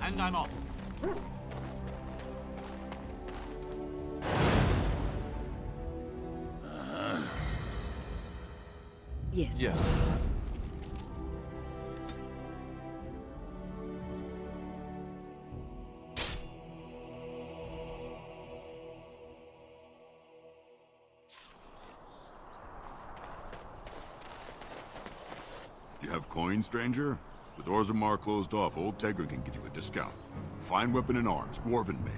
And I'm off. Yes. Yes. You have coins, stranger? With Orzammar closed off, old Tegra can give you a discount. Fine weapon and arms, dwarven made.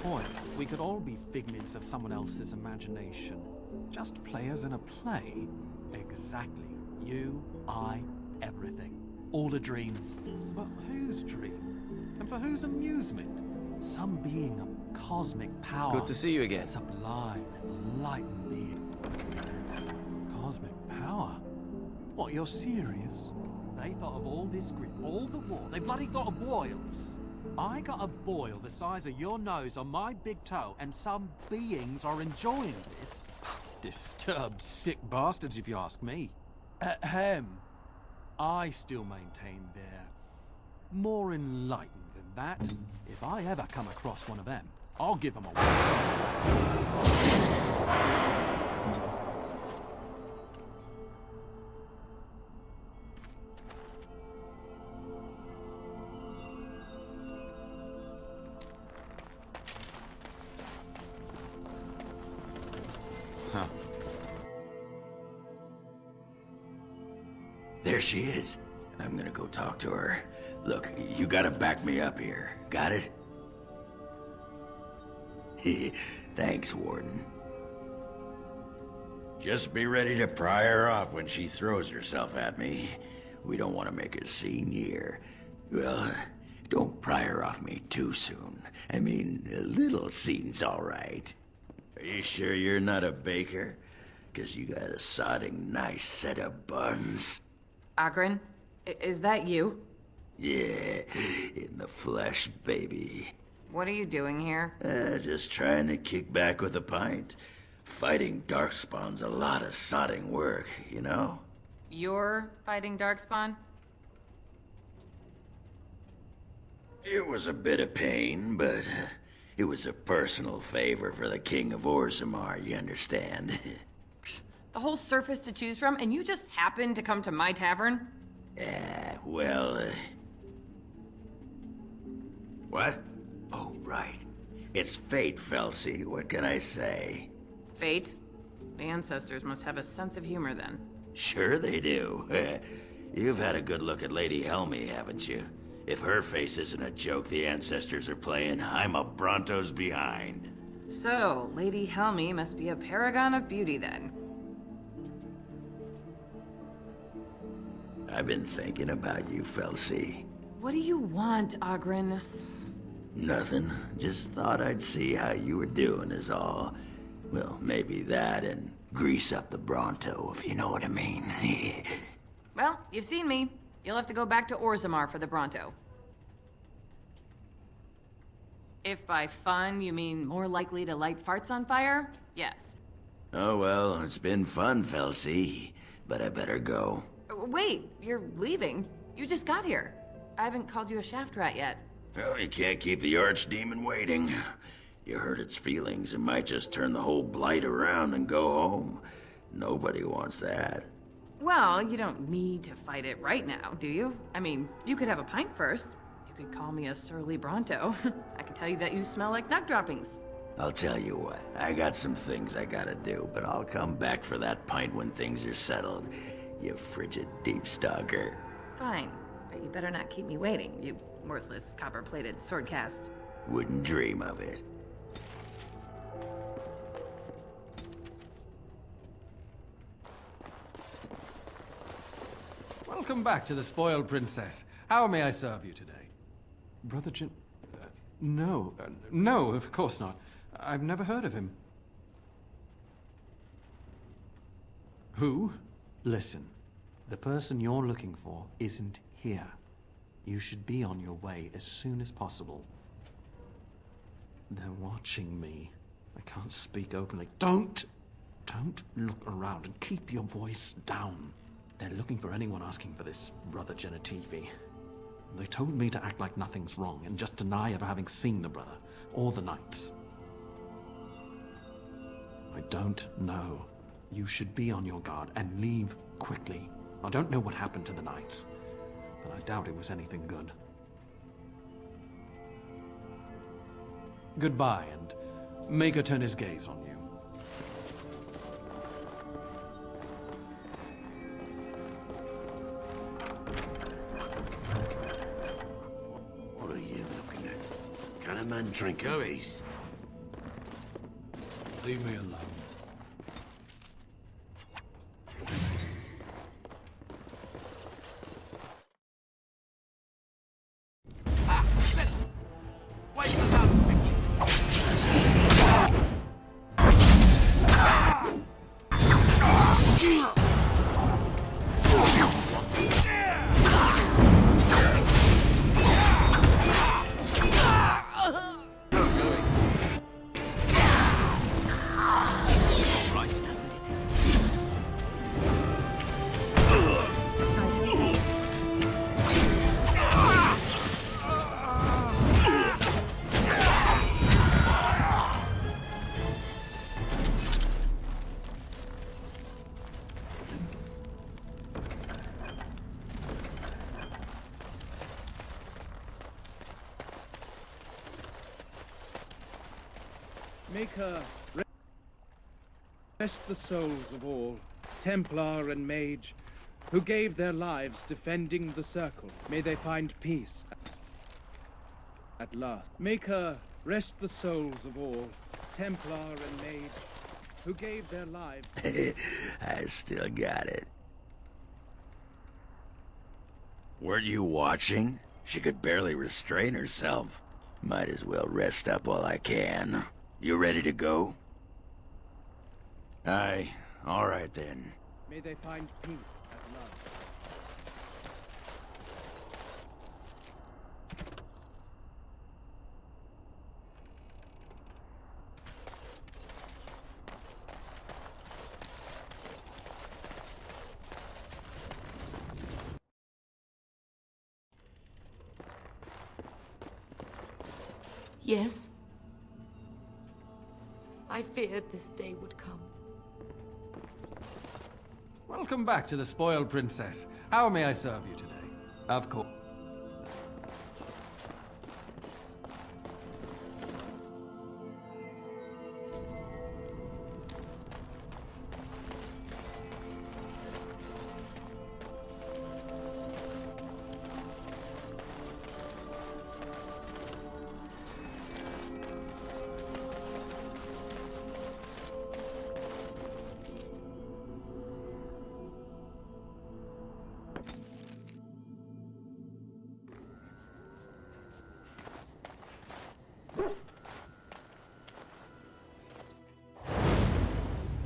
Point. We could all be figments of someone else's imagination. Just players in a play. Exactly. You, I, everything. All a dream. But whose dream? And for whose amusement? Some being of cosmic power. Good to see you again. Sublime, enlightened being. Cosmic power? What, you're serious? They thought of all this grit, all the war. They bloody thought of boils. I got a boil the size of your nose on my big toe, and some beings are enjoying this. Disturbed, sick bastards, if you ask me. Ahem. I still maintain they're more enlightened than that. If I ever come across one of them, I'll give them a Huh. There she is. I'm gonna go talk to her. Look, you gotta back me up here. Got it? Thanks, Warden. Just be ready to pry her off when she throws herself at me. We don't want to make a scene here. Well, don't pry her off me too soon. I mean, a little scene's all right. Are you sure you're not a baker? 'Cause you got a sodding nice set of buns. Agrin, is that you? Yeah, in the flesh, baby. What are you doing here? Just trying to kick back with a pint. Fighting Darkspawn's a lot of sodding work, you know? You're fighting Darkspawn? It was a bit of pain, but it was a personal favor for the King of Orzammar, you understand? The whole surface to choose from, and you just happened to come to my tavern? What? Oh, right. It's fate, Felsi. What can I say? Fate? The ancestors must have a sense of humor then. Sure they do. You've had a good look at Lady Helmy, haven't you? If her face isn't a joke the ancestors are playing, I'm a Bronto's behind. So, Lady Helmy must be a paragon of beauty then. I've been thinking about you, Felsi. What do you want, Agrin? Nothing. Just thought I'd see how you were doing is all. Well, maybe that and grease up the Bronto, if you know what I mean. Well, you've seen me. You'll have to go back to Orzammar for the Bronto. If by fun you mean more likely to light farts on fire, yes. Oh well, it's been fun, Felsie. But I better go. Wait, you're leaving? You just got here. I haven't called you a shaft rat yet. Well, you can't keep the archdemon waiting. You hurt its feelings, it might just turn the whole blight around and go home. Nobody wants that. Well, you don't need to fight it right now, do you? I mean, you could have a pint first. You could call me a surly Bronto. I could tell you that you smell like nut droppings. I'll tell you what, I got some things I gotta do, but I'll come back for that pint when things are settled. You frigid deep stalker. Fine, but you better not keep me waiting, you worthless copper-plated swordcast. Wouldn't dream of it. Welcome back to the Spoiled Princess. How may I serve you today? Brother no, of course not. I've never heard of him. Who? Listen, the person you're looking for isn't here. You should be on your way as soon as possible. They're watching me. I can't speak openly. Don't look around and keep your voice down. They're looking for anyone asking for this Brother Genitivi. They told me to act like nothing's wrong and just deny ever having seen the brother or the knights. I don't know. You should be on your guard and leave quickly. I don't know what happened to the knights, but I doubt it was anything good. Goodbye, and Maker turn his gaze on you. What are you looking at? Can a man drink a piece? Leave me alone. Make her rest the souls of all, Templar and Mage, who gave their lives defending the Circle. May they find peace at last. Make her rest the souls of all, Templar and Mage, who gave their lives... I still got it. Weren't you watching? She could barely restrain herself. Might as well rest up while I can. You ready to go? Aye, all right then. May they find peace at last. Yes. I feared this day would come. Welcome back to the Spoiled Princess. How may I serve you today? Of course.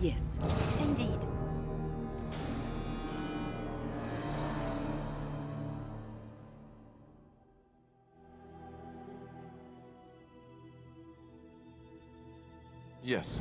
Yes, indeed. Yes.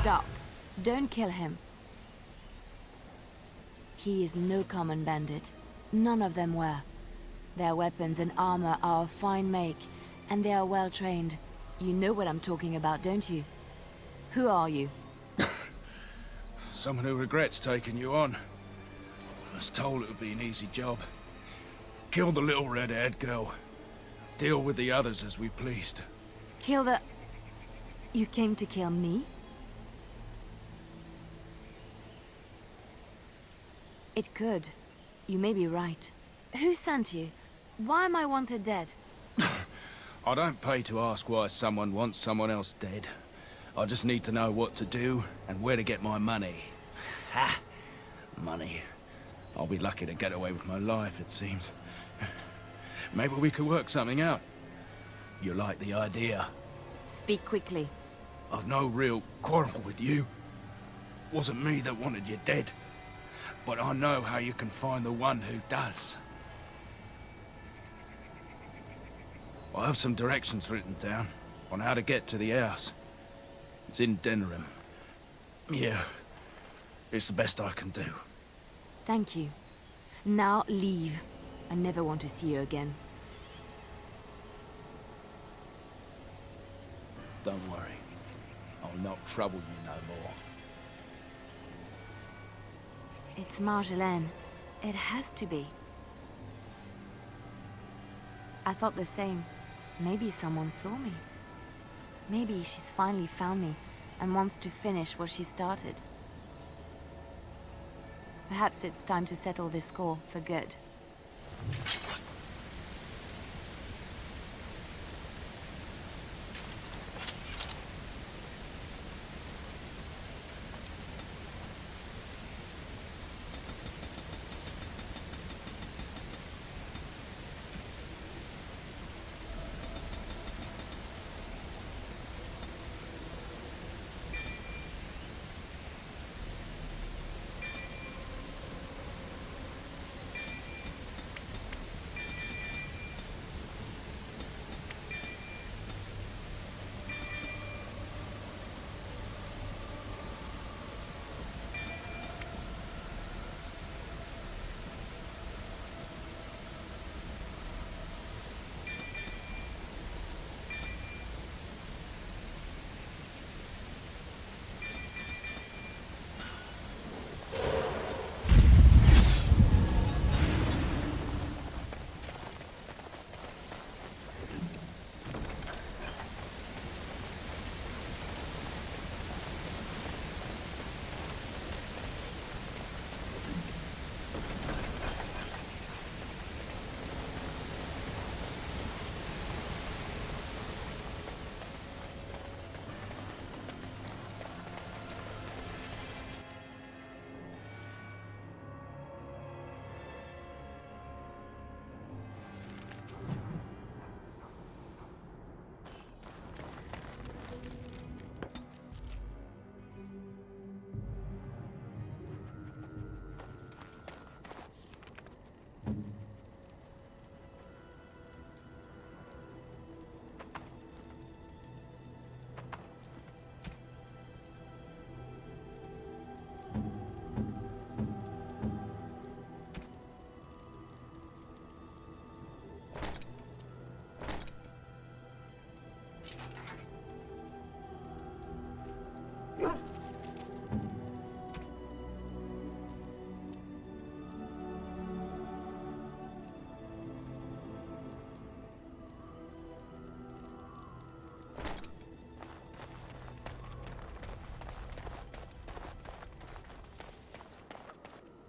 Stop. Don't kill him. He is no common bandit. None of them were. Their weapons and armor are of fine make, and they are well trained. You know what I'm talking about, don't you? Who are you? Someone who regrets taking you on. I was told it would be an easy job. Kill the little red-haired girl. Deal with the others as we pleased. Kill the... You came to kill me? It could. You may be right. Who sent you? Why am I wanted dead? I don't pay to ask why someone wants someone else dead. I just need to know what to do and where to get my money. Ha! Money. I'll be lucky to get away with my life, it seems. Maybe we could work something out. You like the idea? Speak quickly. I've no real quarrel with you. Wasn't me that wanted you dead. But I know how you can find the one who does. I have some directions written down on how to get to the house. It's in Denerim. Yeah, it's the best I can do. Thank you. Now leave. I never want to see you again. Don't worry. I'll not trouble you no more. It's Marjolaine. It has to be. I thought the same. Maybe someone saw me. Maybe she's finally found me and wants to finish what she started. Perhaps it's time to settle this score for good.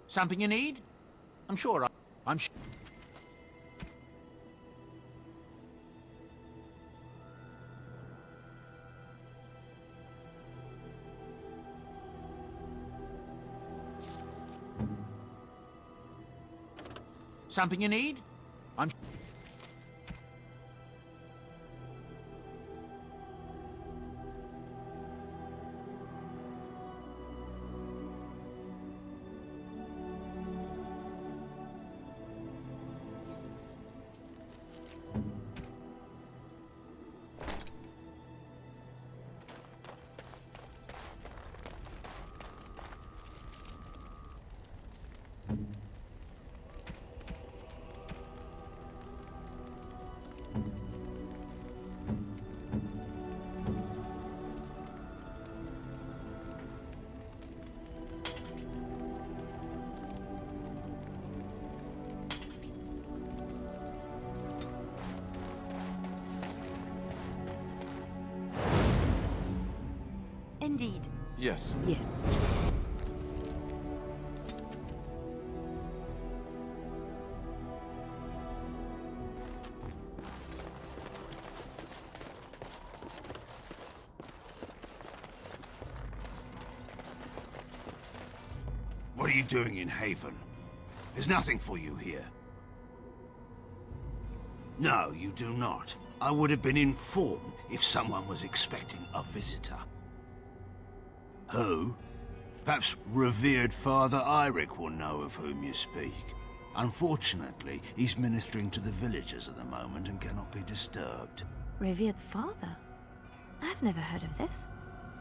Something you need? I'm sure I'm sure. Something you need? I'm... Indeed. Yes. Yes. What are you doing in Haven? There's nothing for you here. No, you do not. I would have been informed if someone was expecting a visitor. Who? Perhaps revered Father Eirik will know of whom you speak. Unfortunately, he's ministering to the villagers at the moment and cannot be disturbed. Revered father? I've never heard of this.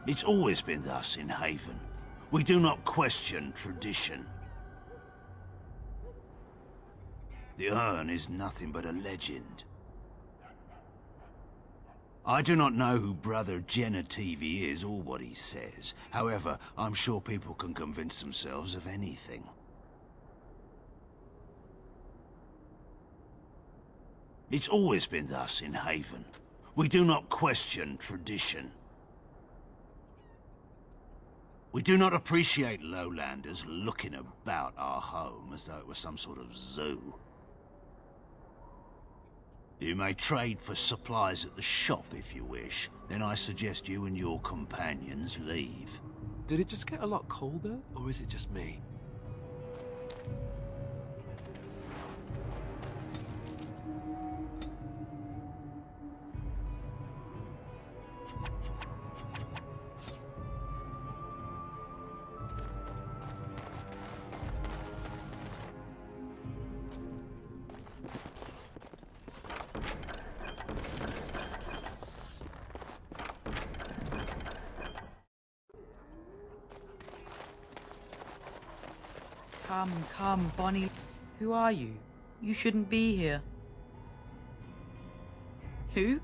It's always been thus in Haven. We do not question tradition. The urn is nothing but a legend. I do not know who Brother Genevieve is or what he says. However, I'm sure people can convince themselves of anything. It's always been thus in Haven. We do not question tradition. We do not appreciate lowlanders looking about our home as though it was some sort of zoo. You may trade for supplies at the shop if you wish. Then I suggest you and your companions leave. Did it just get a lot colder, or is it just me? Come, Bonnie. Who are you? You shouldn't be here. Who?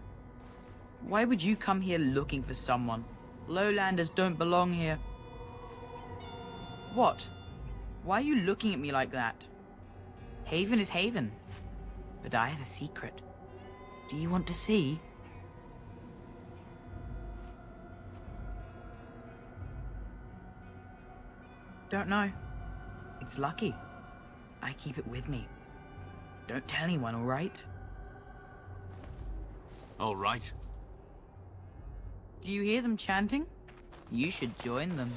Why would you come here looking for someone? Lowlanders don't belong here. What? Why are you looking at me like that? Haven is Haven. But I have a secret. Do you want to see? Don't know. It's lucky. I keep it with me. Don't tell anyone, all right? All right. Do you hear them chanting? You should join them.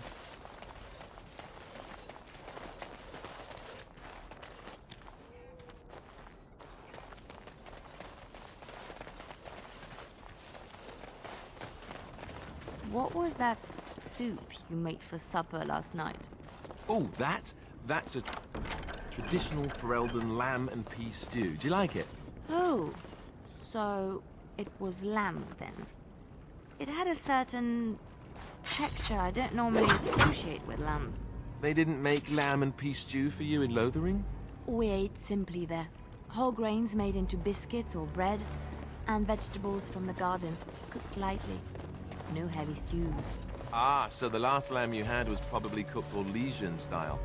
What was that soup you made for supper last night? Oh, that's a traditional Ferelden lamb and pea stew. Do you like it? Oh, so it was lamb then. It had a certain texture I don't normally associate with lamb. They didn't make lamb and pea stew for you in Lothering? We ate simply there. Whole grains made into biscuits or bread, And vegetables from the garden, cooked lightly. No heavy stews. Ah, so the last lamb you had was probably cooked Orlesian style.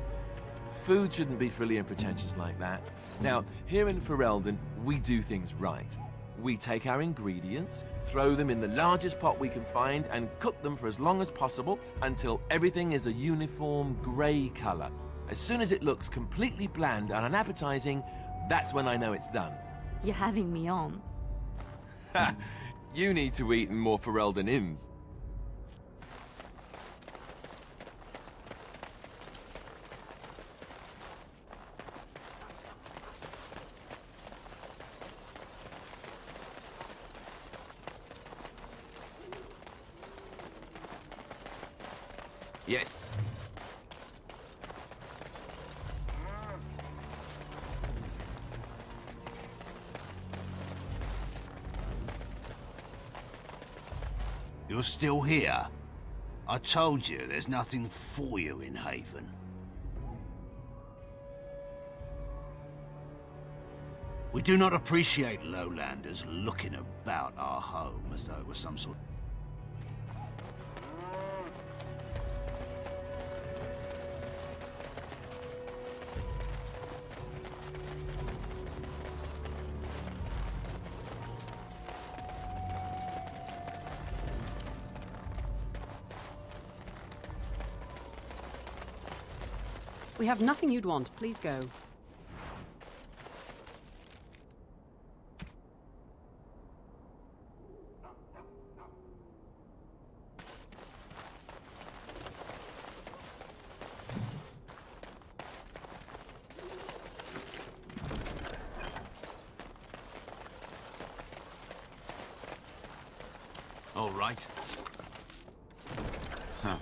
Food shouldn't be frilly and pretentious like that. Now, here in Ferelden, we do things right. We take our ingredients, throw them in the largest pot we can find, and cook them for as long as possible until everything is a uniform grey colour. As soon as it looks completely bland and unappetizing, that's when I know it's done. You're having me on. Ha! You need to eat in more Ferelden inns. Yes. You're still here? I told you there's nothing for you in Haven. We do not appreciate lowlanders looking about our home as though it was some sort. We have nothing you'd want. Please go. All right. Huh.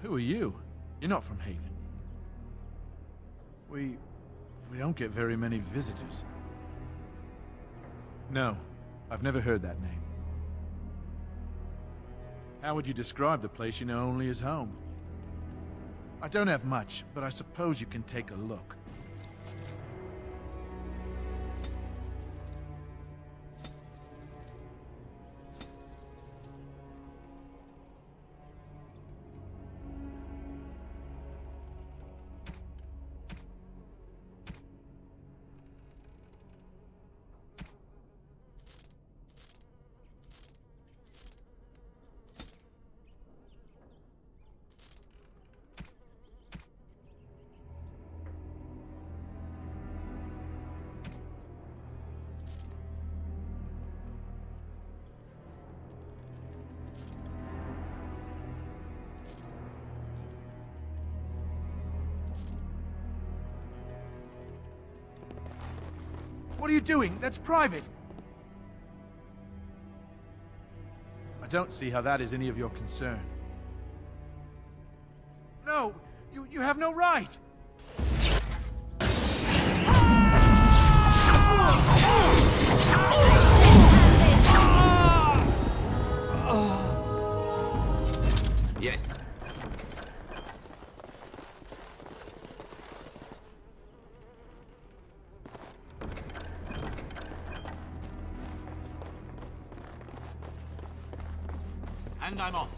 Who are you? You're not from Haven. We don't get very many visitors. No, I've never heard that name. How would you describe the place you know only as home? I don't have much, but I suppose you can take a look. What are you doing? That's private! I don't see how that is any of your concern. No! You have no right! Yes. And I'm off.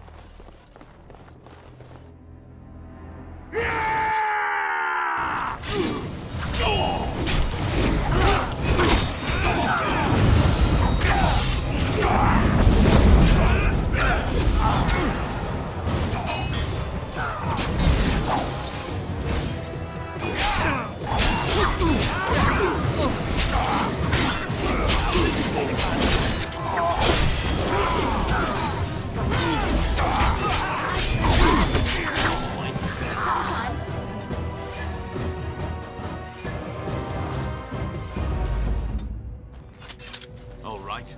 All right.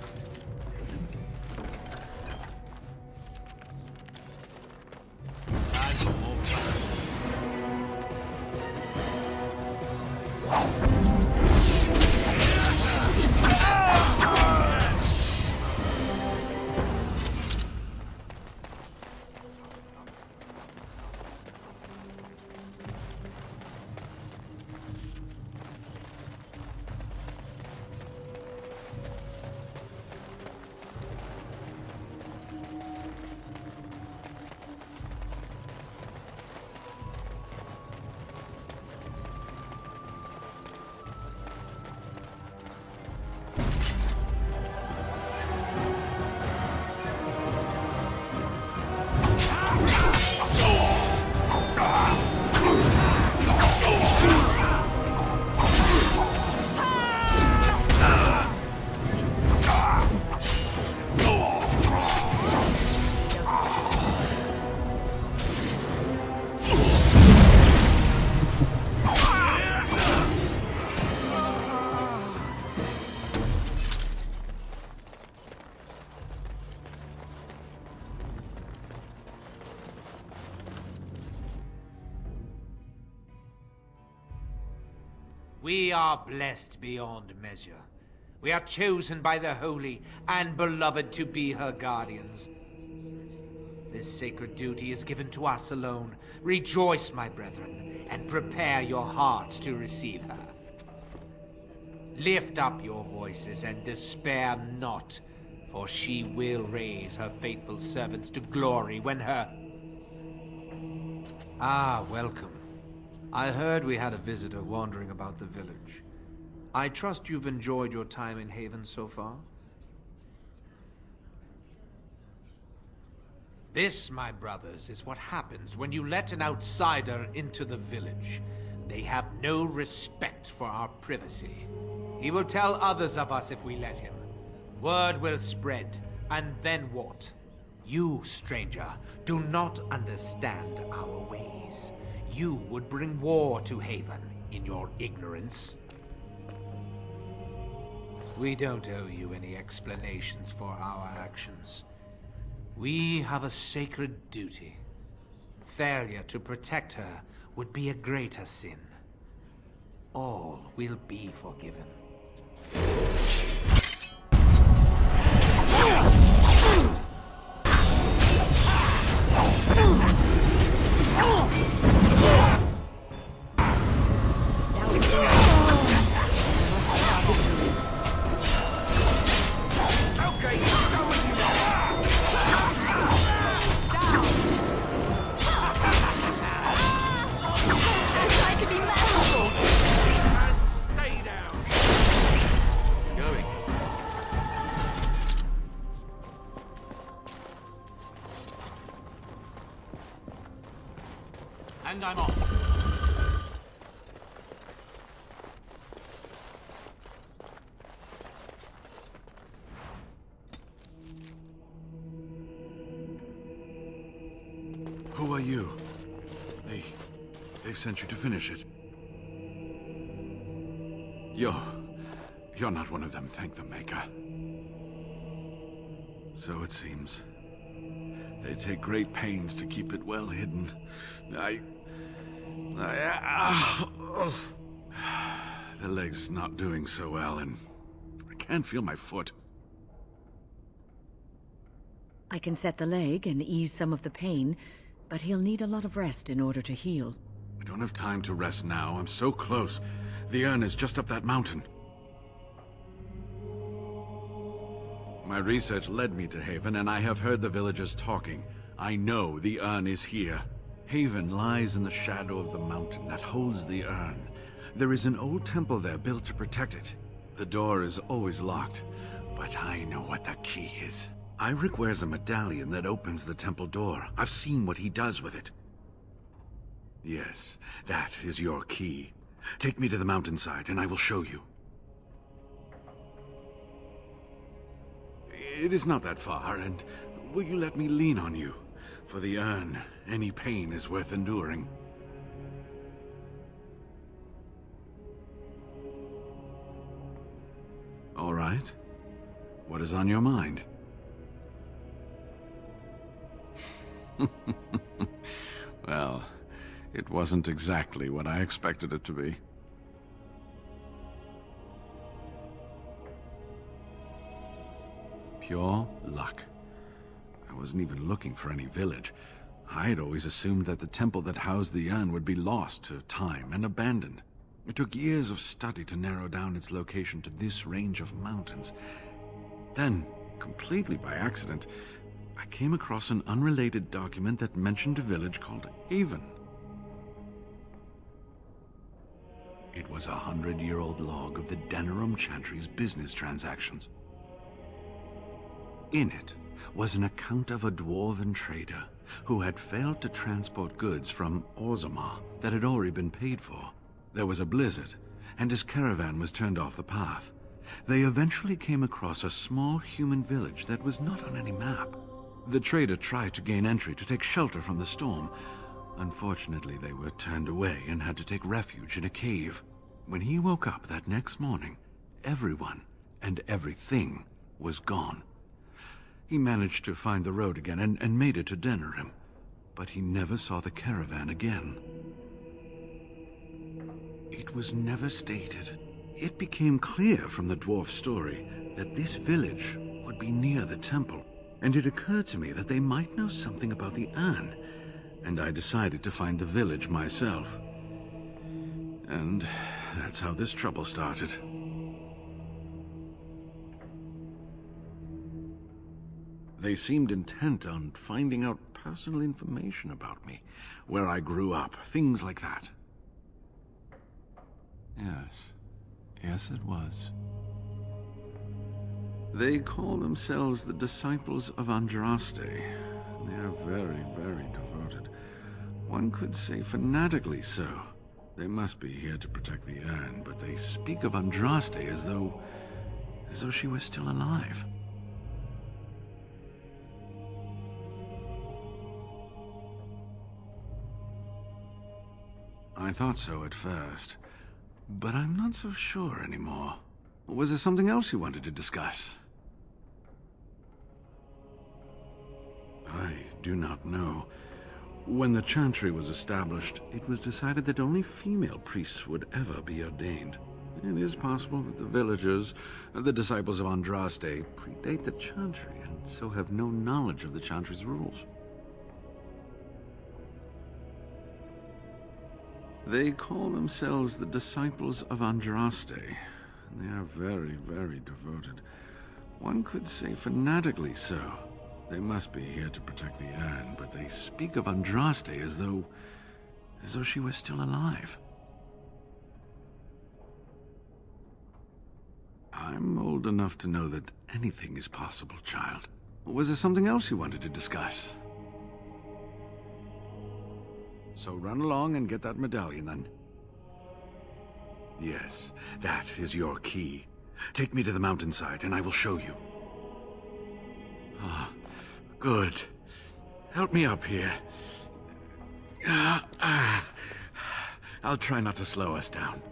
Time for more practice. We are blessed beyond measure. We are chosen by the Holy and Beloved to be her guardians. This sacred duty is given to us alone. Rejoice, my brethren, and prepare your hearts to receive her. Lift up your voices and despair not, for she will raise her faithful servants to glory when her... Ah, welcome. I heard we had a visitor wandering about the village. I trust you've enjoyed your time in Haven so far? This, my brothers, is what happens when you let an outsider into the village. They have no respect for our privacy. He will tell others of us if we let him. Word will spread, and then what? You, stranger, do not understand our ways. You would bring war to Haven in your ignorance. We don't owe you any explanations for our actions. We have a sacred duty. Failure to protect her would be a greater sin. All will be forgiven. And I'm off. Who are you? They sent you to finish it. You're not one of them, thank the Maker. So it seems. They take great pains to keep it well hidden. The leg's not doing so well, and I can't feel my foot. I can set the leg and ease some of the pain, but he'll need a lot of rest in order to heal. I don't have time to rest now. I'm so close. The urn is just up that mountain. My research led me to Haven, and I have heard the villagers talking. I know the urn is here. Haven lies in the shadow of the mountain that holds the urn. There is an old temple there built to protect it. The door is always locked, but I know what the key is. Iric wears a medallion that opens the temple door. I've seen what he does with it. Yes, that is your key. Take me to the mountainside, and I will show you. It is not that far, and will you let me lean on you? For the urn, any pain is worth enduring. All right. What is on your mind? Well, it wasn't exactly what I expected it to be. Pure luck. I wasn't even looking for any village. I had always assumed that the temple that housed the urn would be lost to time and abandoned. It took years of study to narrow down its location to this range of mountains. Then, completely by accident, I came across an unrelated document that mentioned a village called Haven. It was a 100-year-old log of the Denerim Chantry's business transactions. In it was an account of a dwarven trader who had failed to transport goods from Orzammar that had already been paid for. There was a blizzard, and his caravan was turned off the path. They eventually came across a small human village that was not on any map. The trader tried to gain entry to take shelter from the storm. Unfortunately, they were turned away and had to take refuge in a cave. When he woke up that next morning, everyone and everything was gone. He managed to find the road again and made it to Denerim, but he never saw the caravan again. It it was never stated. It became clear from the dwarf's story that this village would be near the temple, and it occurred to me that they might know something about the urn, and I decided to find the village myself. And that's how this trouble started. They seemed intent on finding out personal information about me, where I grew up, things like that. Yes, it was. They call themselves the Disciples of Andraste. They are very, very devoted. One could say fanatically so. They must be here to protect the urn, but they speak of Andraste as though she was still alive. I thought so at first, but I'm not so sure anymore. Was there something else you wanted to discuss? I do not know. When the chantry was established, it was decided that only female priests would ever be ordained. It is possible that the villagers, the Disciples of Andraste, predate the chantry and so have no knowledge of the chantry's rules. They call themselves the Disciples of Andraste. They are very, very devoted. One could say fanatically so. They must be here to protect the urn, but they speak of Andraste as though she was still alive. I'm old enough to know that anything is possible, child. Was there something else you wanted to discuss? So run along and get that medallion, then. Yes, that is your key. Take me to the mountainside, and I will show you. Ah, good. Help me up here. I'll try not to slow us down.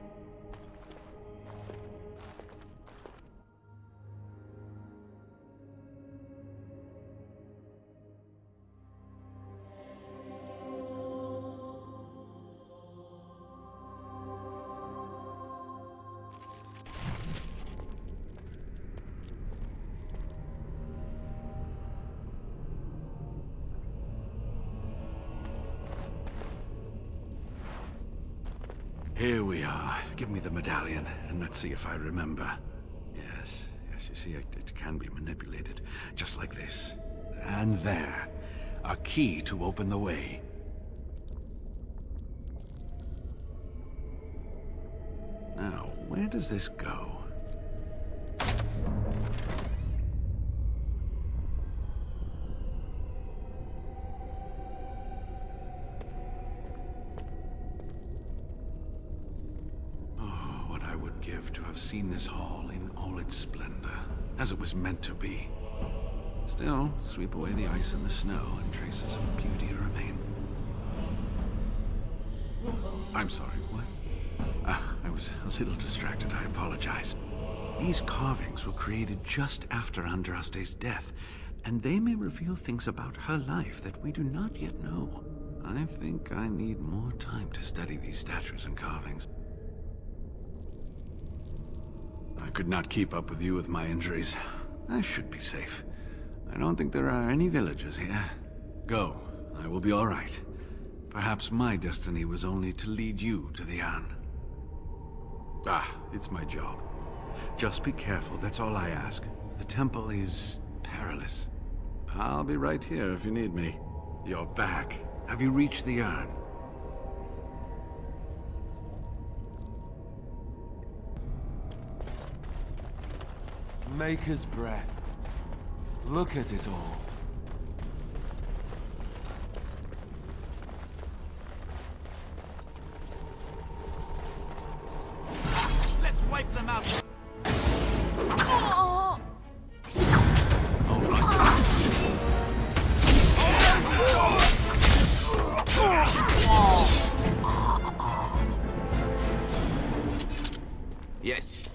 Here we are. Give me the medallion, and let's see if I remember. Yes, you see, it can be manipulated, just like this. And there. A key to open the way. Now, where does this go? Give to have seen this hall in all its splendor, as it was meant to be. Still, sweep away the ice and the snow, and traces of beauty remain. I'm sorry, what? I was a little distracted, I apologize. These carvings were created just after Andraste's death, and they may reveal things about her life that we do not yet know. I think I need more time to study these statues and carvings. I could not keep up with you with my injuries. I should be safe. I don't think there are any villagers here. Go. I will be all right. Perhaps my destiny was only to lead you to the urn. It's my job. Just be careful, that's all I ask. The temple is perilous. I'll be right here if you need me. You're back. Have you reached the urn? Maker's breath. Look at it all. Let's wipe them out. Yes.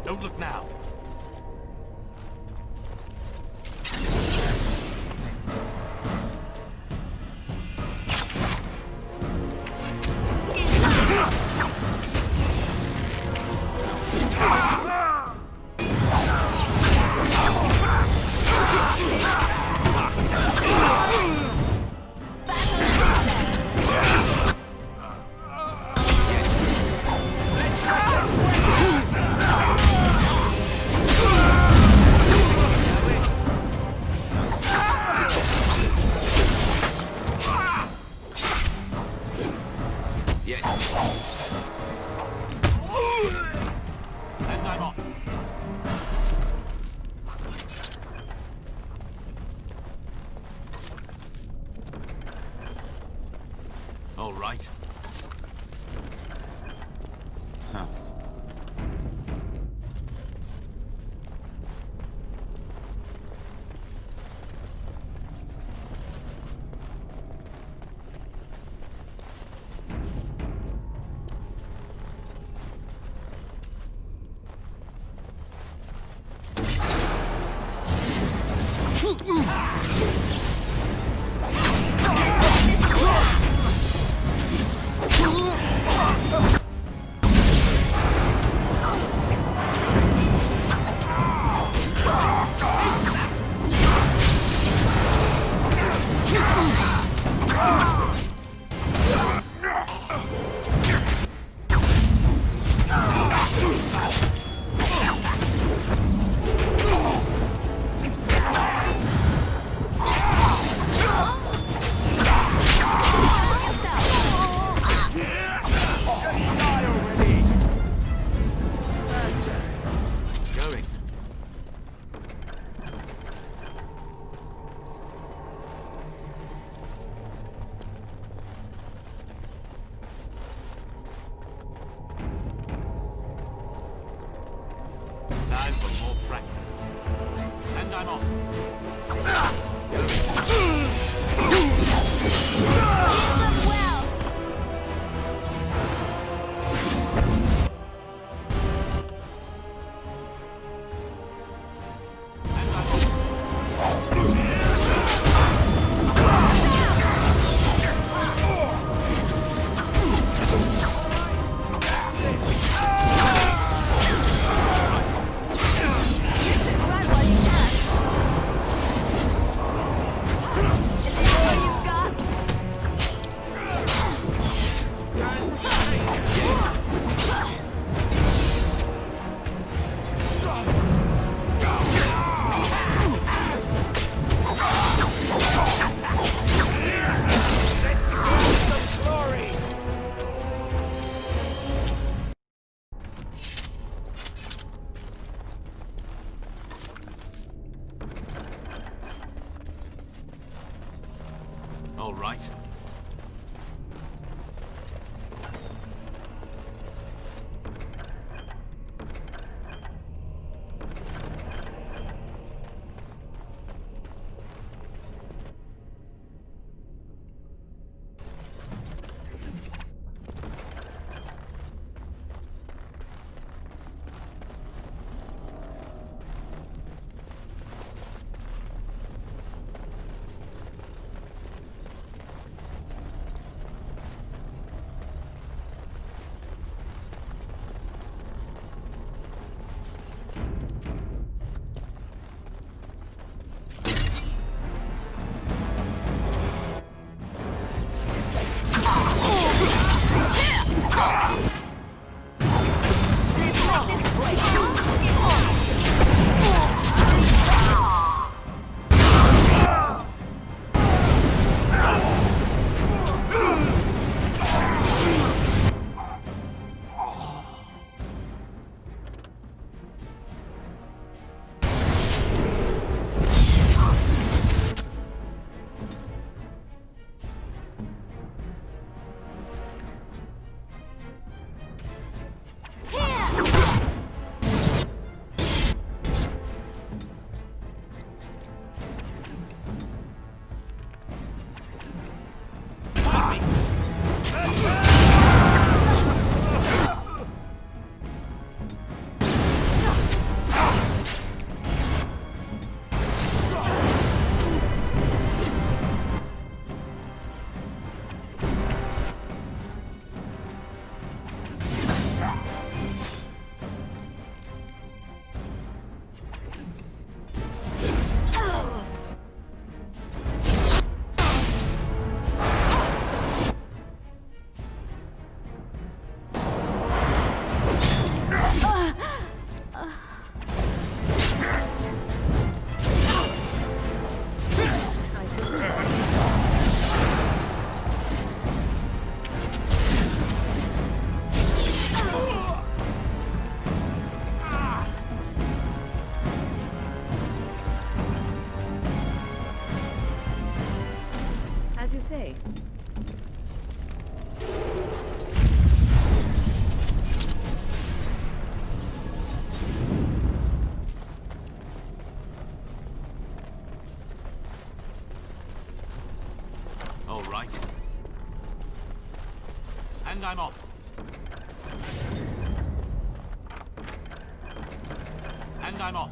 Don't look now. All right. Huh. Time for more practice. And I'm off. All right. I'm off. And I'm off.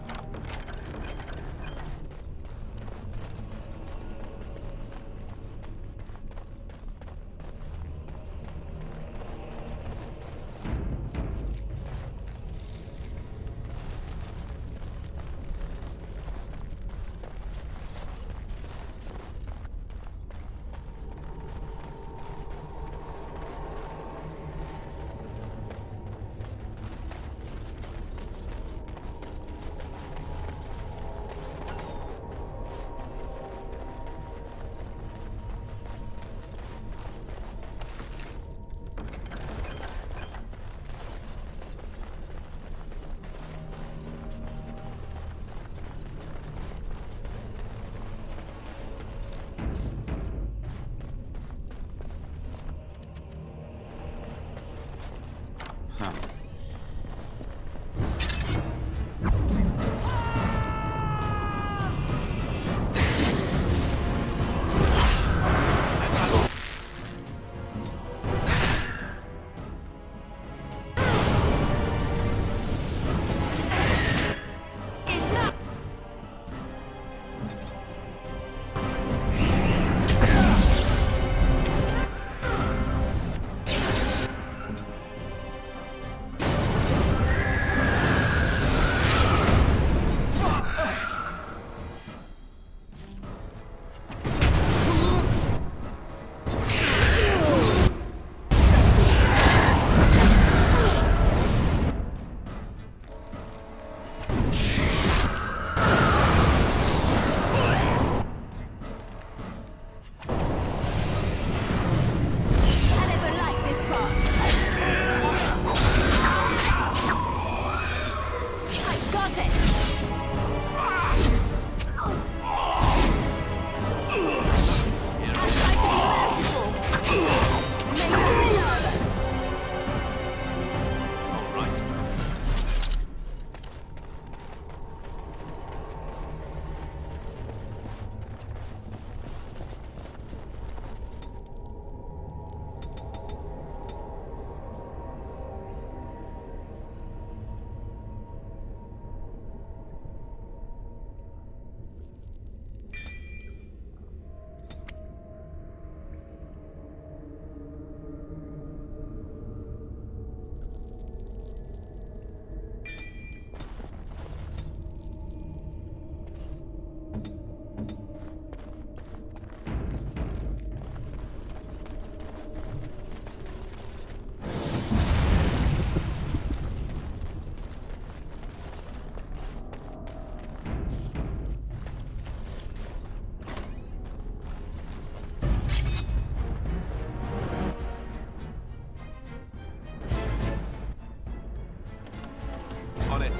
On it.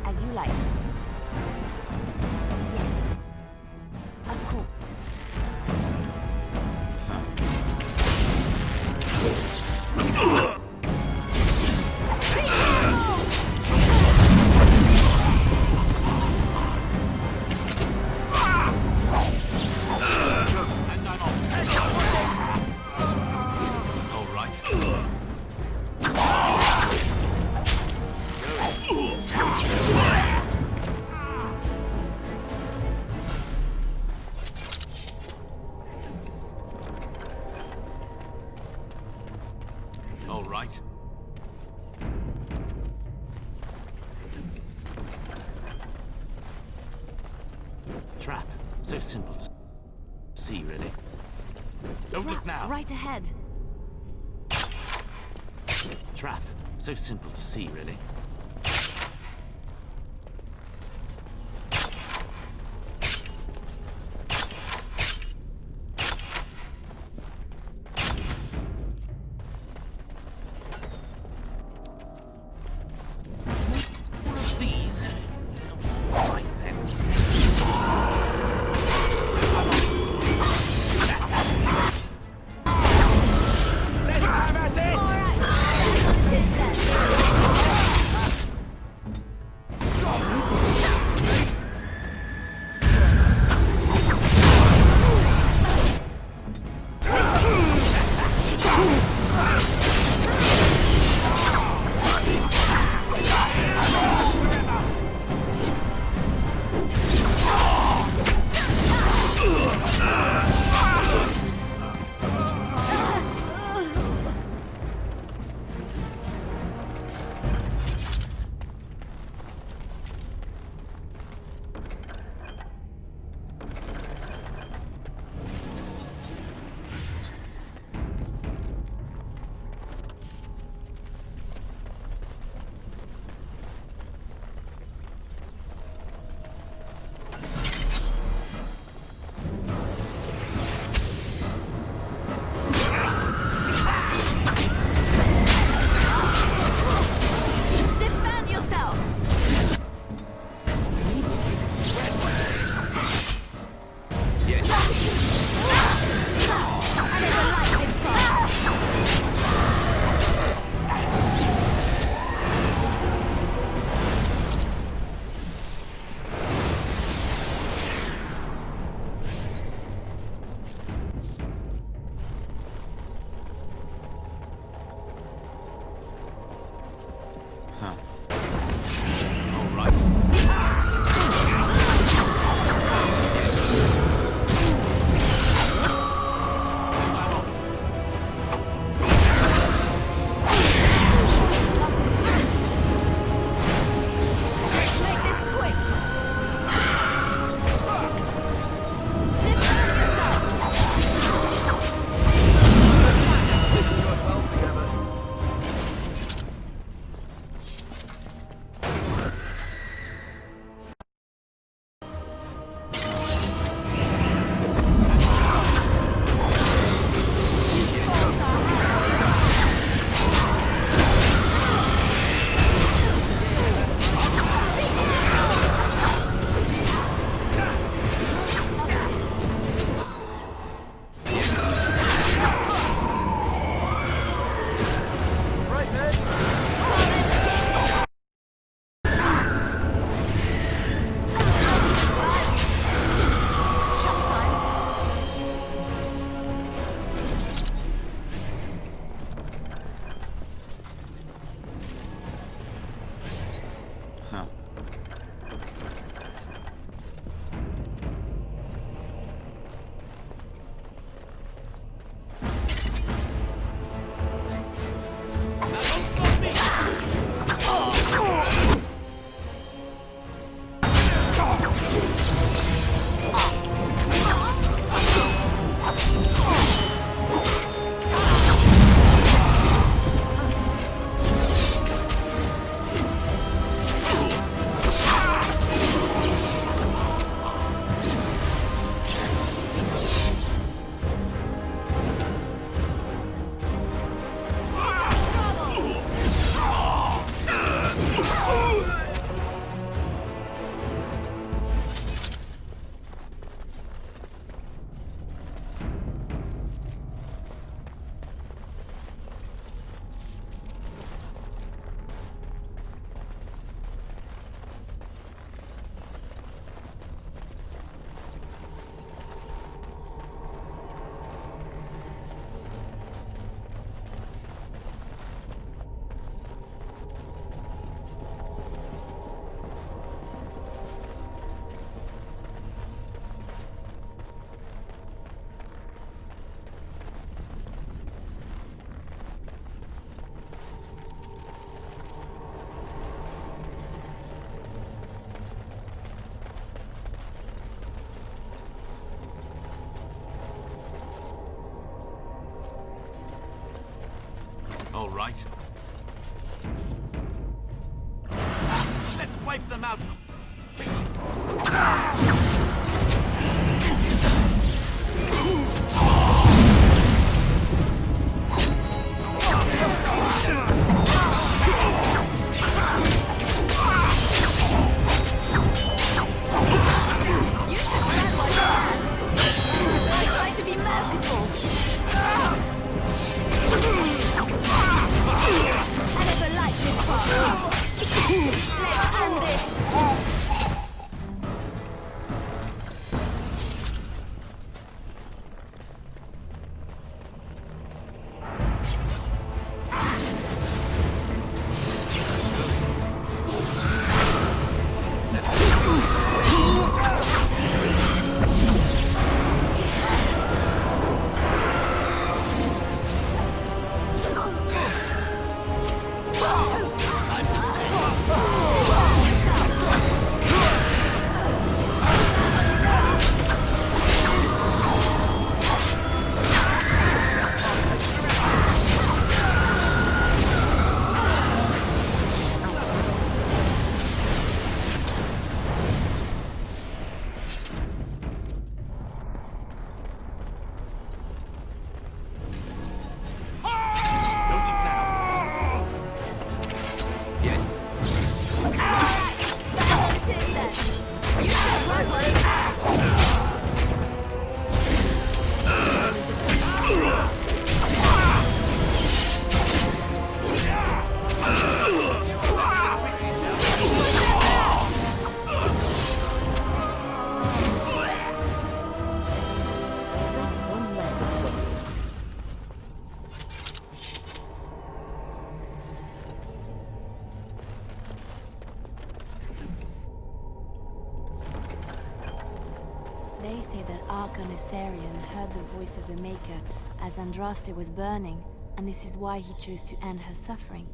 As you like. Yes. Of course. All right. Trap. So simple to see, really. Don't look now. Right ahead. Trap. So simple to see, really. These. Right then. Let's have at it! all right. Let's wipe them out. They say that Archon Isarion heard the voice of the Maker as Andraste was burning, and this is why he chose to end her suffering.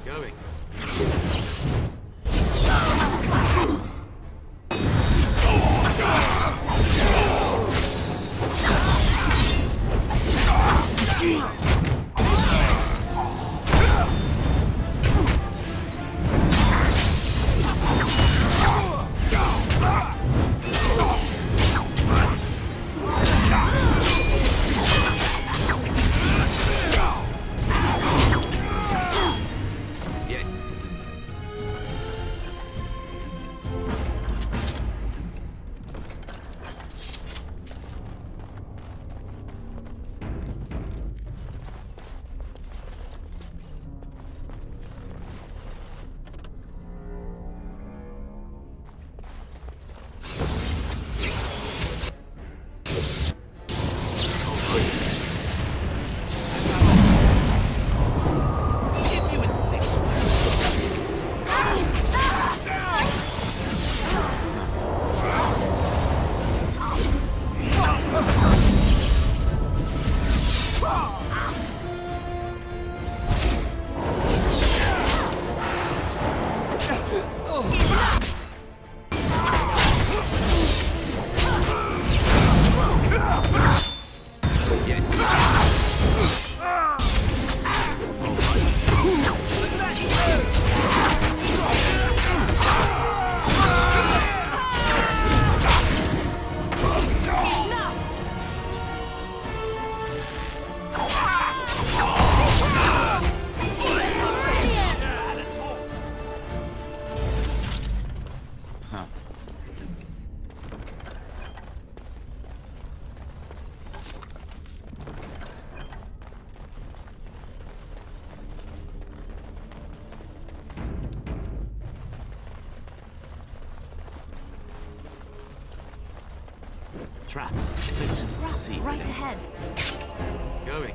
Going. Trap. Listen to see. Right ahead. Going.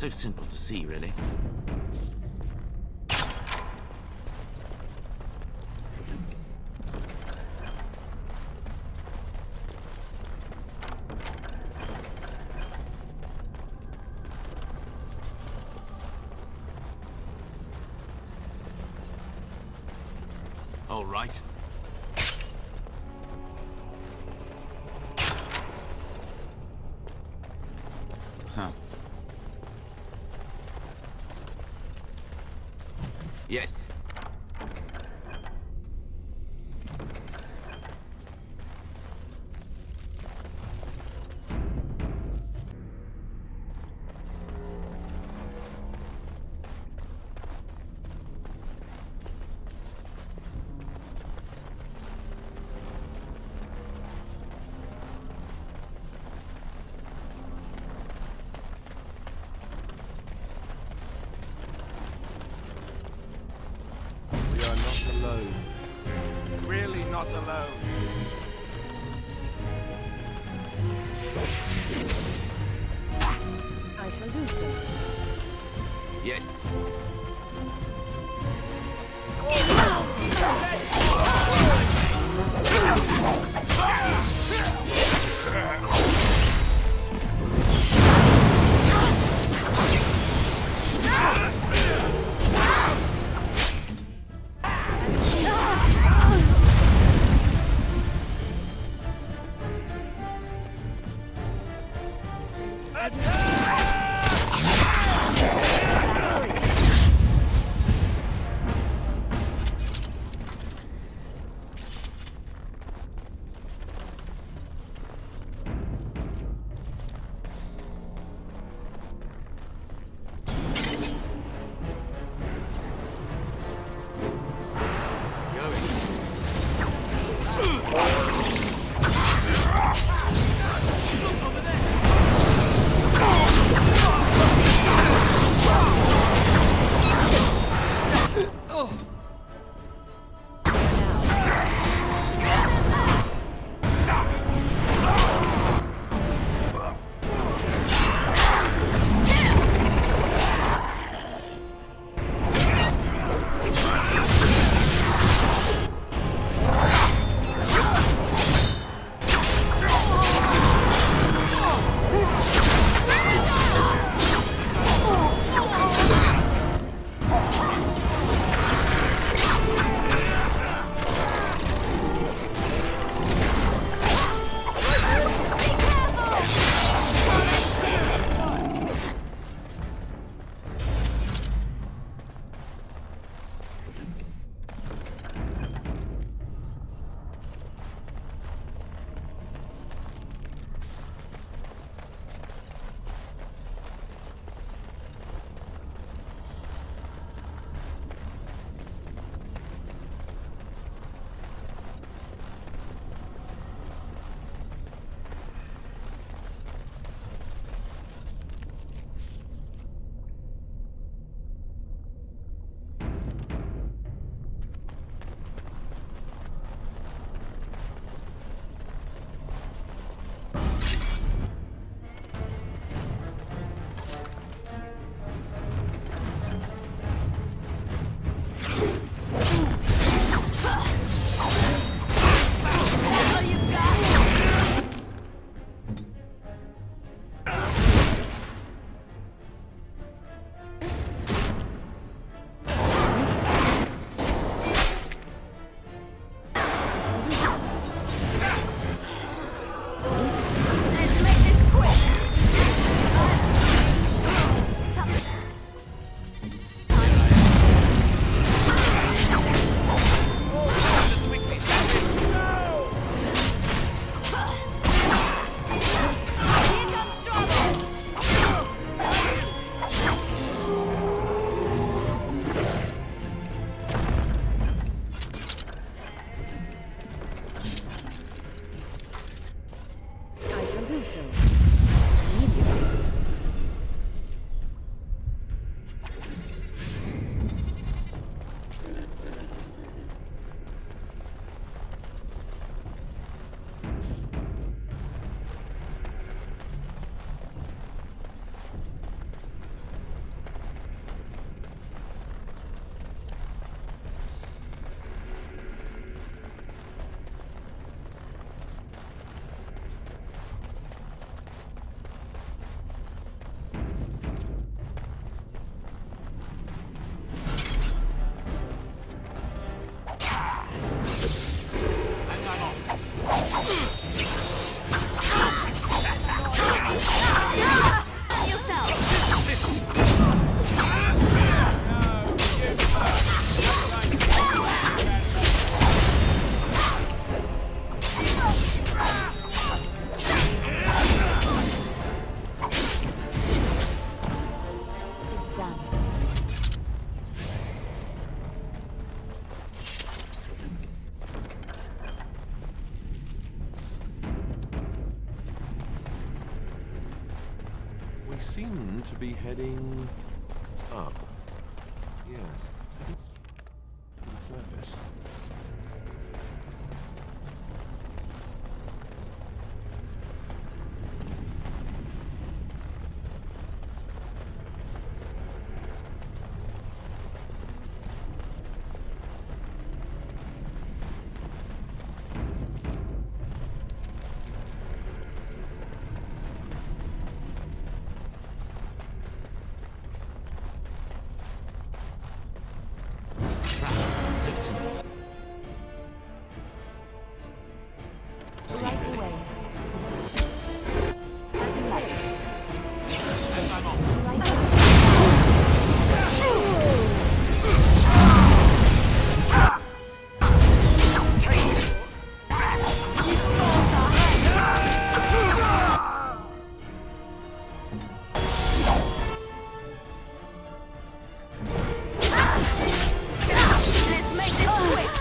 So simple to see, really. All right. Huh. Yes. We are not alone. Really not alone. I shall do so. Yes. We seem to be heading up. Yes. Heading to the surface. Right away. As you like. Right Let's make this quick.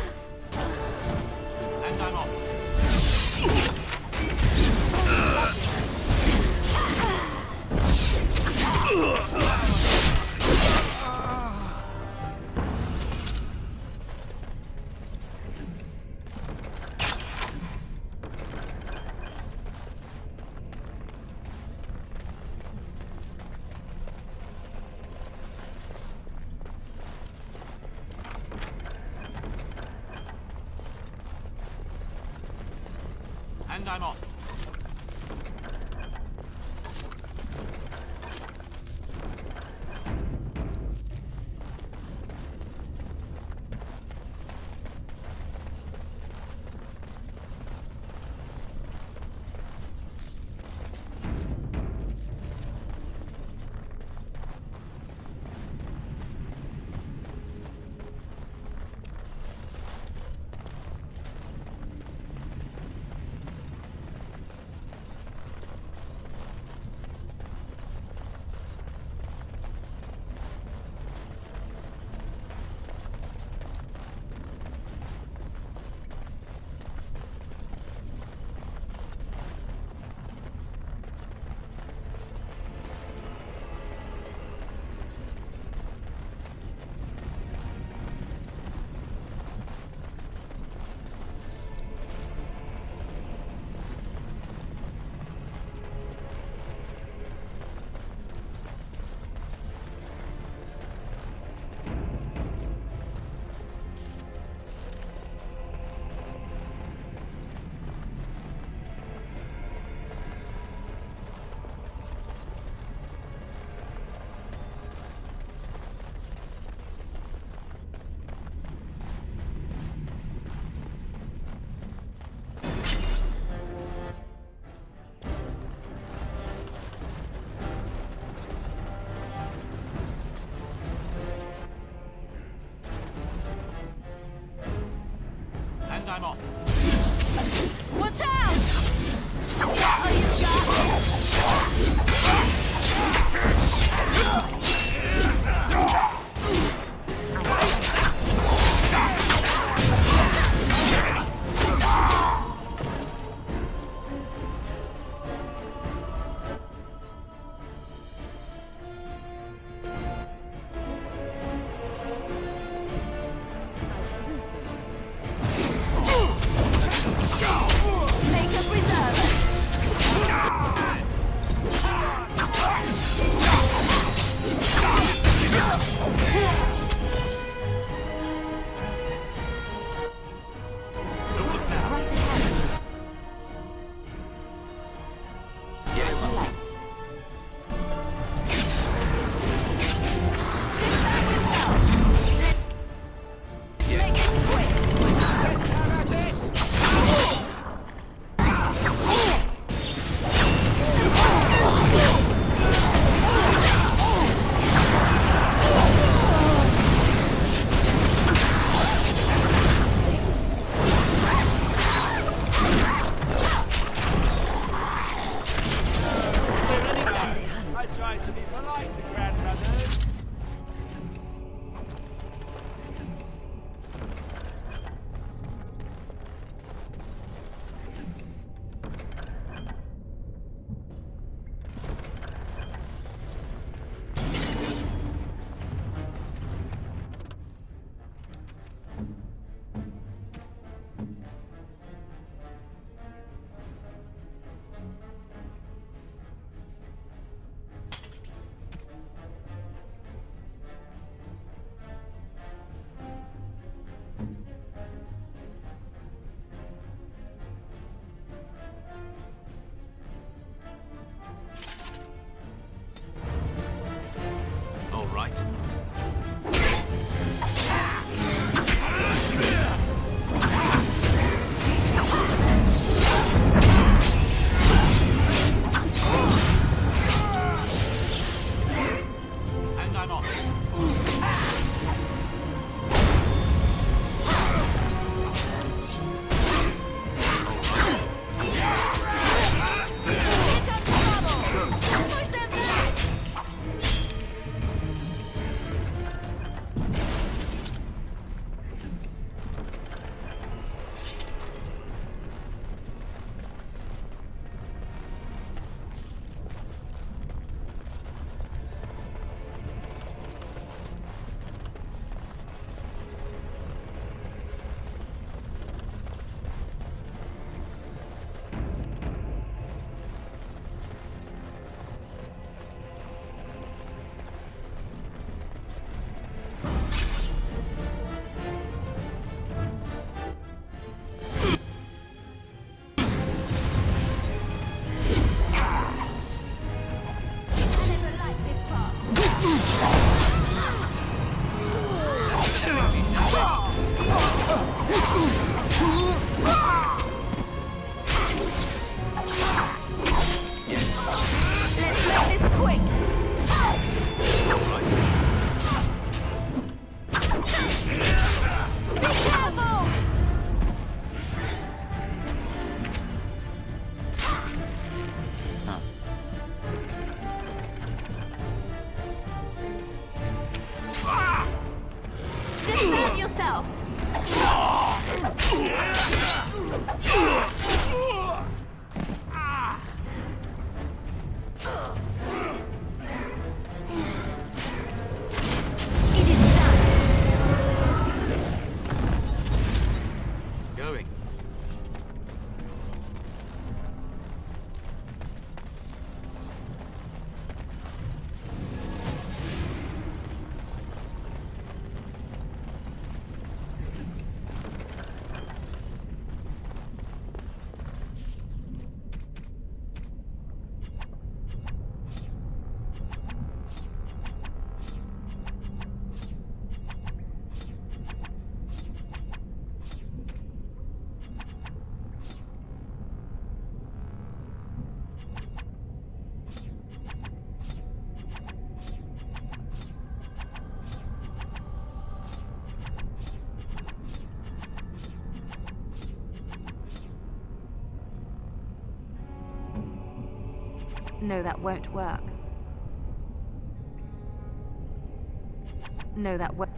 And I'm off. And I'm off. And I'm off. Watch out! Are you No, that won't work. No, that won't.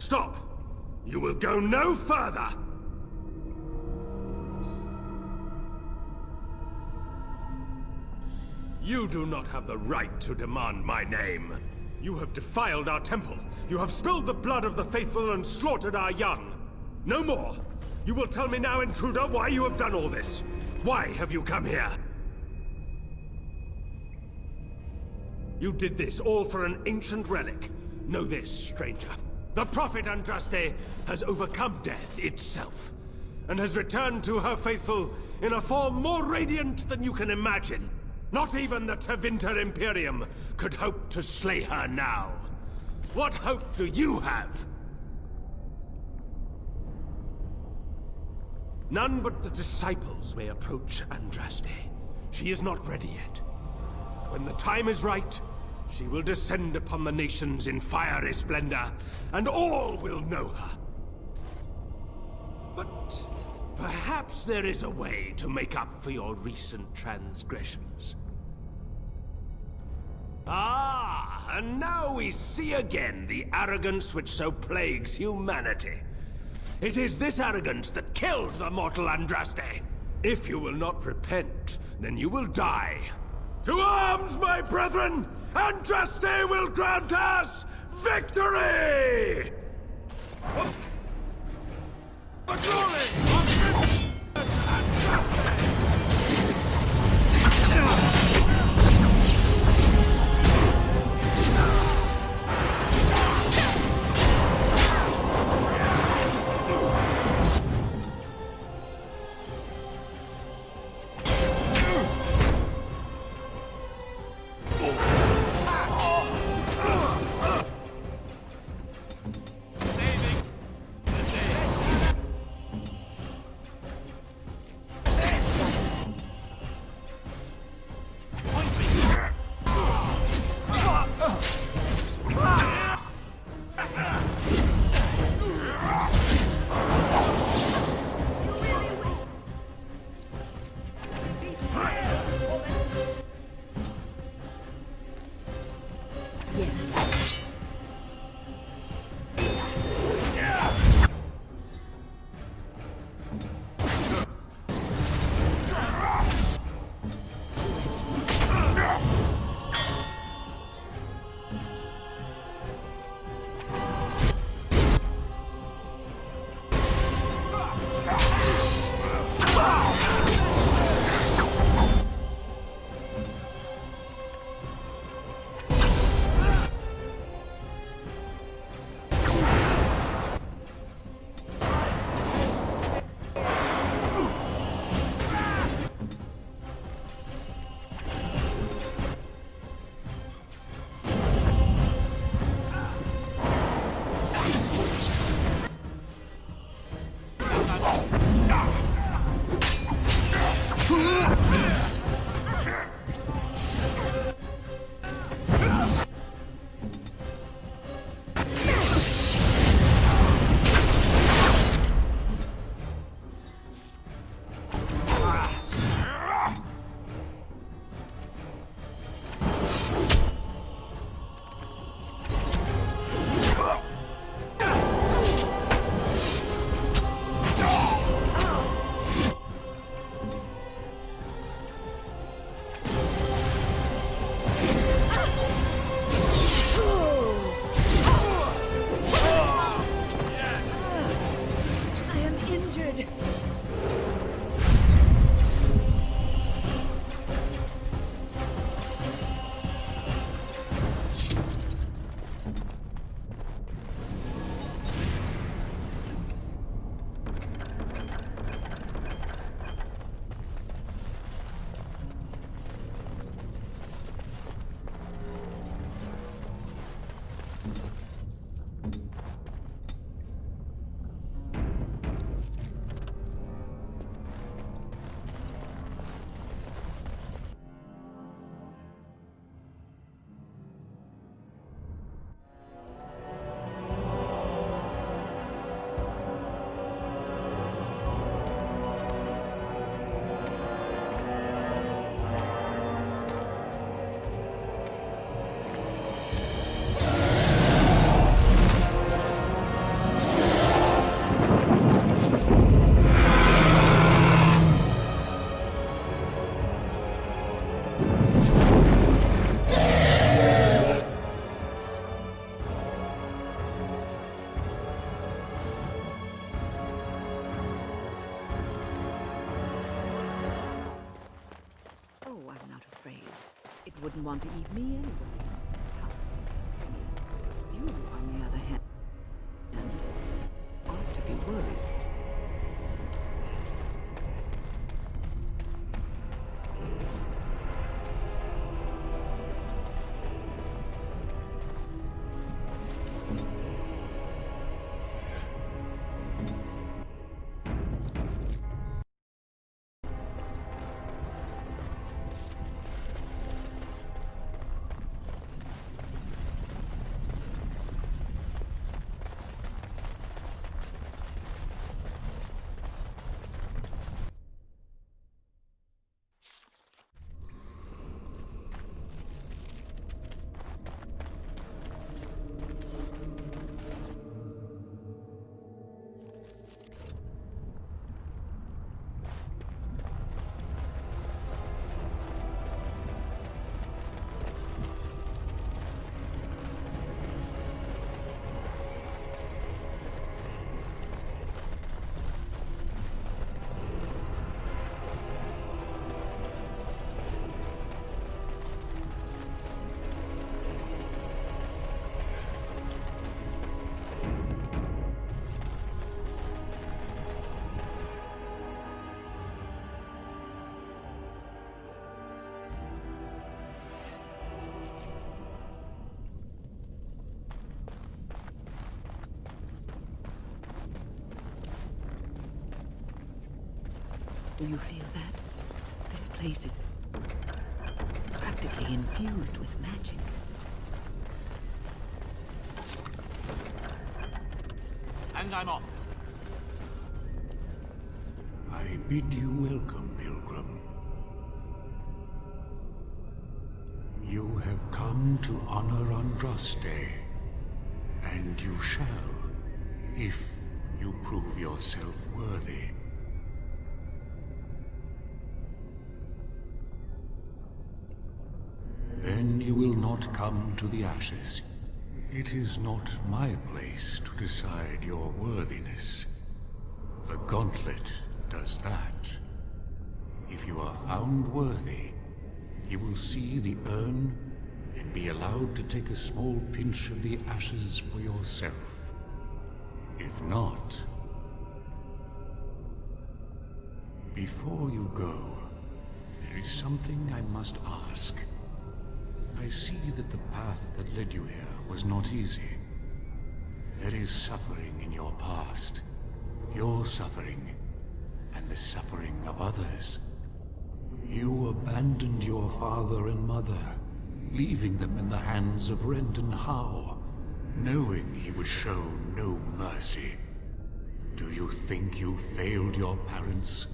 Stop! You will go no further! You do not have the right to demand my name. You have defiled our temple. You have spilled the blood of the faithful and slaughtered our young. No more! You will tell me now, intruder, why you have done all this. Why have you come here? You did this all for an ancient relic. Know this, stranger. The Prophet Andraste has overcome death itself, and has returned to her faithful in a form more radiant than you can imagine. Not even the Tevinter Imperium could hope to slay her now. What hope do you have? None but the disciples may approach Andraste. She is not ready yet. When the time is right, she will descend upon the nations in fiery splendor, and all will know her. But perhaps there is a way to make up for your recent transgressions. Ah, and now we see again the arrogance which so plagues humanity. It is this arrogance that killed the mortal Andraste. If you will not repent, then you will die. To arms, my brethren! Andraste will grant us victory! The glory of Andraste! wouldn't want to eat me anyway. You, on the other hand, ought to be worried. Do you feel that? This place is practically infused with magic. And I'm off. I bid you welcome, Pilgrim. You have come to honor Andraste, and you shall, if you prove yourself worthy. Then you will not come to the ashes. It is not my place to decide your worthiness. The gauntlet does that. If you are found worthy, you will see the urn and be allowed to take a small pinch of the ashes for yourself. If not... Before you go, there is something I must ask. I see that the path that led you here was not easy. There is suffering in your past. Your suffering, and the suffering of others. You abandoned your father and mother, leaving them in the hands of Rendon Howe, knowing he would show no mercy. Do you think you failed your parents?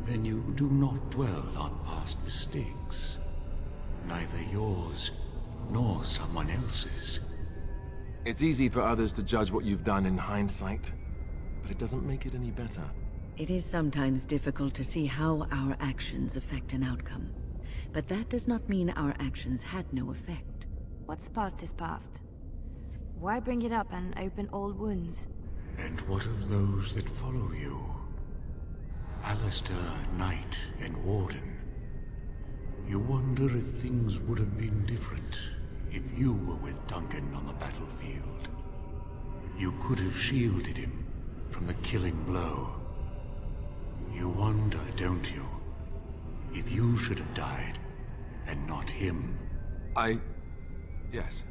Then you do not dwell on past mistakes. Neither yours, nor someone else's. It's easy for others to judge what you've done in hindsight, but it doesn't make it any better. It is sometimes difficult to see how our actions affect an outcome. But that does not mean our actions had no effect. What's past is past. Why bring it up and open old wounds? And what of those that follow you? Alistair, Knight, and Warden. You wonder if things would have been different if you were with Duncan on the battlefield. You could have shielded him from the killing blow. You wonder, don't you, if you should have died and not him? Yes.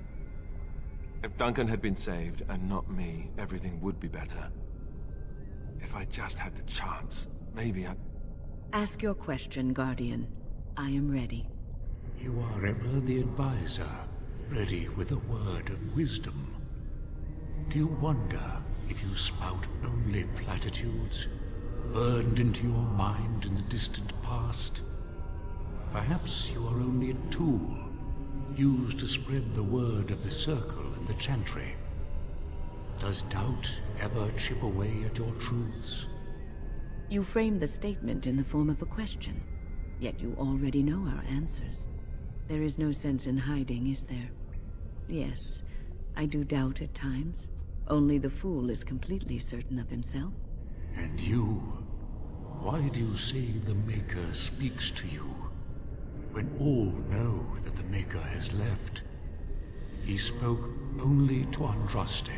If Duncan had been saved and not me, everything would be better. If I just had the chance. Maybe I... Ask your question, Guardian. I am ready. You are ever the advisor, ready with a word of wisdom. Do you wonder if you spout only platitudes, burned into your mind in the distant past? Perhaps you are only a tool, used to spread the word of the Circle and the Chantry. Does doubt ever chip away at your truths? You framed the statement in the form of a question, yet you already know our answers. There is no sense in hiding, is there? Yes, I do doubt at times, Only the fool is completely certain of himself. And you? Why do you say the Maker speaks to you, when all know that the Maker has left? He spoke only to Andraste.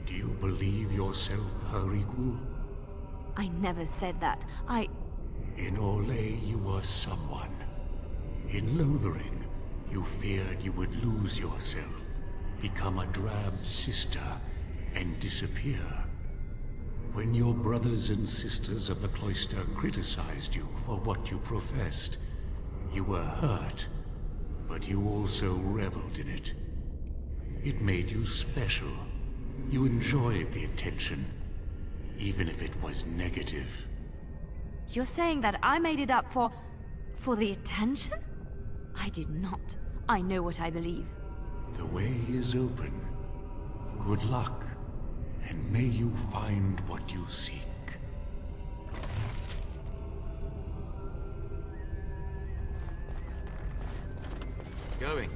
Do you believe yourself her equal? I never said that. In Orlais, you were someone. In Lothering, you feared you would lose yourself, become a drab sister, and disappear. When your brothers and sisters of the cloister criticized you for what you professed, you were hurt, but you also reveled in it. It made you special. You enjoyed the attention, even if it was negative. You're saying that I made it up for the attention? I did not. I know what I believe. The way is open. Good luck, and may you find what you seek. Going.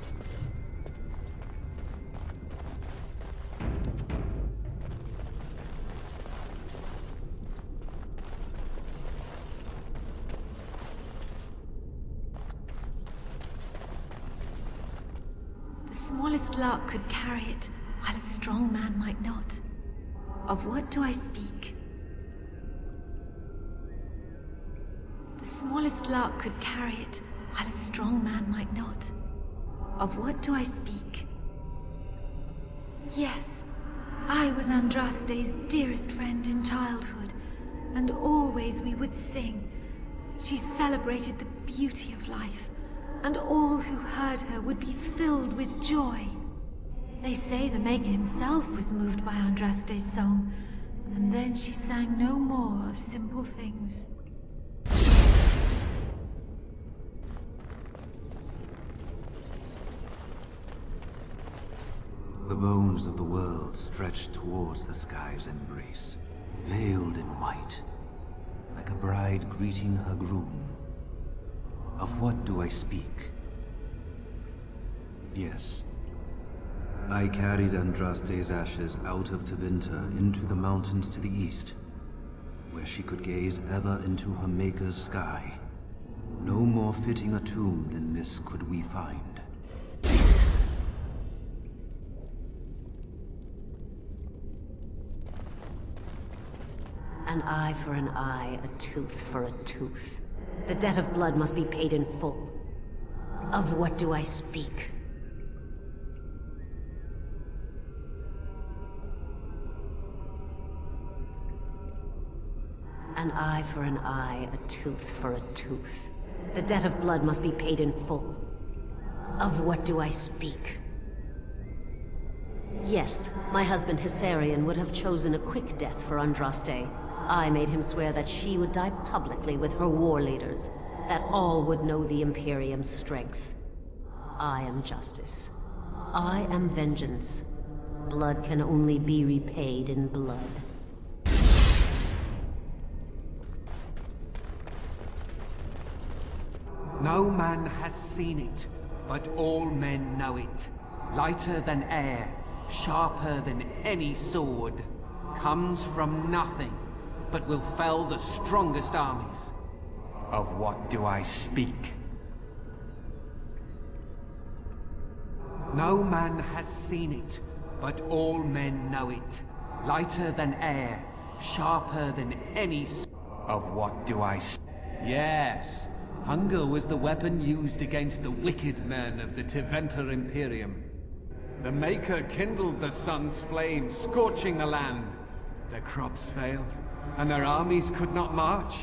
The smallest lark could carry it, while a strong man might not. Of what do I speak? The smallest lark could carry it, while a strong man might not. Of what do I speak? Yes, I was Andraste's dearest friend in childhood, and always we would sing. She celebrated the beauty of life, and all who heard her would be filled with joy. They say the Maker himself was moved by Andraste's song, and then she sang no more of simple things. The bones of the world stretched towards the sky's embrace, veiled in white, like a bride greeting her groom. Of what do I speak? Yes. I carried Andraste's ashes out of Tevinter into the mountains to the east, where she could gaze ever into her Maker's sky. No more fitting a tomb than this could we find. An eye for an eye, a tooth for a tooth. The debt of blood must be paid in full. Of what do I speak? An eye for an eye, a tooth for a tooth. The debt of blood must be paid in full. Of what do I speak? Yes, my husband Hissarion would have chosen a quick death for Andraste. I made him swear that she would die publicly with her war leaders, that all would know the Imperium's strength. I am justice. I am vengeance. Blood can only be repaid in blood. No man has seen it, but all men know it. Lighter than air, sharper than any sword. Comes from nothing, but will fell the strongest armies. Of what do I speak? No man has seen it, but all men know it. Lighter than air, sharper than any Of what do I speak? Yes, hunger was the weapon used against the wicked men of the Tevinter Imperium. The Maker kindled the sun's flame, scorching the land. Their crops failed, and their armies could not march.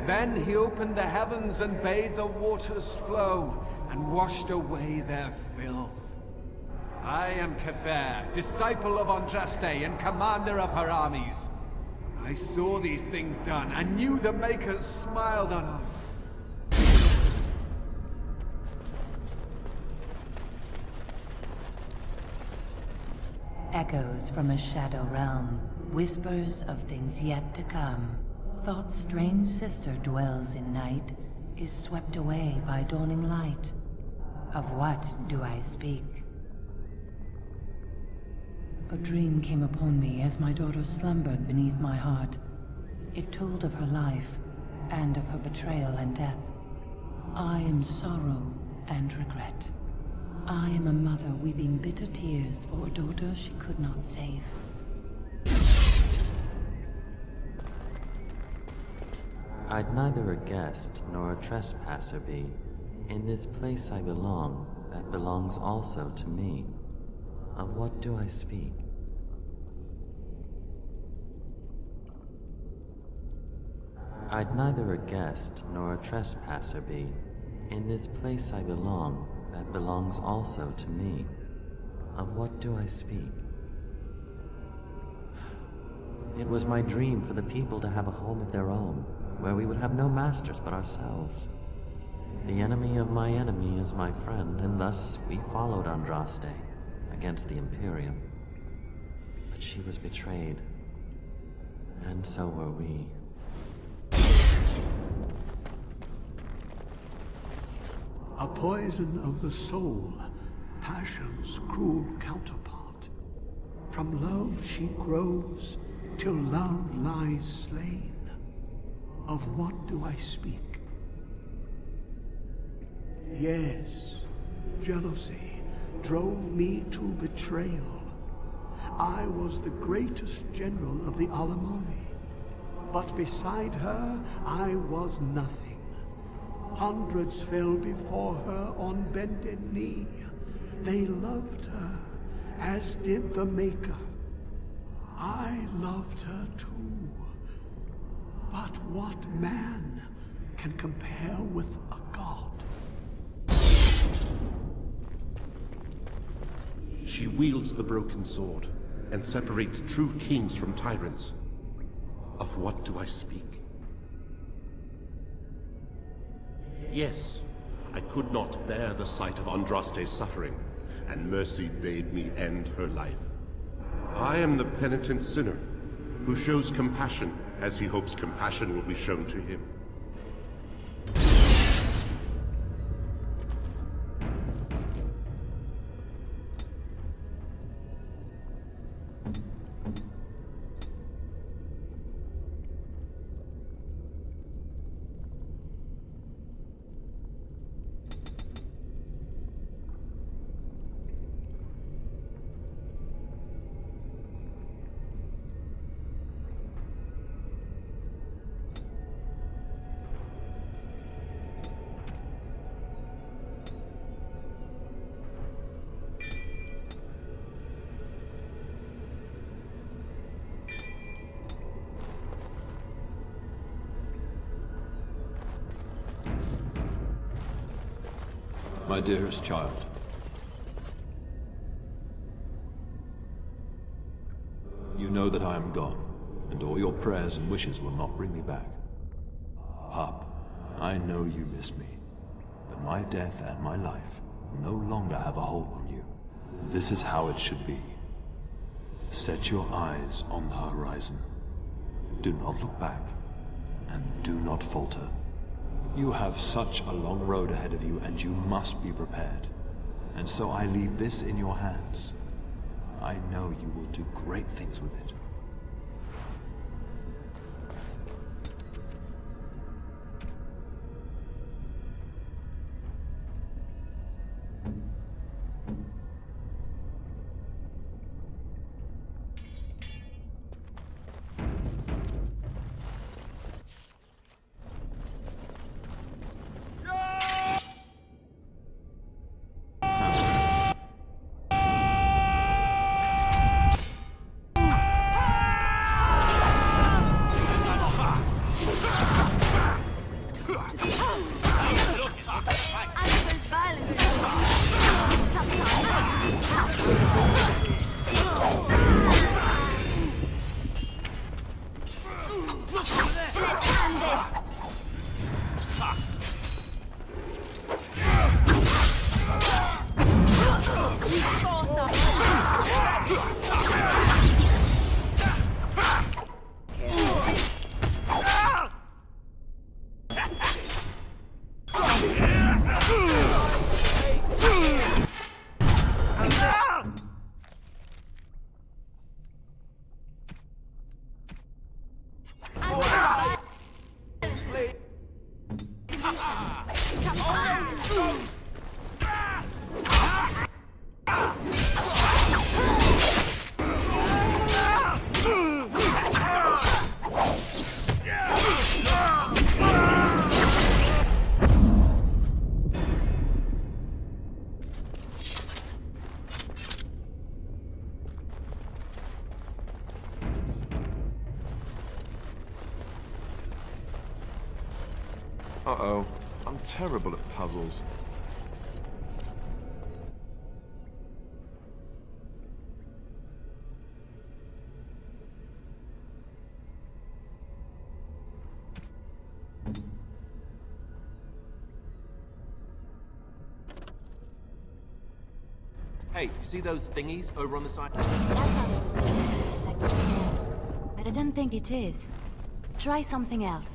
Then he opened the heavens and bade the waters flow, and washed away their filth. I am Cather, disciple of Andraste and commander of her armies. I saw these things done, and knew the Makers smiled on us. Echoes from a shadow realm, whispers of things yet to come. Thought's strange sister dwells in night, is swept away by dawning light. Of what do I speak? A dream came upon me as my daughter slumbered beneath my heart. It told of her life, and of her betrayal and death. I am sorrow and regret. I am a mother weeping bitter tears for a daughter she could not save. I'd neither a guest nor a trespasser be. In this place I belong, that belongs also to me. Of what do I speak? I'd neither a guest nor a trespasser be. In this place I belong, that belongs also to me. Of what do I speak? It was my dream for the people to have a home of their own, where we would have no masters but ourselves. The enemy of my enemy is my friend, and thus we followed Andraste against the Imperium. But she was betrayed, and so were we. A poison of the soul, passion's cruel counterpart. From love she grows, till love lies slain. Of what do I speak? Yes, jealousy drove me to betrayal. I was the greatest general of the Alemanni, but beside her I was nothing. Hundreds fell before her on bended knee. They loved her, as did the Maker. I loved her too. But what man can compare with a god? She wields the broken sword and separates true kings from tyrants. Of what do I speak? Yes, I could not bear the sight of Andraste's suffering, and mercy bade me end her life. I am the penitent sinner, who shows compassion as he hopes compassion will be shown to him. My dearest child. You know that I am gone, and all your prayers and wishes will not bring me back. Pup, I know you miss me, but my death and my life no longer have a hold on you. This is how it should be. Set your eyes on the horizon. Do not look back, and do not falter. You have such a long road ahead of you, and you must be prepared. And so I leave this in your hands. I know you will do great things with it. Uh-oh. I'm terrible at puzzles. Hey, you see those thingies over on the side? But I don't think it is. Try something else.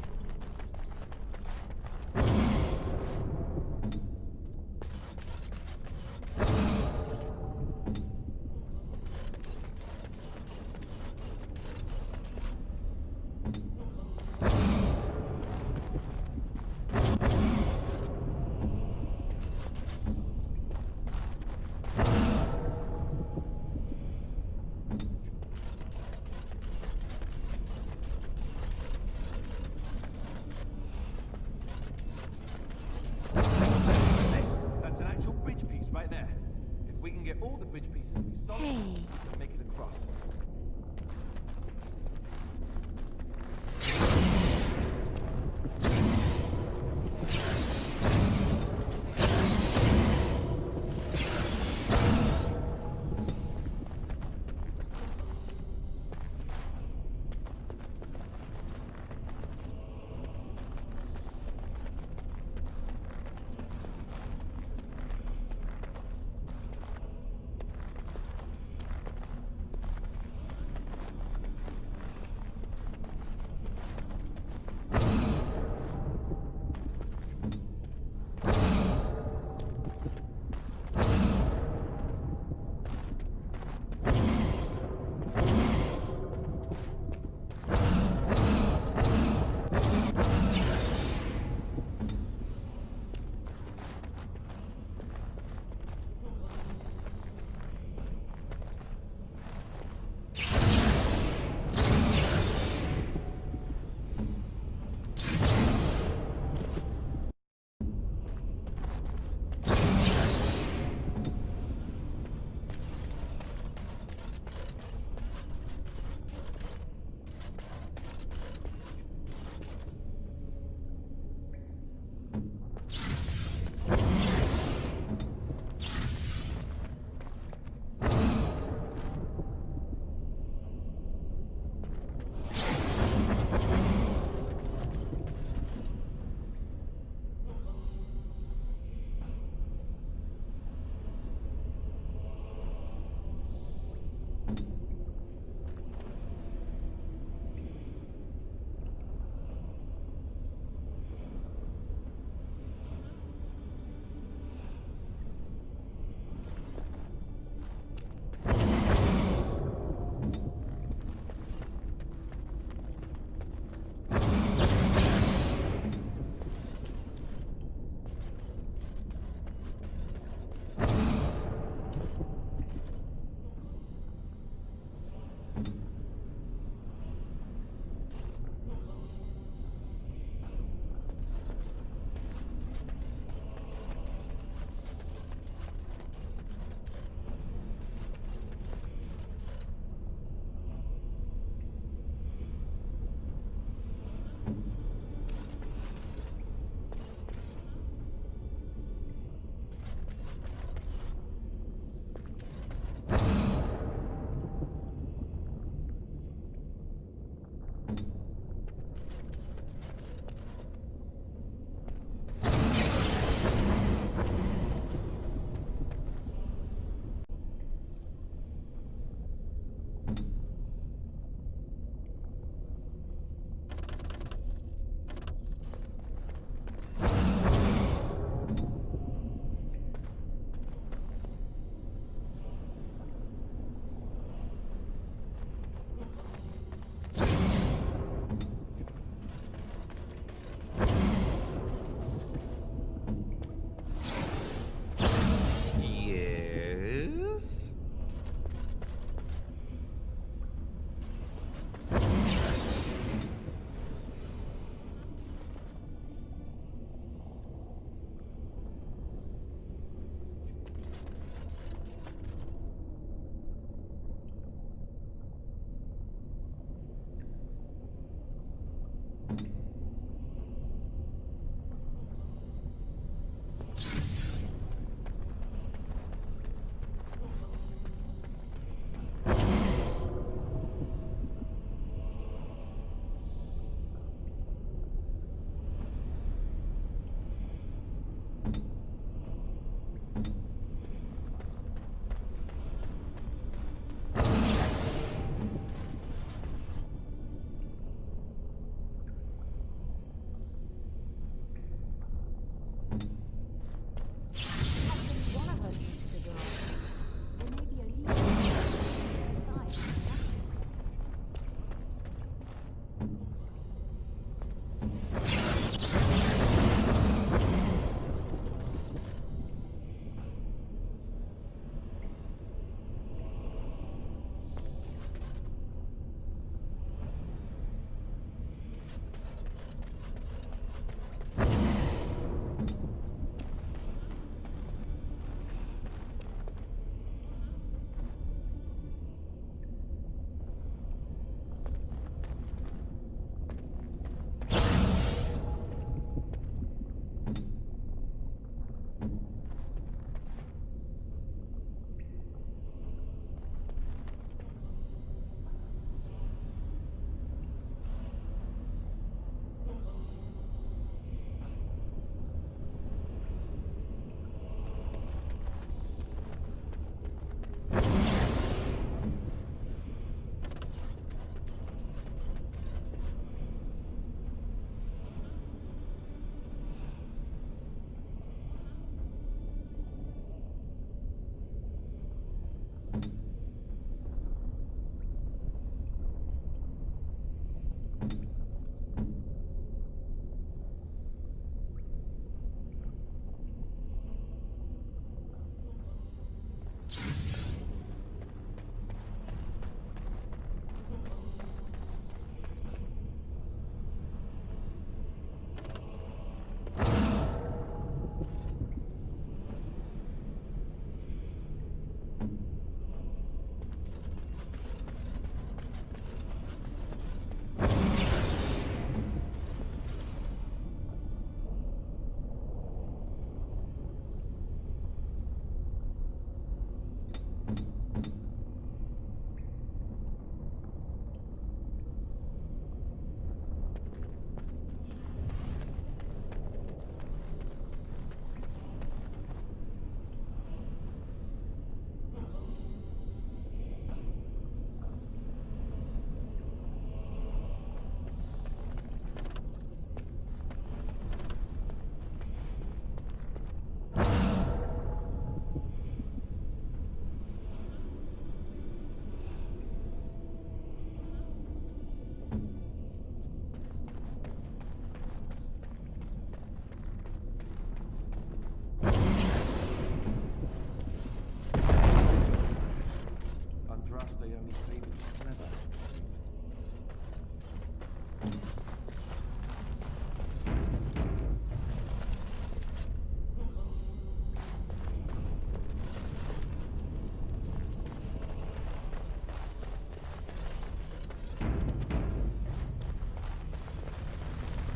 That's an actual bridge piece right there. If we can get all the bridge pieces to be solid, Hey. we can make it across.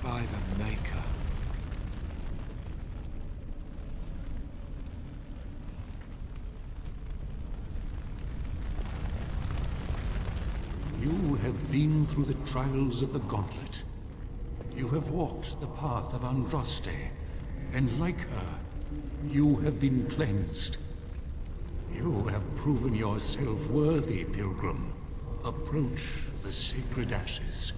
by the Maker. You have been through the trials of the Gauntlet. You have walked the path of Andraste, and like her, you have been cleansed. You have proven yourself worthy, Pilgrim. Approach the sacred ashes.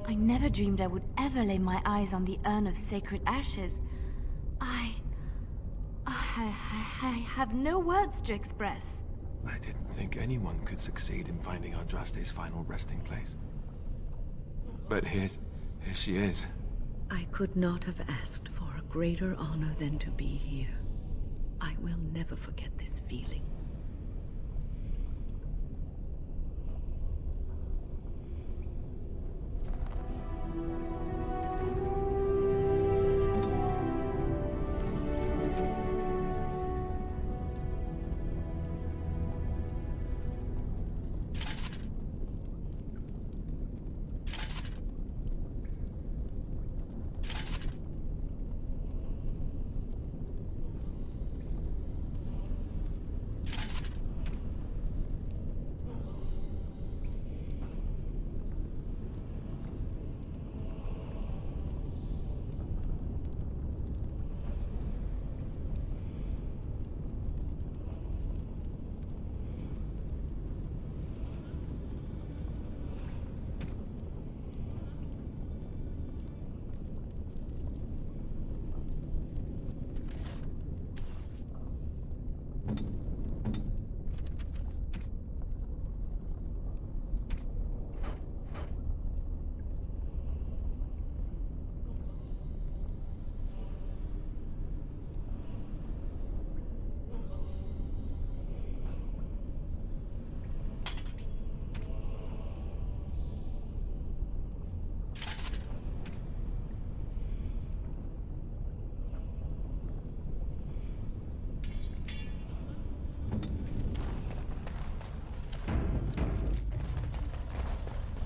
I never dreamed I would ever lay my eyes on the urn of sacred ashes. I have no words to express. I didn't think anyone could succeed in finding Andraste's final resting place. But here she is. I could not have asked for a greater honor than to be here. I will never forget this feeling.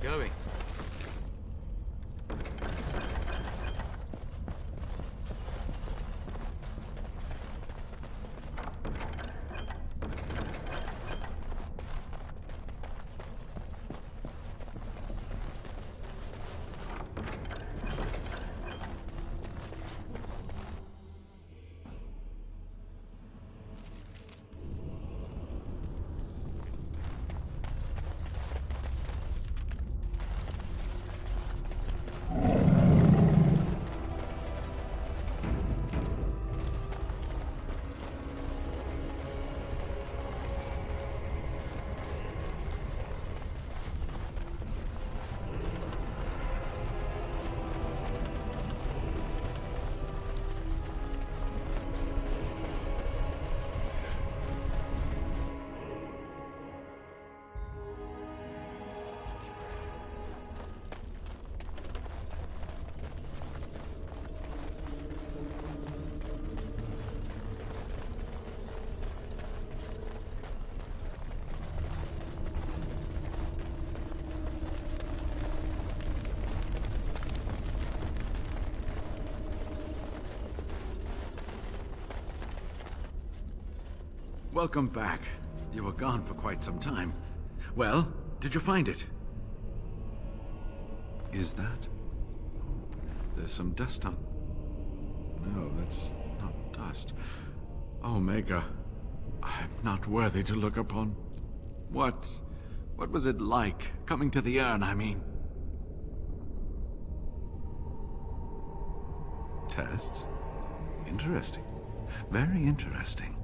Going. Welcome back. You were gone for quite some time. Well, did you find it? Is that? There's some dust on... No, that's not dust. Omega, I'm not worthy to look upon. What was it like, coming to the urn, I mean? Tests? Interesting. Very interesting.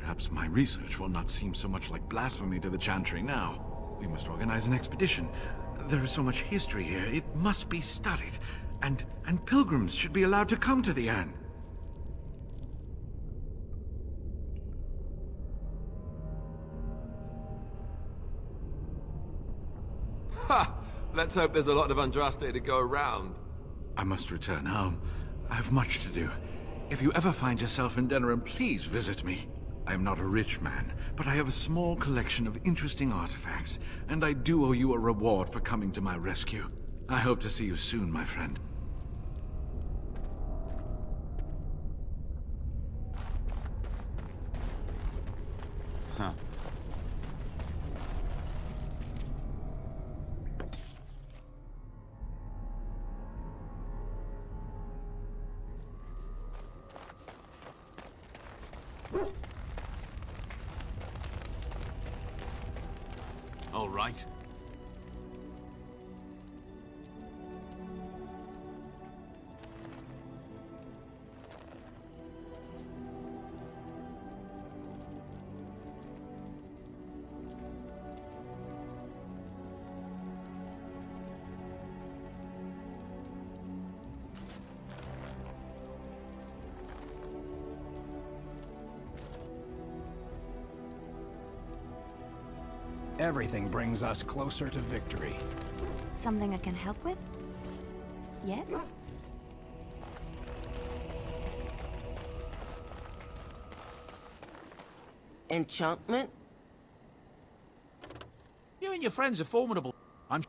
Perhaps my research will not seem so much like blasphemy to the Chantry now. We must organize an expedition. There is so much history here, it must be studied. And pilgrims should be allowed to come to the Airn. Ha! Let's hope there's a lot of Andraste to go around. I must return home. I have much to do. If you ever find yourself in Denerim, please visit me. I am not a rich man, but I have a small collection of interesting artifacts, and I do owe you a reward for coming to my rescue. I hope to see you soon, my friend. Huh. All right. Everything brings us closer to victory. Something I can help with? Yes? Enchantment? You and your friends are formidable. I'm...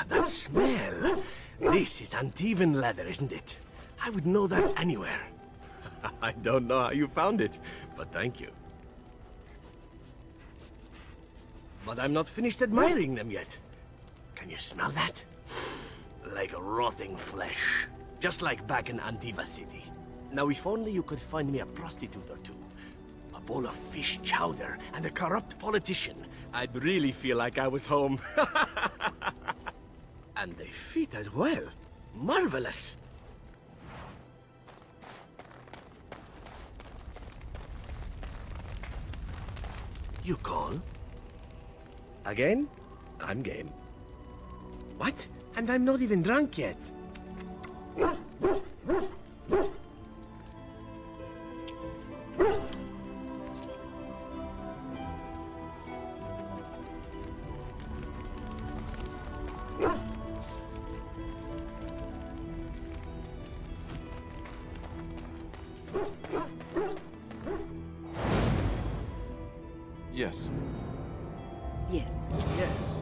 That smell. This is Antivan leather, isn't it? I would know that anywhere. I don't know how you found it, but thank you. But I'm not finished admiring them yet. Can you smell that? Like rotting flesh. Just like back in Antiva City. Now, if only you could find me a prostitute or two. A bowl of fish chowder and a corrupt politician. I'd really feel like I was home. And they fit as well. Marvelous. You call? Again? I'm game. What? And I'm not even drunk yet. Yes. Yes. Yes.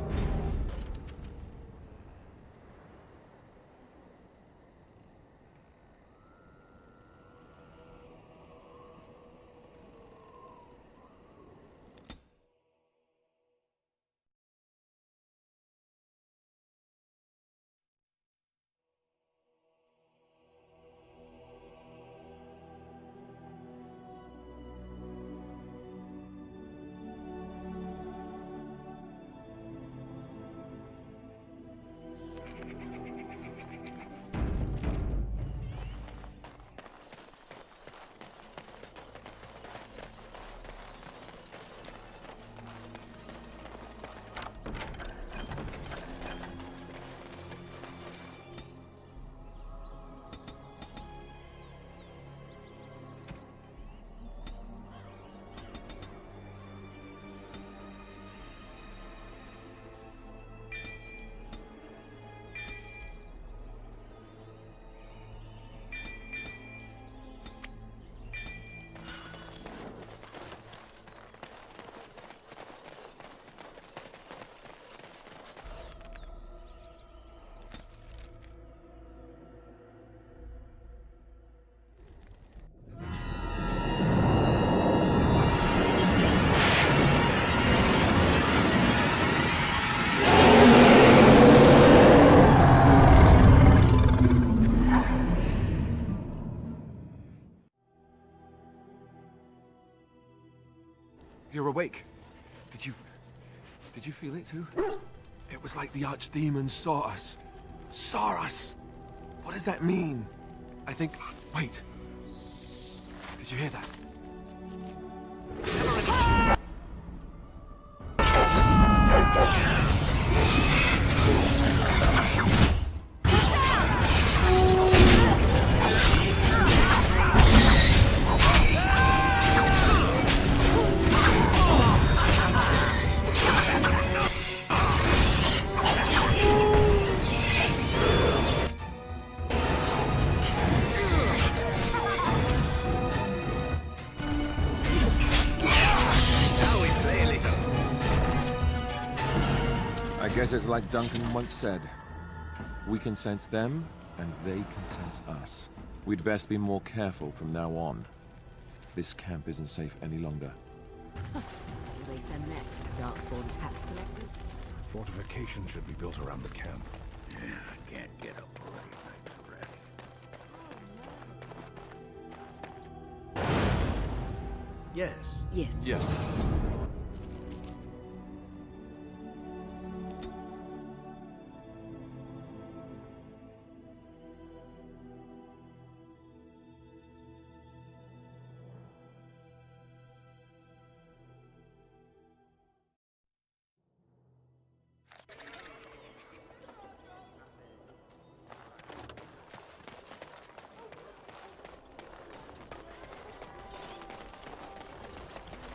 You're awake. Did you feel it too? It was like the archdemons saw us. Saw us! What does that mean? I think... Wait. Did you hear that? I guess it's like Duncan once said. We can sense them, and they can sense us. We'd best be more careful from now on. This camp isn't safe any longer. Who do they send next? Darkspawn tax collectors? Fortification should be built around the camp. Yeah, I can't get up already. Yes. Yes. Yes.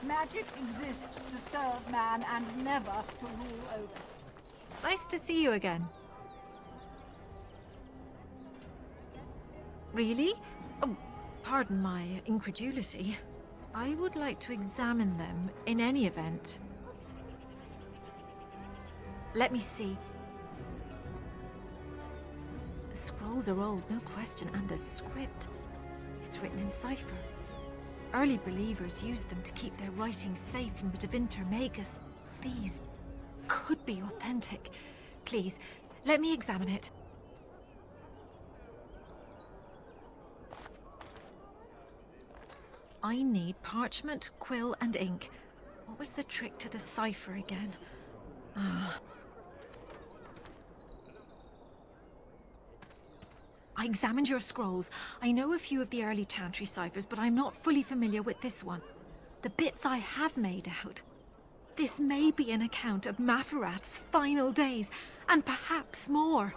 Magic exists to serve man and never to rule over. Nice to see you again. Really? Oh, pardon my incredulity. I would like to examine them in any event. Let me see. The scrolls are old, no question, and the script. It's written in cipher. Early believers used them to keep their writings safe from the Tevinter Magus. These could be authentic. Please, let me examine it. I need parchment, quill, and ink. What was the trick to the cipher again? Ah. I examined your scrolls. I know a few of the early Chantry ciphers, but I'm not fully familiar with this one. The bits I have made out. This may be an account of Maferath's final days, and perhaps more.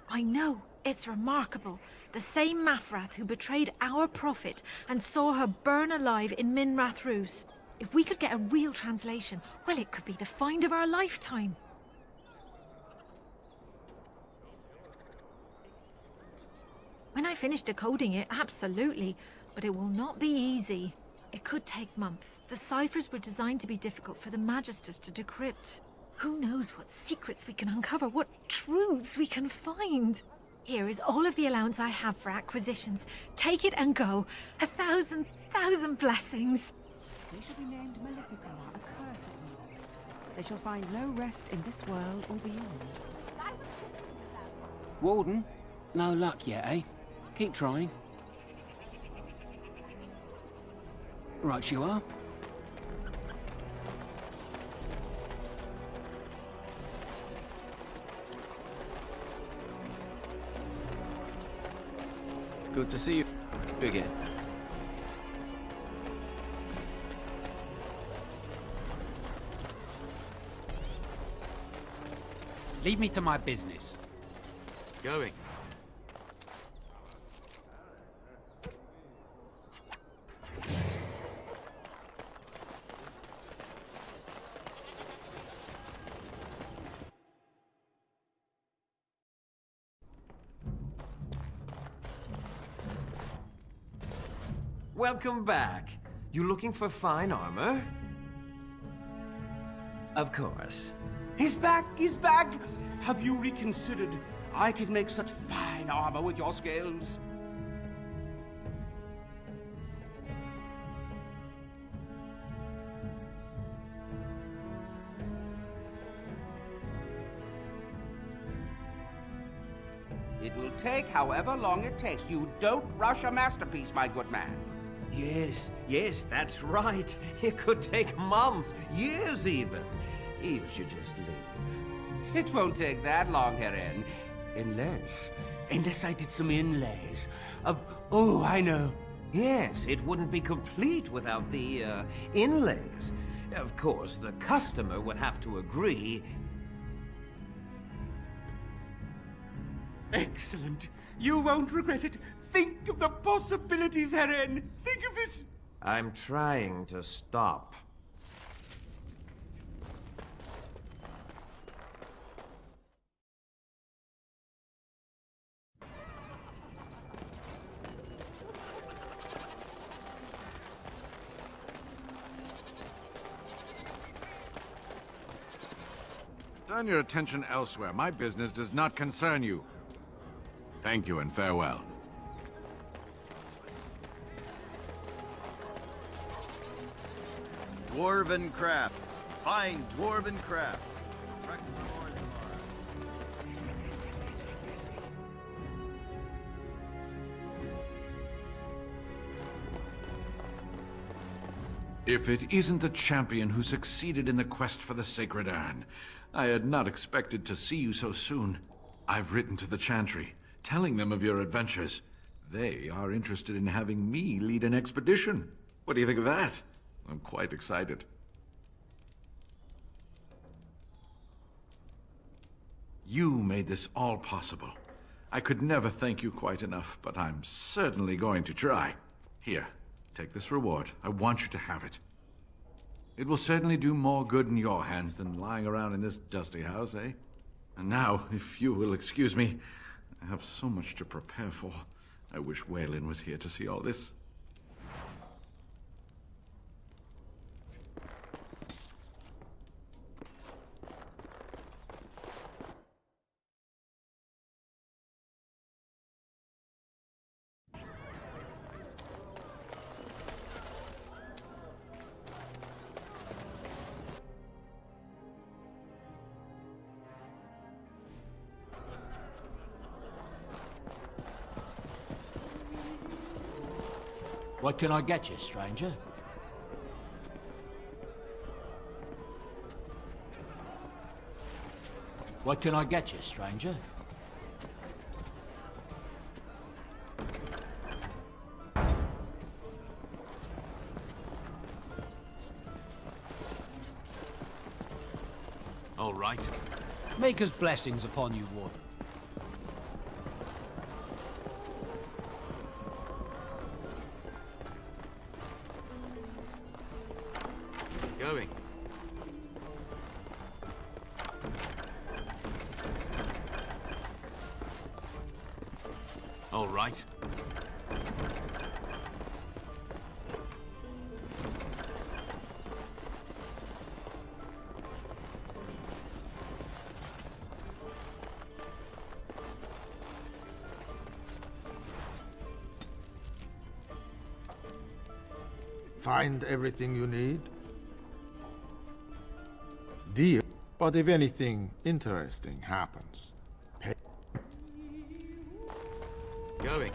I know, it's remarkable. The same Maferath who betrayed our prophet and saw her burn alive in Minrath Rus. If we could get a real translation, well, it could be the find of our lifetime. When I finish decoding it, absolutely, but it will not be easy. It could take months. The ciphers were designed to be difficult for the Magisters to decrypt. Who knows what secrets we can uncover, what truths we can find. Here is all of the allowance I have for acquisitions. Take it and go. 1,000 blessings. They shall be named Malefica, accursed ones. They shall find no rest in this world or beyond. Warden, no luck yet, eh? Keep trying. Right you are. Good to see you again. Leave me to my business. Going. Welcome back. You looking for fine armor? Of course. He's back! He's back! Have you reconsidered? I could make such fine armor with your skills. It will take however long it takes. You don't rush a masterpiece, my good man. Yes, that's right. It could take months, years even. You should just leave. It won't take that long, Heren. Unless I did some inlays of... Oh, I know. Yes, it wouldn't be complete without the, inlays. Of course, the customer would have to agree. Excellent. You won't regret it. Think of the possibilities, Heren. Think of it. I'm trying to stop. Turn your attention elsewhere. My business does not concern you. Thank you and farewell. Dwarven crafts. Fine dwarven crafts. If it isn't the champion who succeeded in the quest for the Sacred Urn, I had not expected to see you so soon. I've written to the Chantry, telling them of your adventures. They are interested in having me lead an expedition. What do you think of that? I'm quite excited. You made this all possible. I could never thank you quite enough, but I'm certainly going to try. Here, take this reward. I want you to have it. It will certainly do more good in your hands than lying around in this dusty house, eh? And now, if you will excuse me, I have so much to prepare for. I wish Waylon was here to see all this. What can I get you, stranger? What can I get you, stranger? All right. Maker's blessings upon you, warden. Going. All right. Find everything you need? Deal. But if anything interesting happens, pay. Going.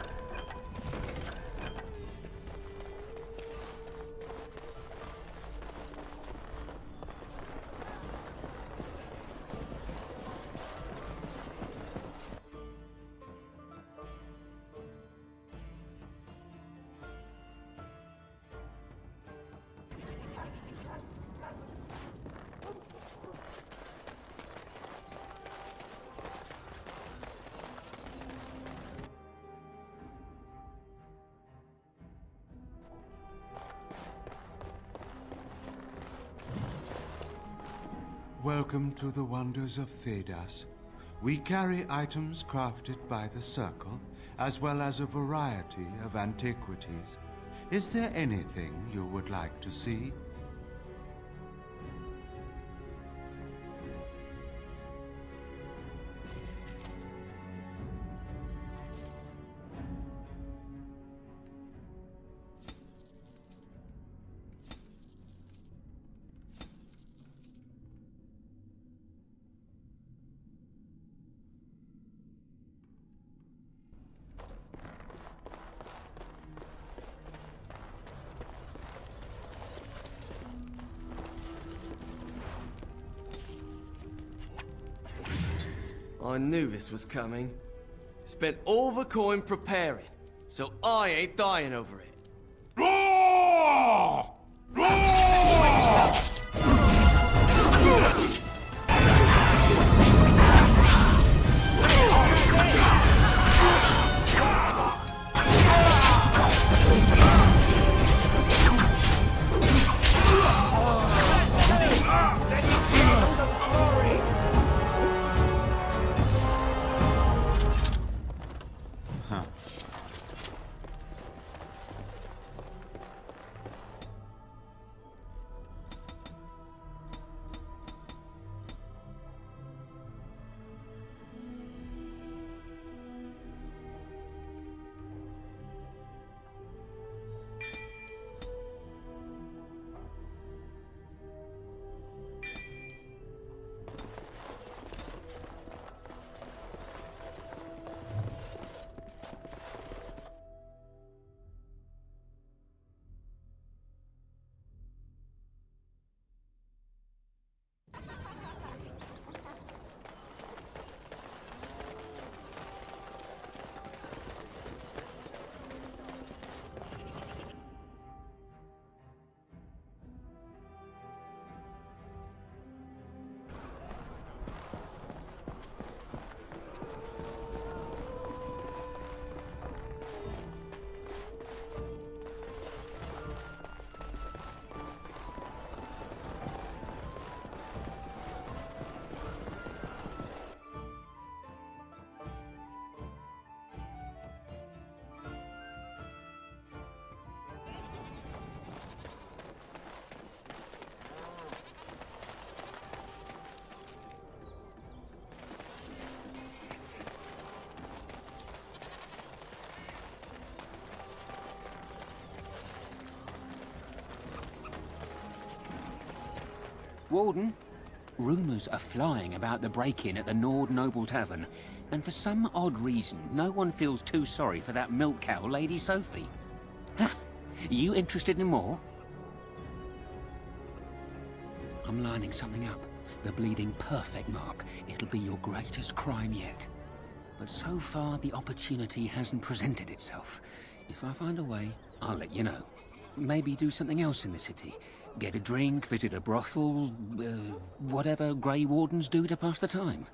Welcome to the wonders of Thedas. We carry items crafted by the Circle, as well as a variety of antiquities. Is there anything you would like to see? I knew this was coming. Spent all the coin preparing, so I ain't dying over it. Warden, rumours are flying about the break-in at the Nord Noble Tavern, and for some odd reason, no one feels too sorry for that milk cow, Lady Sophie. Ha! You interested in more? I'm lining something up. The bleeding perfect mark. It'll be your greatest crime yet. But so far, the opportunity hasn't presented itself. If I find a way, I'll let you know. Maybe do something else in the city. Get a drink, visit a brothel, whatever Grey Wardens do to pass the time.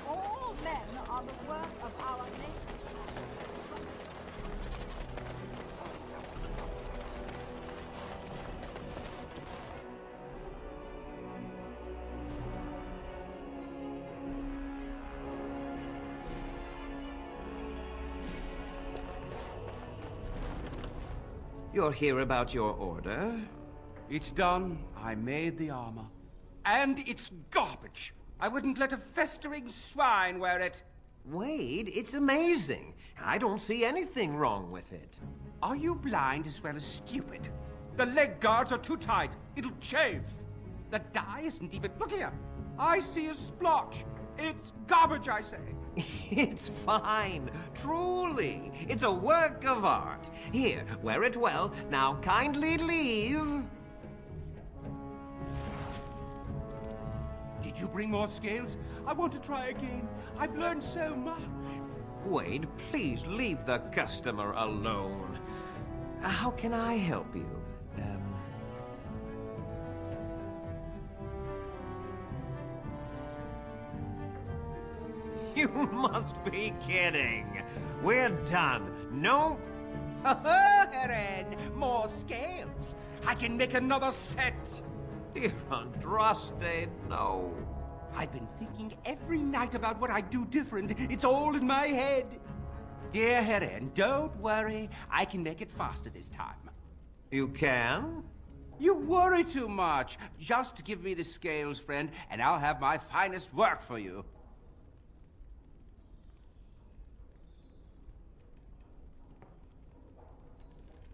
All men are the work of our nation. You're here about your order? It's done. I made the armor. And it's garbage. I wouldn't let a festering swine wear it. Wade, it's amazing. I don't see anything wrong with it. Are you blind as well as stupid? The leg guards are too tight. It'll chafe. The dye isn't even... Look here. I see a splotch. It's garbage, I say. It's fine. Truly. It's a work of art. Here, wear it well. Now kindly leave. Did Could you bring more scales? I want to try again. I've learned so much. Wade, please leave the customer alone. How can I help you? You must be kidding. We're done. No. Eren, more scales. I can make another set. Dear Andraste, no. I've been thinking every night about what I'd do different. It's all in my head. Dear Eren, don't worry. I can make it faster this time. You can? You worry too much. Just give me the scales, friend, and I'll have my finest work for you.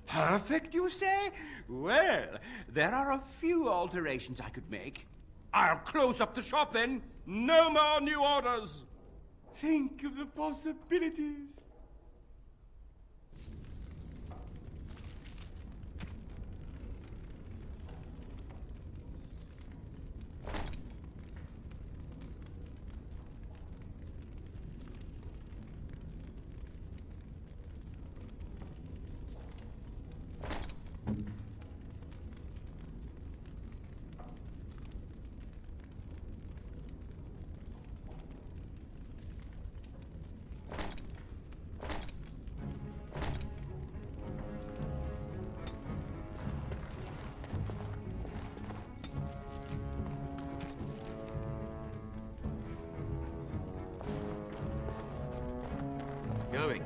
Perfect, you say? Well, there are a few alterations I could make. I'll close up the shop then. No more new orders. Think of the possibilities. Going.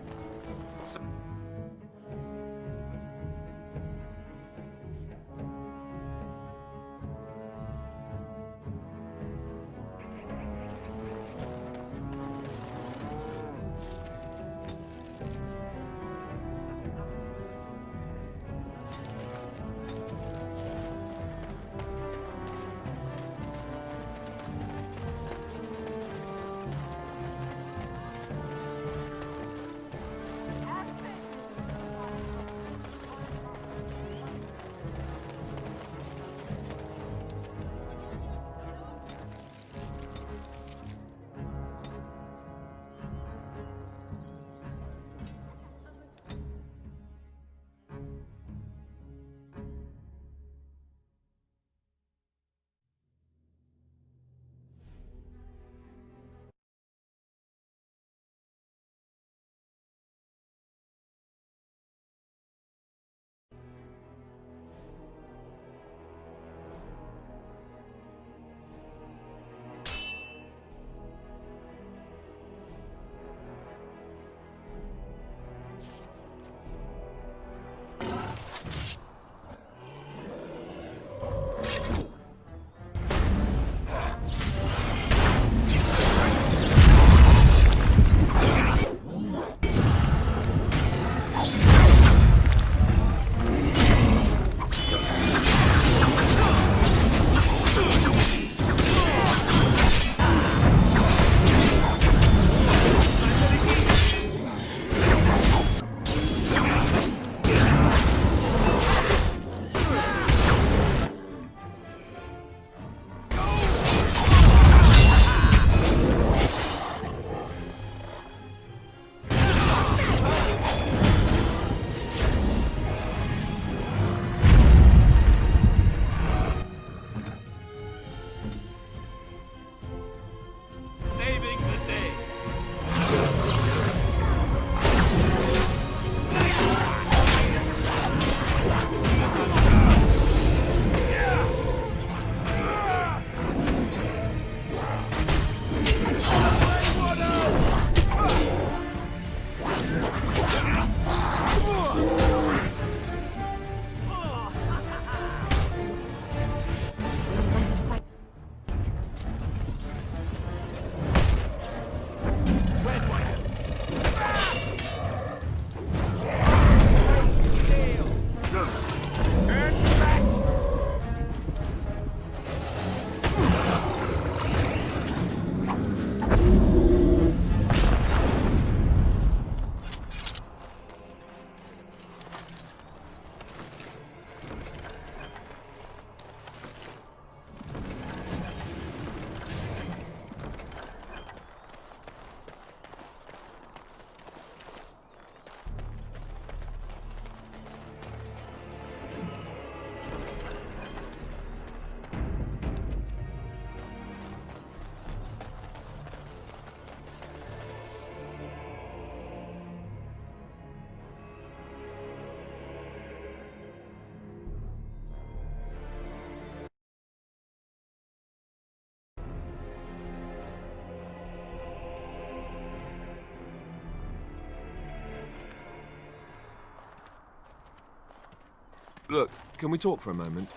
Look, can we talk for a moment?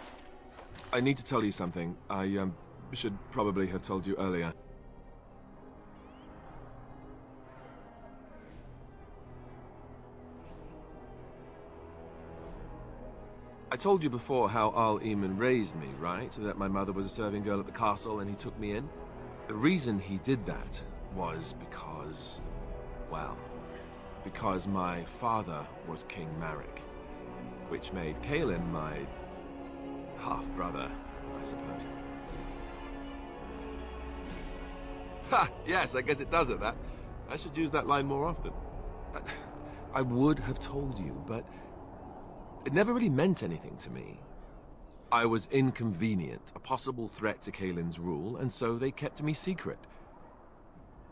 I need to tell you something. I, should probably have told you earlier. I told you before how Al Eamon raised me, right? That my mother was a serving girl at the castle and he took me in? The reason he did that was because, well, because my father was King Marek, which made Kaelin my half-brother, I suppose. Ha! Yes, I guess it does it, that. I should use that line more often. I would have told you, but it never really meant anything to me. I was inconvenient, a possible threat to Kaelin's rule, and so they kept me secret.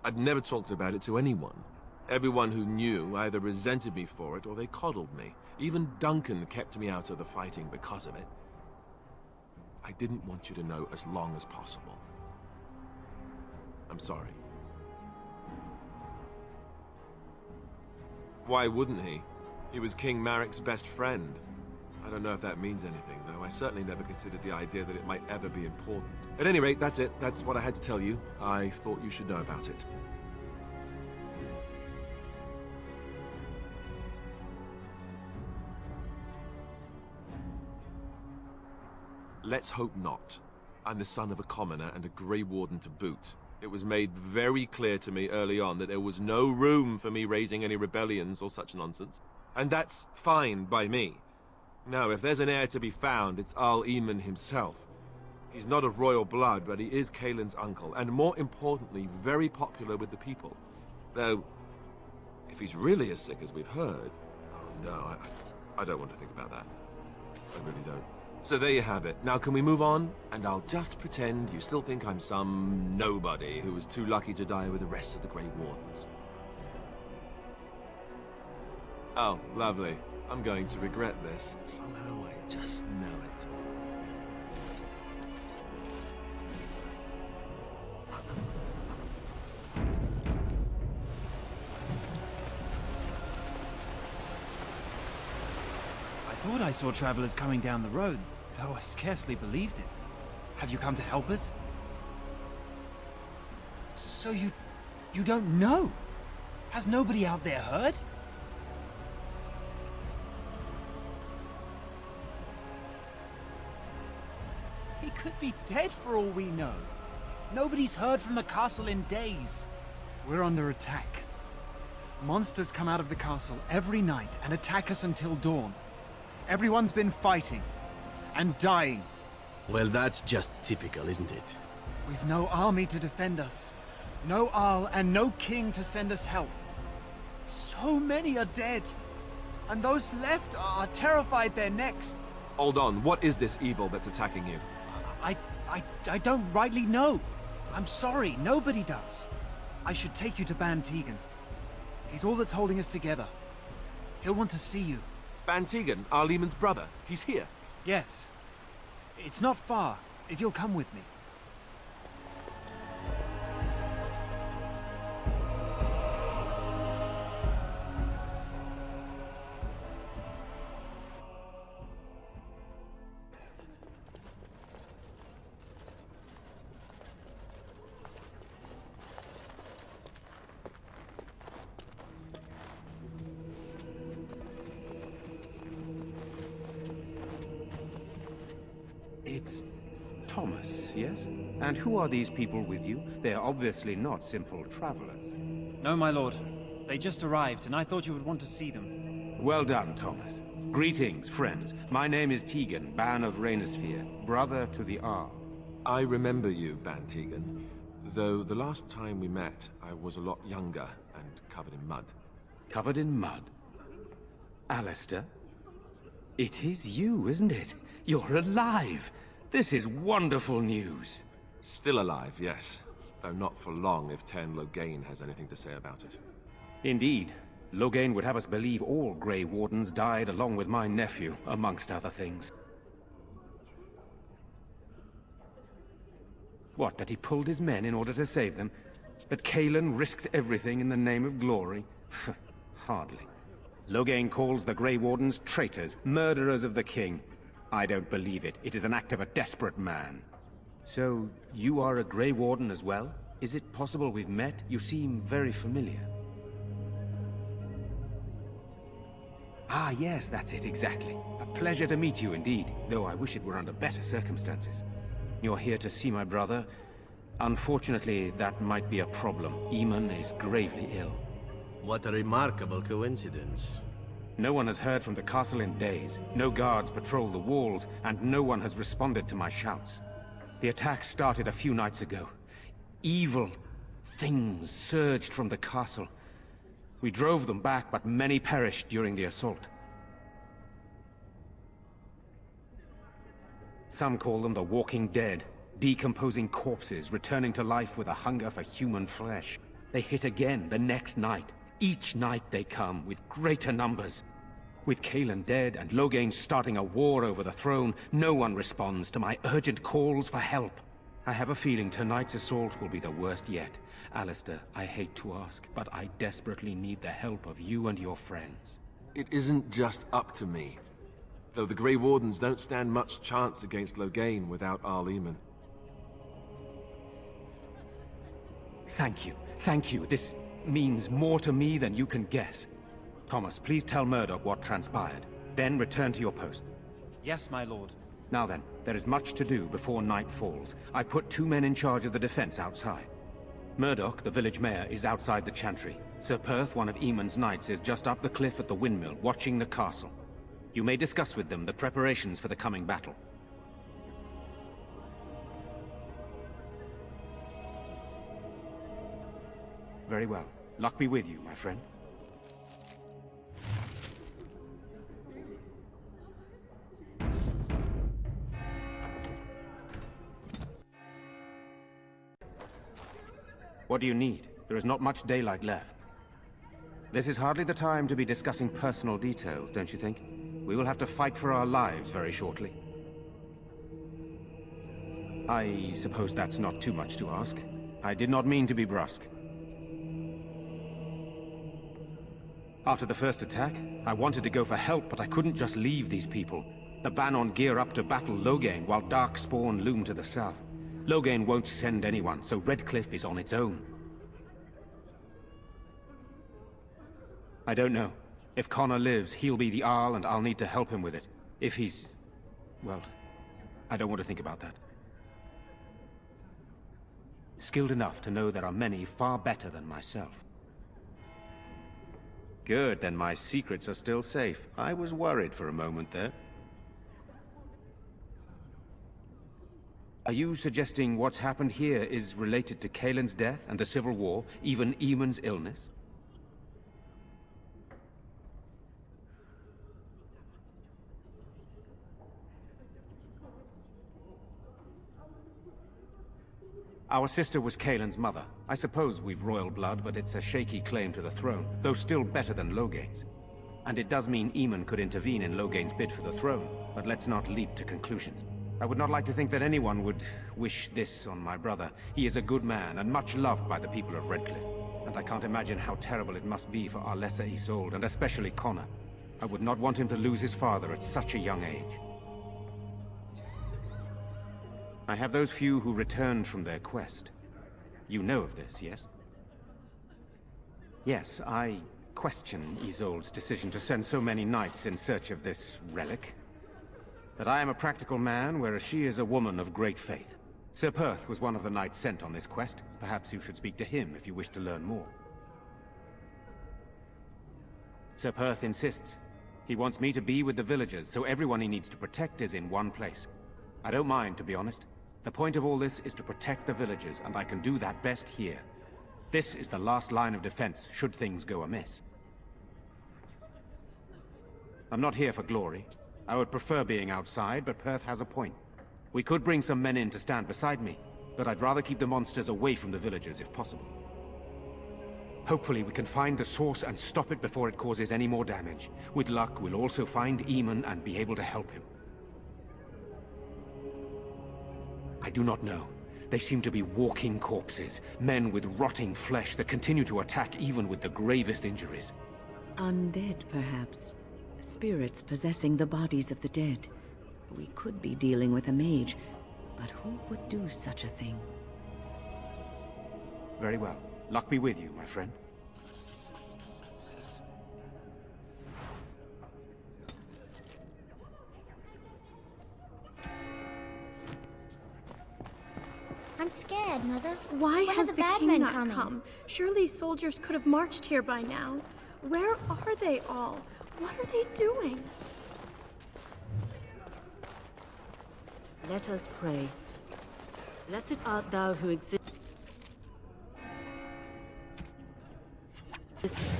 I'd never talked about it to anyone. Everyone who knew either resented me for it or they coddled me. Even Duncan kept me out of the fighting because of it. I didn't want you to know as long as possible. I'm sorry. Why wouldn't he? He was King Marek's best friend. I don't know if that means anything, though. I certainly never considered the idea that it might ever be important. At any rate, that's it. That's what I had to tell you. I thought you should know about it. Let's hope not. I'm the son of a commoner and a Grey Warden to boot. It was made very clear to me early on that there was no room for me raising any rebellions or such nonsense. And that's fine by me. Now, if there's an heir to be found, it's Al Eamon himself. He's not of royal blood, but he is Kaelin's uncle, and more importantly, very popular with the people. Though, if he's really as sick as we've heard... Oh no, I don't want to think about that. I really don't. So there you have it. Now can we move on? And I'll just pretend you still think I'm some nobody who was too lucky to die with the rest of the Grey Wardens. Oh, lovely. I'm going to regret this. Somehow I just know it. I thought I saw travelers coming down the road, though I scarcely believed it. Have you come to help us? So you don't know? Has nobody out there heard? He could be dead for all we know. Nobody's heard from the castle in days. We're under attack. Monsters come out of the castle every night and attack us until dawn. Everyone's been fighting and dying. Well, that's just typical, isn't it? We've no army to defend us. No Arl and no king to send us help. So many are dead. And those left are terrified they're next. Hold on, what is this evil that's attacking you? I don't rightly know. I'm sorry, nobody does. I should take you to Ban Tegan. He's all that's holding us together. He'll want to see you. Ban Tegan, Al Eamon's brother. He's here. Yes. It's not far, if you'll come with me. It's Thomas, yes? And who are these people with you? They are obviously not simple travelers. No, my lord. They just arrived, and I thought you would want to see them. Well done, Thomas. Greetings, friends. My name is Tegan, Ban of Rainersphere, brother to the Arl. I remember you, Ban Tegan. Though the last time we met, I was a lot younger and covered in mud. Covered in mud? Alistair? It is you, isn't it? You're alive! This is wonderful news. Still alive, yes. Though not for long if Tern Loghain has anything to say about it. Indeed. Loghain would have us believe all Grey Wardens died along with my nephew, amongst other things. What, that he pulled his men in order to save them? That Kaelin risked everything in the name of glory? Hardly. Loghain calls the Grey Wardens traitors, murderers of the king. I don't believe it. It is an act of a desperate man. So, you are a Grey Warden as well? Is it possible we've met? You seem very familiar. Ah, yes, that's it, exactly. A pleasure to meet you indeed, though I wish it were under better circumstances. You're here to see my brother? Unfortunately, that might be a problem. Eamon is gravely ill. What a remarkable coincidence. No one has heard from the castle in days. No guards patrol the walls, and no one has responded to my shouts. The attack started a few nights ago. Evil things surged from the castle. We drove them back, but many perished during the assault. Some call them the Walking Dead, decomposing corpses returning to life with a hunger for human flesh. They hit again the next night. Each night they come, with greater numbers. With Cailan dead and Loghain starting a war over the throne, no one responds to my urgent calls for help. I have a feeling tonight's assault will be the worst yet. Alistair, I hate to ask, but I desperately need the help of you and your friends. It isn't just up to me. Though the Grey Wardens don't stand much chance against Loghain without Arl Eamon. Thank you. Thank you. This means more to me than you can guess. Thomas, please tell Murdoch what transpired. Then return to your post. Yes, my lord. Now then, there is much to do before night falls. I put 2 men in charge of the defense outside. Murdoch, the village mayor, is outside the chantry. Sir Perth, one of Eamon's knights, is just up the cliff at the windmill, watching the castle. You may discuss with them the preparations for the coming battle. Very well. Luck be with you, my friend. What do you need? There is not much daylight left. This is hardly the time to be discussing personal details, don't you think? We will have to fight for our lives very shortly. I suppose that's not too much to ask. I did not mean to be brusque. After the first attack, I wanted to go for help, but I couldn't just leave these people. The Bannon gear up to battle Loghain, while Darkspawn loom to the south. Loghain won't send anyone, so Redcliffe is on its own. I don't know. If Connor lives, he'll be the Arl, and I'll need to help him with it. If he's... well, I don't want to think about that. Skilled enough to know there are many far better than myself. Good, then my secrets are still safe. I was worried for a moment there. Are you suggesting what's happened here is related to Cailan's death and the Civil War, even Eamon's illness? Our sister was Cailan's mother. I suppose we've royal blood, but it's a shaky claim to the throne, though still better than Loghain's. And it does mean Eamon could intervene in Loghain's bid for the throne, but let's not leap to conclusions. I would not like to think that anyone would wish this on my brother. He is a good man, and much loved by the people of Redcliffe. And I can't imagine how terrible it must be for our lesser Isolde, and especially Connor. I would not want him to lose his father at such a young age. I have those few who returned from their quest. You know of this, yes? Yes, I question Isolde's decision to send so many knights in search of this relic. But I am a practical man, whereas she is a woman of great faith. Sir Perth was one of the knights sent on this quest. Perhaps you should speak to him if you wish to learn more. Sir Perth insists. He wants me to be with the villagers, so everyone he needs to protect is in one place. I don't mind, to be honest. The point of all this is to protect the villagers, and I can do that best here. This is the last line of defense, should things go amiss. I'm not here for glory. I would prefer being outside, but Perth has a point. We could bring some men in to stand beside me, but I'd rather keep the monsters away from the villagers if possible. Hopefully we can find the source and stop it before it causes any more damage. With luck, we'll also find Eamon and be able to help him. I do not know. They seem to be walking corpses, men with rotting flesh that continue to attack even with the gravest injuries. Undead, perhaps. Spirits possessing the bodies of the dead. We could be dealing with a mage, but who would do such a thing? Very well. Luck be with you, my friend. I'm scared, Mother. Why When has are the bad king men not coming? come? Surely soldiers could have marched here by now. Where are they all? What are they doing? Let us pray. Blessed art thou who exists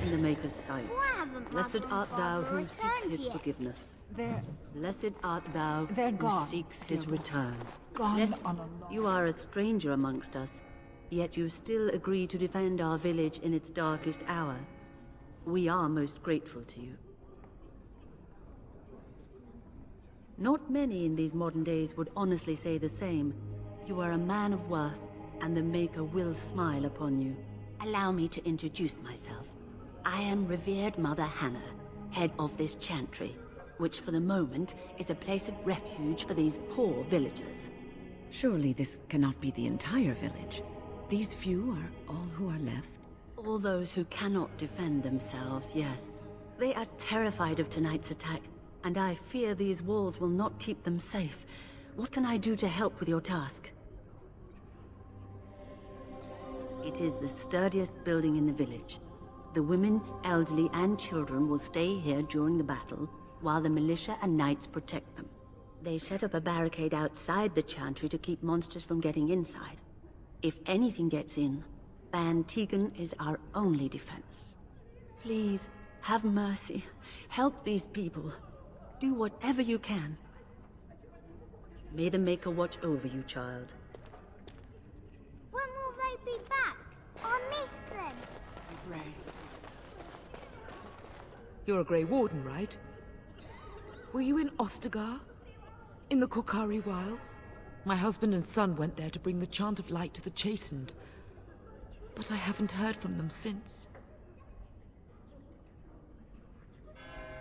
in the Maker's sight. Why haven't Blessed Mother and art thou Father who seeks returned his yet? forgiveness. They're Blessed art thou They're who gone, seeks dear his boy. return. Gone Blessed, on a long- you are a stranger amongst us, yet you still agree to defend our village in its darkest hour. We are most grateful to you. Not many in these modern days would honestly say the same. You are a man of worth, and the Maker will smile upon you. Allow me to introduce myself. I am revered Mother Hannah, head of this chantry, which for the moment is a place of refuge for these poor villagers. Surely this cannot be the entire village. These few are all who are left? All those who cannot defend themselves, yes. They are terrified of tonight's attack, and I fear these walls will not keep them safe. What can I do to help with your task? It is the sturdiest building in the village. The women, elderly, and children will stay here during the battle, while the militia and knights protect them. They set up a barricade outside the chantry to keep monsters from getting inside. If anything gets in, Ban Tegan is our only defense. Please, have mercy. Help these people. Do whatever you can. May the Maker watch over you, child. When will they be back? I miss them. Grey. You're a Grey Warden, right? Were you in Ostagar? In the Korkari Wilds? My husband and son went there to bring the chant of light to the chastened. But I haven't heard from them since.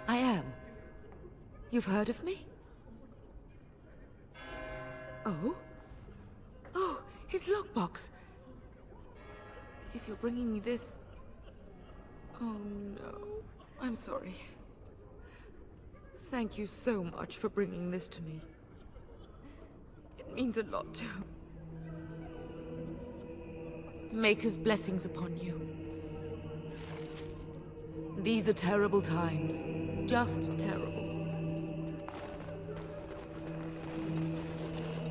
I am. You've heard of me? Oh? Oh, his lockbox. If you're bringing me this... Oh no. I'm sorry. Thank you so much for bringing this to me. It means a lot to... Maker's blessings upon you. These are terrible times. Just terrible.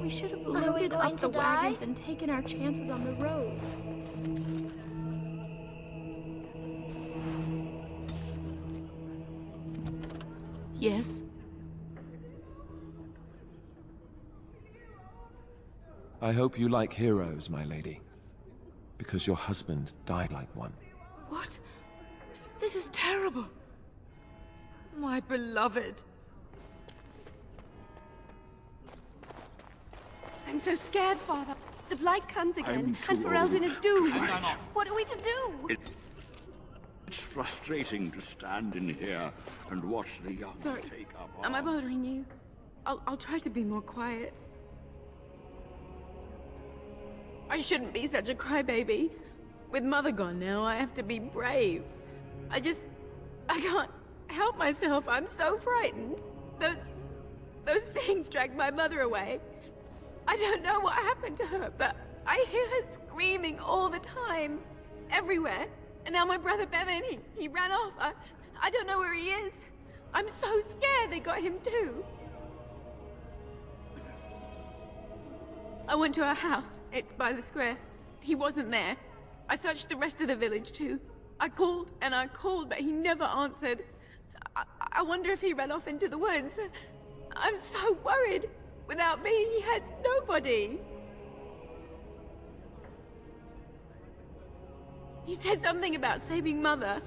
We should have Are we loaded going up to the die? wagons and taken our chances on the road. Yes? I hope you like heroes, my lady. Because your husband died like one. What? This is terrible. My beloved. I'm so scared, Father. The Blight comes again, I'm and too Ferelden old is doomed. to fight. What are we to do? It's frustrating to stand in here and watch the young Sorry. take up Am I arms. bothering you? I'll try to be more quiet. I shouldn't be such a crybaby. With Mother gone now, I have to be brave. I can't help myself. I'm so frightened. Those things dragged my mother away. I don't know what happened to her, but I hear her screaming all the time. Everywhere. And now my brother Bevan, he ran off. I don't know where he is. I'm so scared they got him too. I went to our house. It's by the square. He wasn't there. I searched the rest of the village too. I called and I called, but he never answered. I wonder if he ran off into the woods. I'm so worried. Without me, he has nobody. He said something about saving Mother.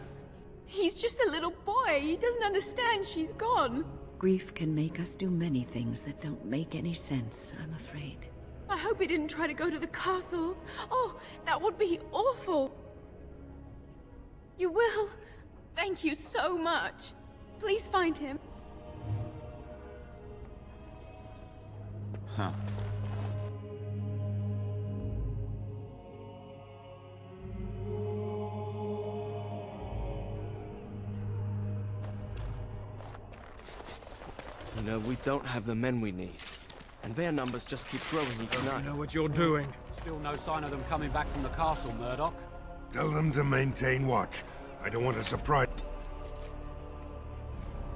He's just a little boy. He doesn't understand she's gone. Grief can make us do many things that don't make any sense, I'm afraid. I hope he didn't try to go to the castle. Oh, that would be awful. You will Thank you so much. Please find him. Huh. You know, we don't have the men we need. And their numbers just keep growing each night. You know what you're doing? Still no sign of them coming back from the castle, Murdoch. Tell them to maintain watch. I don't want to surprise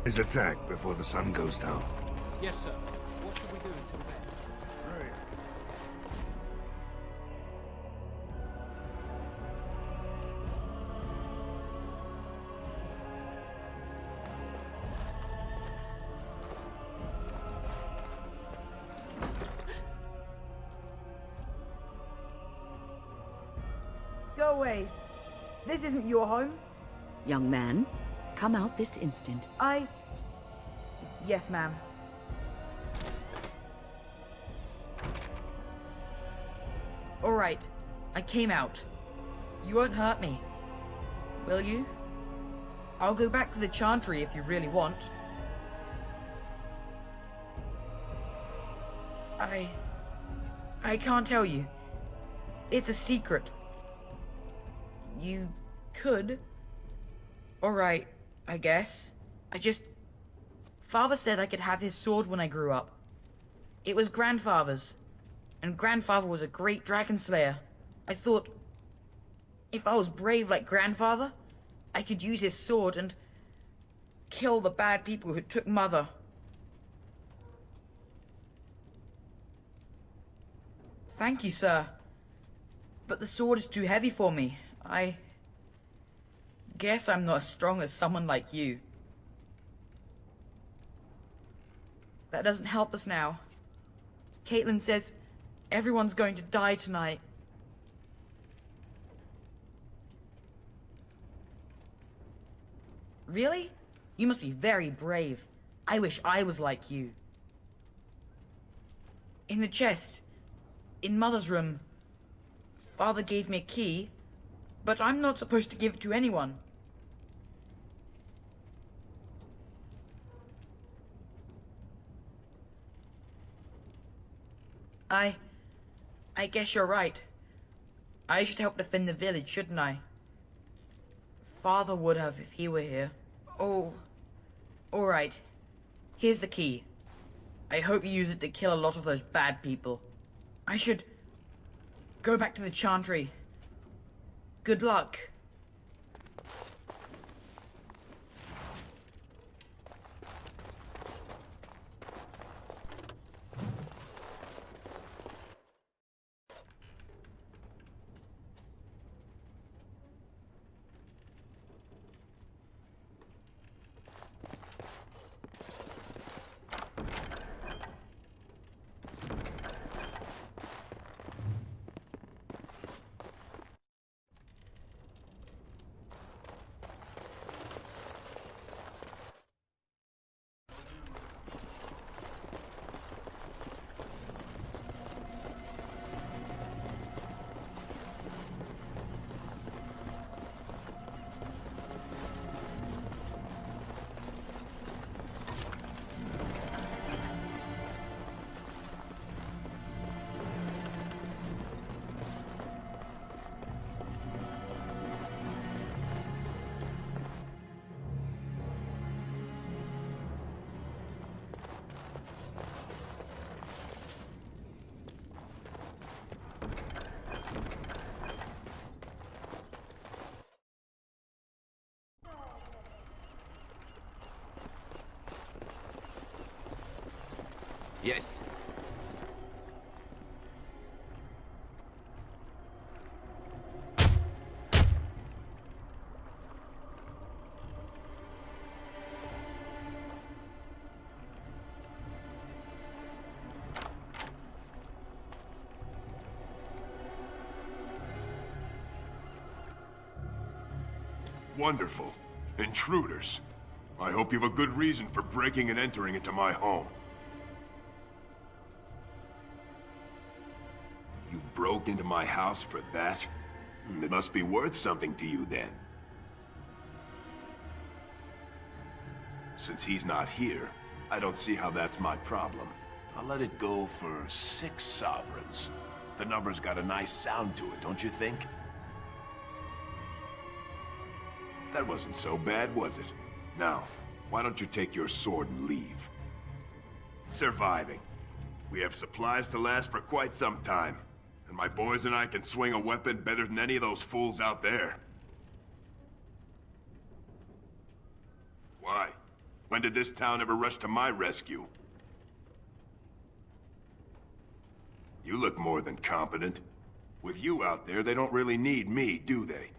his attack before the sun goes down. Yes, sir. What should we do until then? Go away. This isn't your home. Young man, come out this instant. Yes, ma'am. Alright, I came out. You won't hurt me. Will you? I'll go back to the Chantry if you really want. I can't tell you. It's a secret. You could. Alright, I guess. Father said I could have his sword when I grew up. It was Grandfather's. And Grandfather was a great dragon slayer. I thought, if I was brave like Grandfather, I could use his sword and kill the bad people who took Mother. Thank you, sir. But the sword is too heavy for me. I guess I'm not as strong as someone like you. That doesn't help us now. Caitlin says everyone's going to die tonight. Really? You must be very brave. I wish I was like you. In the chest, in Mother's room, Father gave me a key, but I'm not supposed to give it to anyone. I guess you're right. I should help defend the village, shouldn't I? Father would have if he were here. Oh, alright. Here's the key. I hope you use it to kill a lot of those bad people. I should go back to the Chantry. Good luck. Yes. Wonderful. Intruders. I hope you have a good reason for breaking and entering into my home. You broke into my house for that? It must be worth something to you, then. since he's not here, I don't see how that's my problem. I'll let it go for 6 sovereigns. The number's got a nice sound to it, don't you think? That wasn't so bad, was it? Now, why don't you take your sword and leave? Surviving. We have supplies to last for quite some time. And my boys and I can swing a weapon better than any of those fools out there. Why? When did this town ever rush to my rescue? You look more than competent. With you out there, they don't really need me, do they?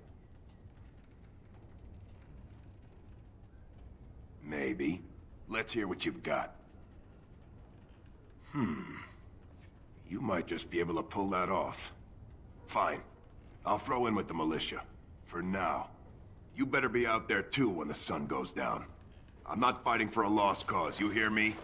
Maybe. Let's hear what you've got. You might just be able to pull that off. Fine. I'll throw in with the militia. For now. You better be out there too when the sun goes down. I'm not fighting for a lost cause, you hear me?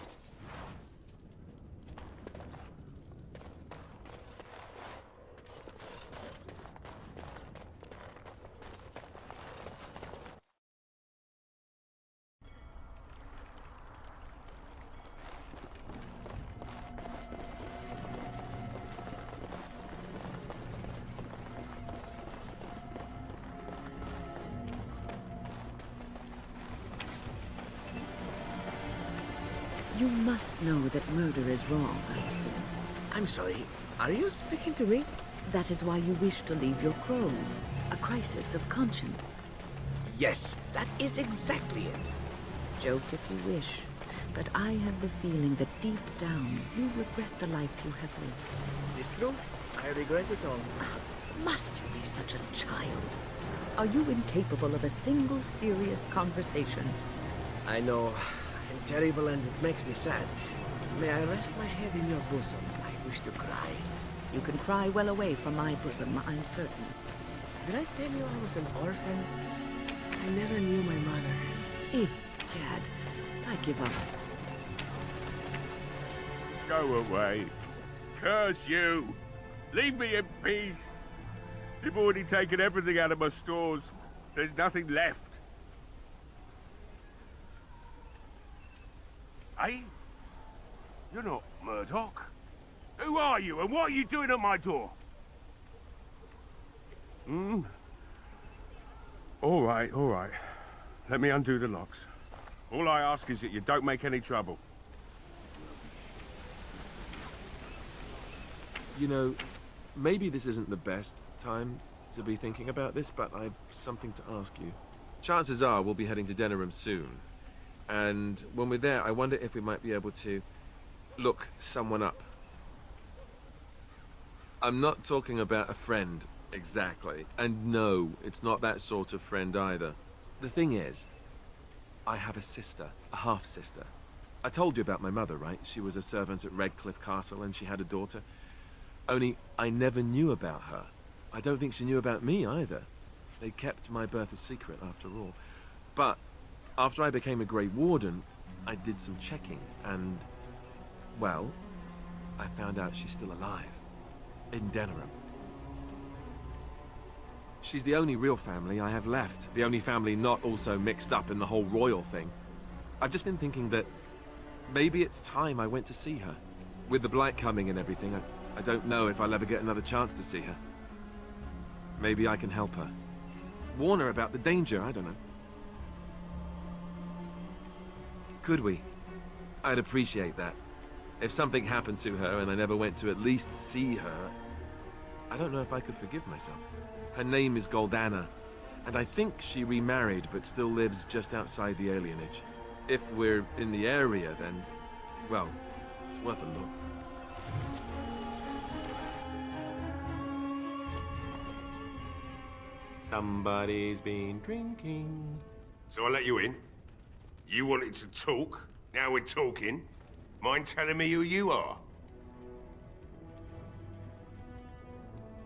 You must know that murder is wrong, I assume. I'm sorry, are you speaking to me? That is why you wish to leave your crows. A crisis of conscience. Yes, that is exactly it. Joke if you wish, but I have the feeling that deep down you regret the life you have lived. It's true. I regret it all. Must you be such a child? Are you incapable of a single serious conversation? I know. I'm terrible and it makes me sad. May I rest my head in your bosom? I wish to cry. You can cry well away from my bosom, I'm certain. Did I tell you I was an orphan? I never knew my mother. Egad, I give up. Go away. Curse you. Leave me in peace. You've already taken everything out of my stores. There's nothing left. Hey? You're not Murdoch. Who are you and what are you doing at my door? All right, all right. Let me undo the locks. All I ask is that you don't make any trouble. You know, maybe this isn't the best time to be thinking about this, but I've something to ask you. Chances are we'll be heading to Denerim soon. And when we're there, I wonder if we might be able to look someone up. I'm not talking about a friend, exactly. And no, it's not that sort of friend either. The thing is, I have a sister, a half-sister. I told you about my mother, right? She was a servant at Redcliffe Castle and she had a daughter. Only, I never knew about her. I don't think she knew about me either. They kept my birth a secret after all. But after I became a Grey Warden, I did some checking and, well, I found out she's still alive. In Denerim. She's the only real family I have left. The only family not also mixed up in the whole royal thing. I've just been thinking that maybe it's time I went to see her. With the blight coming and everything, I don't know if I'll ever get another chance to see her. Maybe I can help her. Warn her about the danger, I don't know. Could we? I'd appreciate that. If something happened to her and I never went to at least see her, I don't know if I could forgive myself. Her name is Goldana, and I think she remarried but still lives just outside the alienage. If we're in the area, then, well, it's worth a look. Somebody's been drinking. So I let you in. You wanted to talk. Now we're talking. Mind telling me who you are?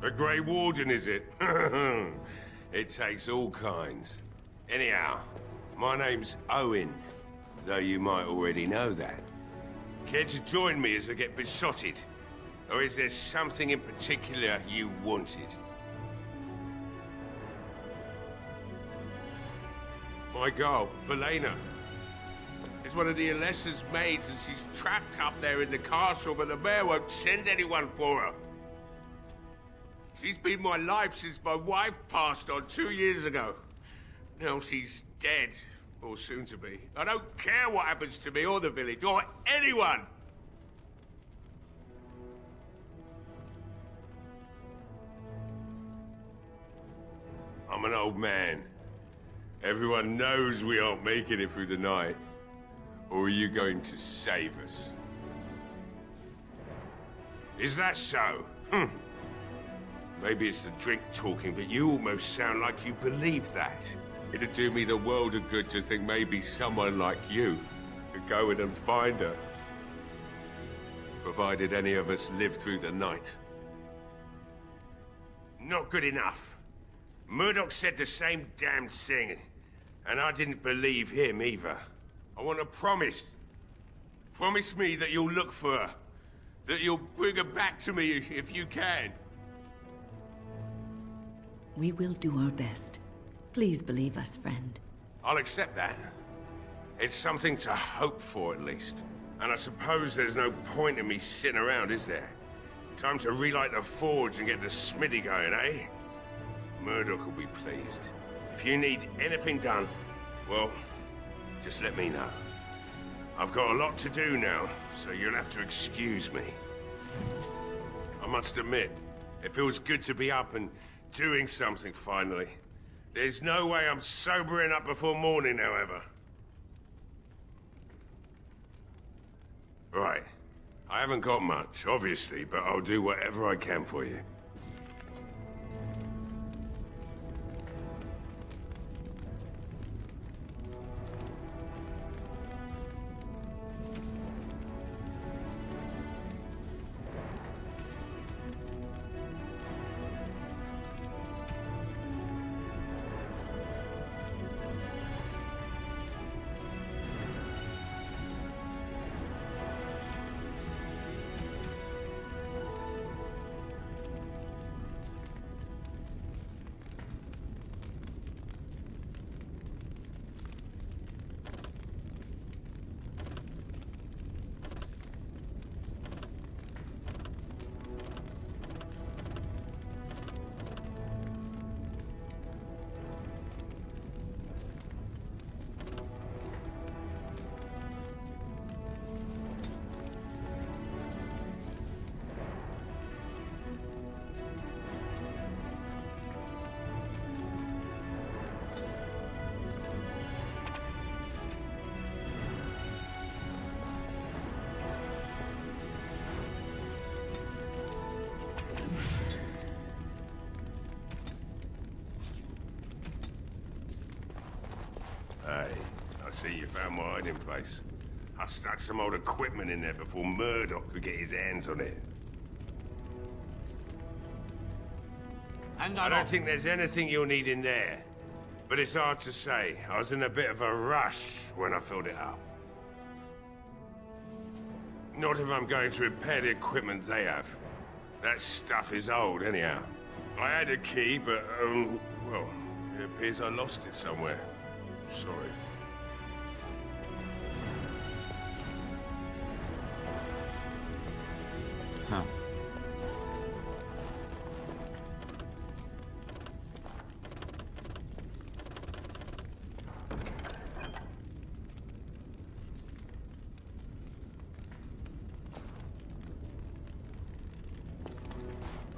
A Grey Warden, is it? It takes all kinds. Anyhow, my name's Owen, though you might already know that. Care to join me as I get besotted? Or is there something in particular you wanted? My girl, Valena. is one of the Alessa's maids, and she's trapped up there in the castle, but the mayor won't send anyone for her. She's been my life since my wife passed on 2 years ago. Now she's dead, or soon to be. I don't care what happens to me or the village, or anyone! I'm an old man. Everyone knows we aren't making it through the night. Or are you going to save us? Is that so? Maybe it's the drink talking, but you almost sound like you believe that. It'd do me the world of good to think maybe someone like you could go in and find her. Provided any of us live through the night. Not good enough. Murdoch said the same damn thing, and I didn't believe him either. I want a promise. Promise me that you'll look for her. That you'll bring her back to me if you can. We will do our best. Please believe us, friend. I'll accept that. It's something to hope for, at least. And I suppose there's no point in me sitting around, is there? Time to relight the forge and get the smithy going, eh? Murdoch will be pleased. If you need anything done, well, just let me know. I've got a lot to do now, so you'll have to excuse me. I must admit, it feels good to be up and doing something finally. There's no way I'm sobering up before morning, however. Right. I haven't got much, obviously, but I'll do whatever I can for you. Hey, I see you found my hiding place. I stuck some old equipment in there before Murdoch could get his hands on it. And I don't think there's anything you'll need in there. But it's hard to say. I was in a bit of a rush when I filled it up. Not if I'm going to repair the equipment they have. That stuff is old, anyhow. I had a key, but, well, it appears I lost it somewhere. Sorry. Huh.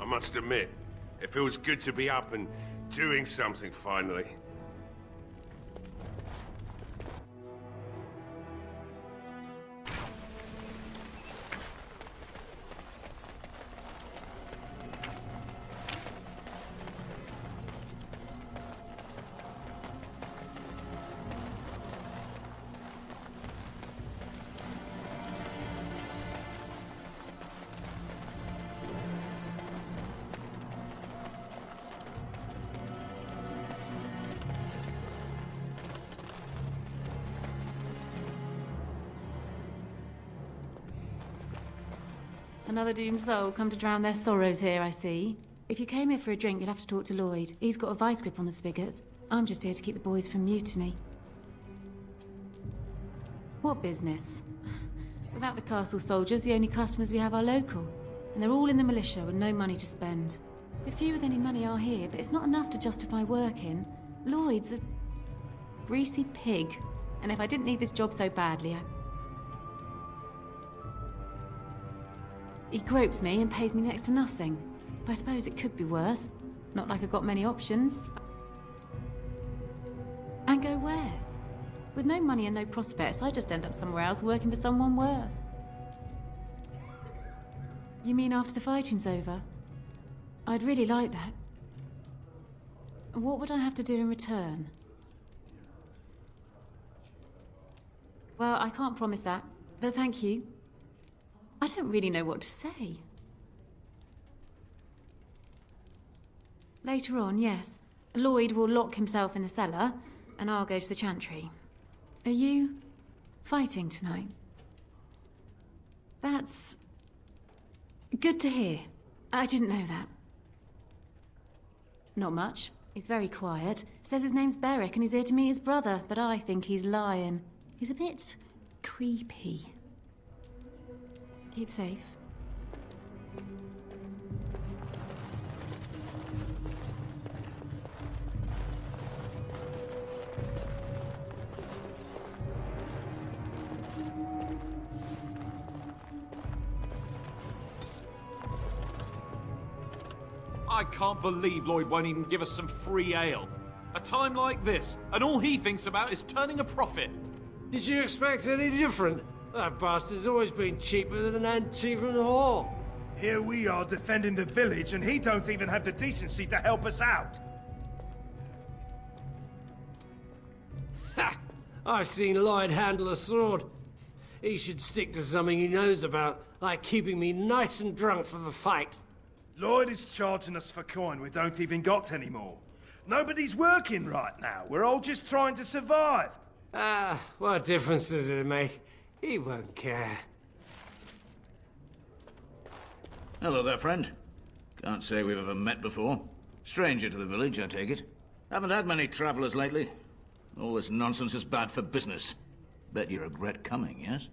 I must admit, it feels good to be up and doing something finally. Another doomed soul come to drown their sorrows here, I see. If you came here for a drink, you'll have to talk to Lloyd. He's got a vice grip on the spigots. I'm just here to keep the boys from mutiny. What What business? Without the castle soldiers, the only customers we have are local. And they're all in the militia with no money to spend. The few with any money are here, but it's not enough to justify working. Lloyd's a greasy pig. And if I didn't need this job so badly, He gropes me and pays me next to nothing. But I suppose it could be worse. Not like I've got many options. And go where? With no money and no prospects, I just end up somewhere else working for someone worse. You mean after the fighting's over? I'd really like that. What would I have to do in return? Well, I can't promise that, but thank you. I don't really know what to say. Later on, yes. Lloyd will lock himself in the cellar, and I'll go to the chantry. Are you fighting tonight? That's good to hear. I didn't know that. Not much. He's very quiet. Says his name's Beric and he's here to meet his brother, but I think he's lying. He's a bit creepy. Keep safe. I can't believe Lloyd won't even give us some free ale. A time like this, and all he thinks about is turning a profit. Did you expect any different? That bastard's always been cheaper than an auntie from the hall. Here we are defending the village, and he don't even have the decency to help us out. Ha! I've seen Lloyd handle a sword. He should stick to something he knows about, like keeping me nice and drunk for the fight. Lloyd is charging us for coin we don't even got anymore. Nobody's working right now. We're all just trying to survive. Ah, what difference does it make? He won't care. Hello there, friend. Can't say we've ever met before. Stranger to the village, I take it. Haven't had many travelers lately. All this nonsense is bad for business. Bet you regret coming, yes?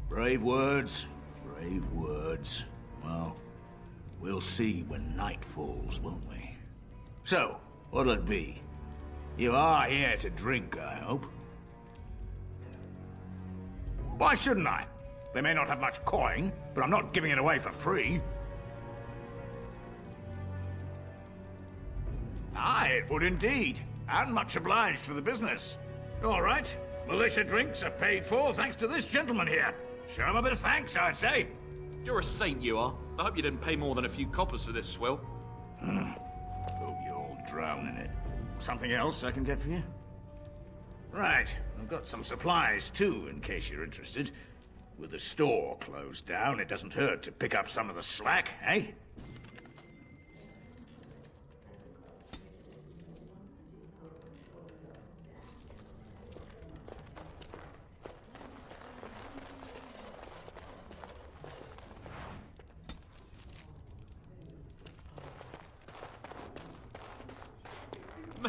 Brave words. Brave words. Well, we'll see when night falls, won't we? So, what'll it be? You are here to drink, I hope? Why shouldn't I? They may not have much coin, but I'm not giving it away for free. Aye, it would indeed. And much obliged for the business. All right. Militia drinks are paid for thanks to this gentleman here. Show him a bit of thanks, I'd say. You're a saint, you are. I hope you didn't pay more than a few coppers for this swill. Hope you all drown in it. Something else I can get for you? Right. I've got some supplies, too, in case you're interested. With the store closed down, it doesn't hurt to pick up some of the slack, eh?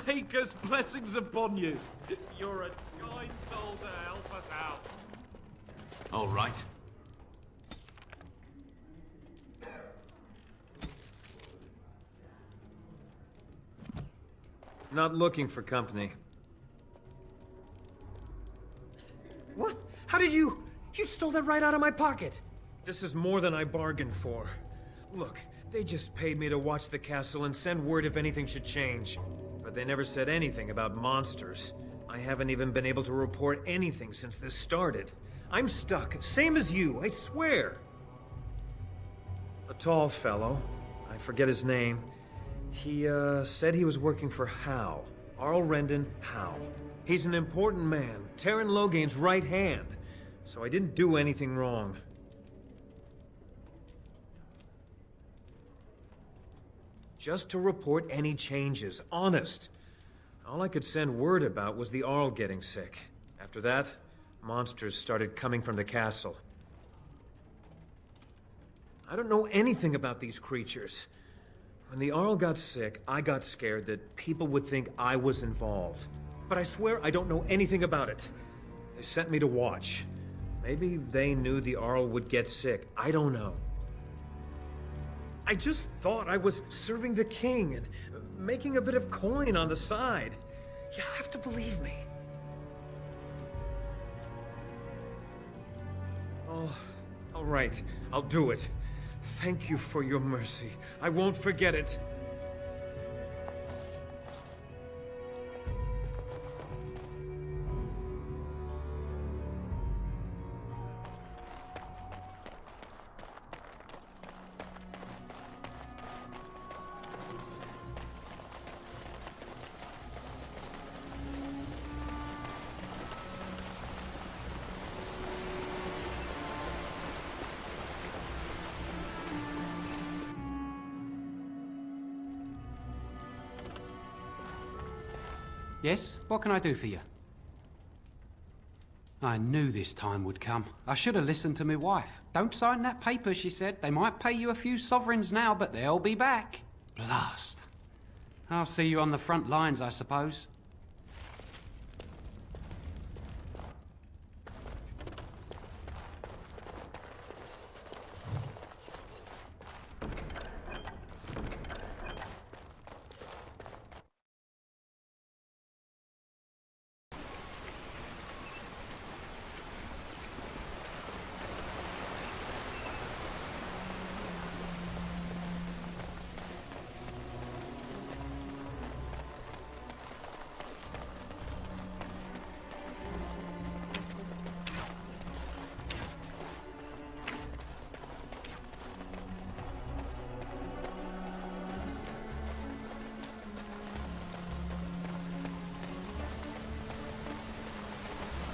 Maker's blessings upon you. You're a kind soul to help us out. All right. Not looking for company. What? How did you... You stole that right out of my pocket. This is more than I bargained for. Look, they just paid me to watch the castle and send word if anything should change. But they never said anything about monsters. I haven't even been able to report anything since this started. I'm stuck, same as you, I swear. A tall fellow, I forget his name, he said he was working for Howe. Arl Rendon Howe. He's an important man, Terran Logain's right hand. So I didn't do anything wrong. Just to report any changes, honest. All I could send word about was the Arl getting sick. After that, monsters started coming from the castle. I don't know anything about these creatures. When the Arl got sick, I got scared that people would think I was involved. but I swear I don't know anything about it. They sent me to watch. Maybe they knew the Arl would get sick. I don't know. I just thought I was serving the king and making a bit of coin on the side. You have to believe me. Oh, all right. I'll do it. Thank you for your mercy. I won't forget it. Yes? What can I do for you? I knew this time would come. I should have listened to my wife. Don't sign that paper, she said. They might pay you a few sovereigns now, but they'll be back. Blast. I'll see you on the front lines, I suppose.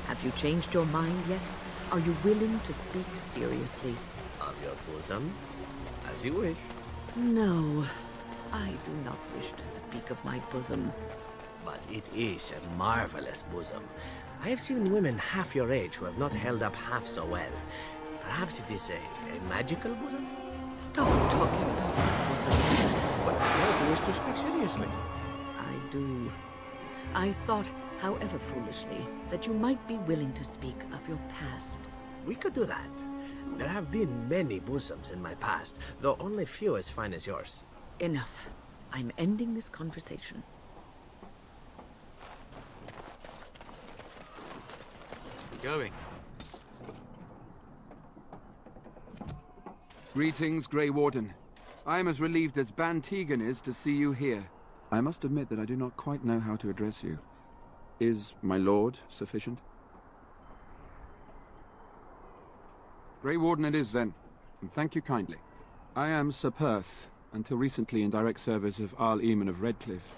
Have you changed your mind yet? Are you willing to speak seriously? Of your bosom? As you wish. No, I do not wish to speak of my bosom. But it is a marvelous bosom. I have seen women half your age who have not held up half so well. Perhaps it is a magical bosom? Stop talking about my bosom. But I thought you wished to speak seriously. I do. I thought, however foolishly, that you might be willing to speak of your past. We could do that. There have been many bosoms in my past, though only few as fine as yours. Enough. I'm ending this conversation. We're going. Greetings, Grey Warden. I am as relieved as Ban Tegan is to see you here. I must admit that I do not quite know how to address you. Is my lord sufficient? Grey Warden it is, then, and thank you kindly. I am Sir Perth, until recently in direct service of Arl Eamon of Redcliffe.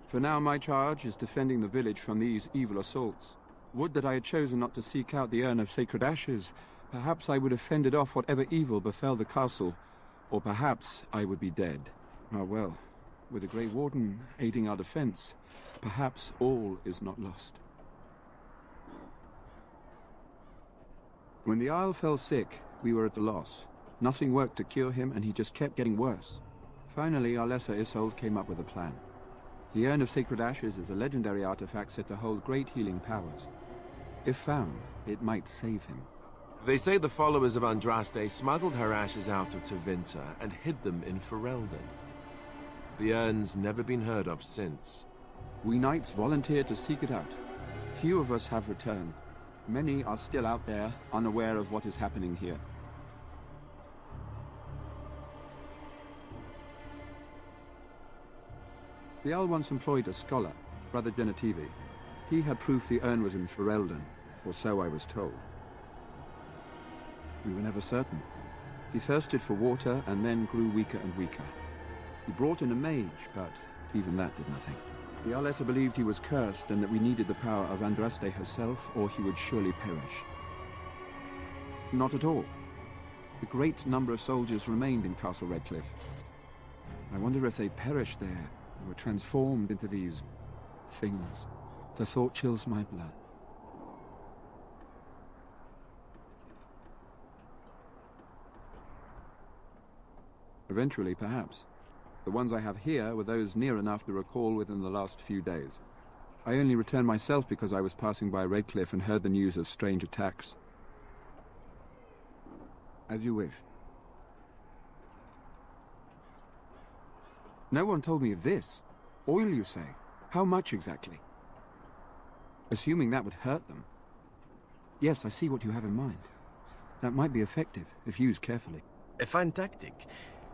For now my charge is defending the village from these evil assaults. Would that I had chosen not to seek out the urn of sacred ashes. Perhaps I would have fended off whatever evil befell the castle, or perhaps I would be dead. Ah well, with the Grey Warden aiding our defense, perhaps all is not lost. When the Isle fell sick, we were at a loss. Nothing worked to cure him, and he just kept getting worse. Finally, our lesser Isolde came up with a plan. The Urn of Sacred Ashes is a legendary artifact said to hold great healing powers. If found, it might save him. They say the followers of Andraste smuggled her ashes out of Tevinter and hid them in Ferelden. The urn's never been heard of since. We knights volunteered to seek it out. Few of us have returned. Many are still out there, unaware of what is happening here. The Earl once employed a scholar, Brother Genetivi. He had proof the urn was in Ferelden, or so I was told. We were never certain. He thirsted for water and then grew weaker and weaker. He brought in a mage, but even that did nothing. The Arlessa believed he was cursed and that we needed the power of Andraste herself, or he would surely perish. Not at all. A great number of soldiers remained in Castle Redcliffe. I wonder if they perished there, and were transformed into these things. The thought chills my blood. Eventually, perhaps. The ones I have here were those near enough to recall within the last few days. I only returned myself because I was passing by Redcliffe and heard the news of strange attacks. As you wish. No one told me of this. Oil, you say? How much exactly? Assuming that would hurt them. Yes, I see what you have in mind. That might be effective, if used carefully. A fine tactic,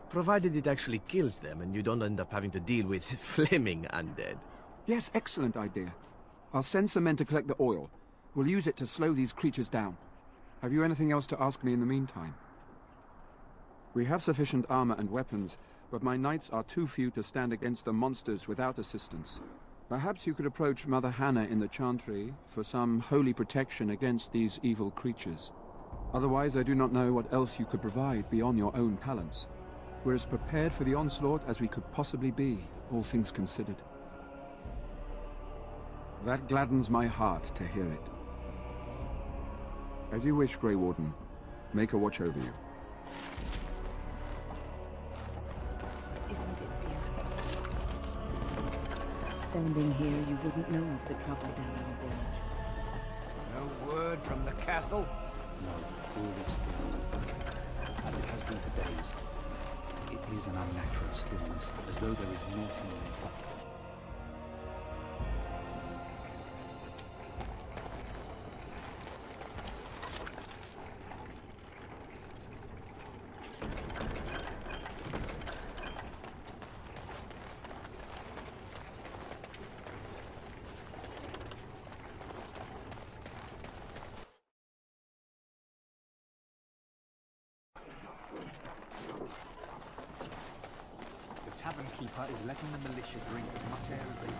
provided it actually kills them and you don't end up having to deal with flaming undead. Yes, excellent idea. I'll send some men to collect the oil. We'll use it to slow these creatures down. Have you anything else to ask me in the meantime? We have sufficient armor and weapons, but my knights are too few to stand against the monsters without assistance. Perhaps you could approach Mother Hannah in the Chantry for some holy protection against these evil creatures. Otherwise, I do not know what else you could provide beyond your own talents. We're as prepared for the onslaught as we could possibly be, all things considered. That gladdens my heart to hear it. As you wish, Grey Warden. Make a watch over you. Isn't it beautiful? Standing here, you wouldn't know of the trouble down in the village. No word from the castle? No, all is still. As it has been for days. It is an unnatural stillness, as though there is naught in the air. The tavern keeper is letting the militia drink as much air as they can.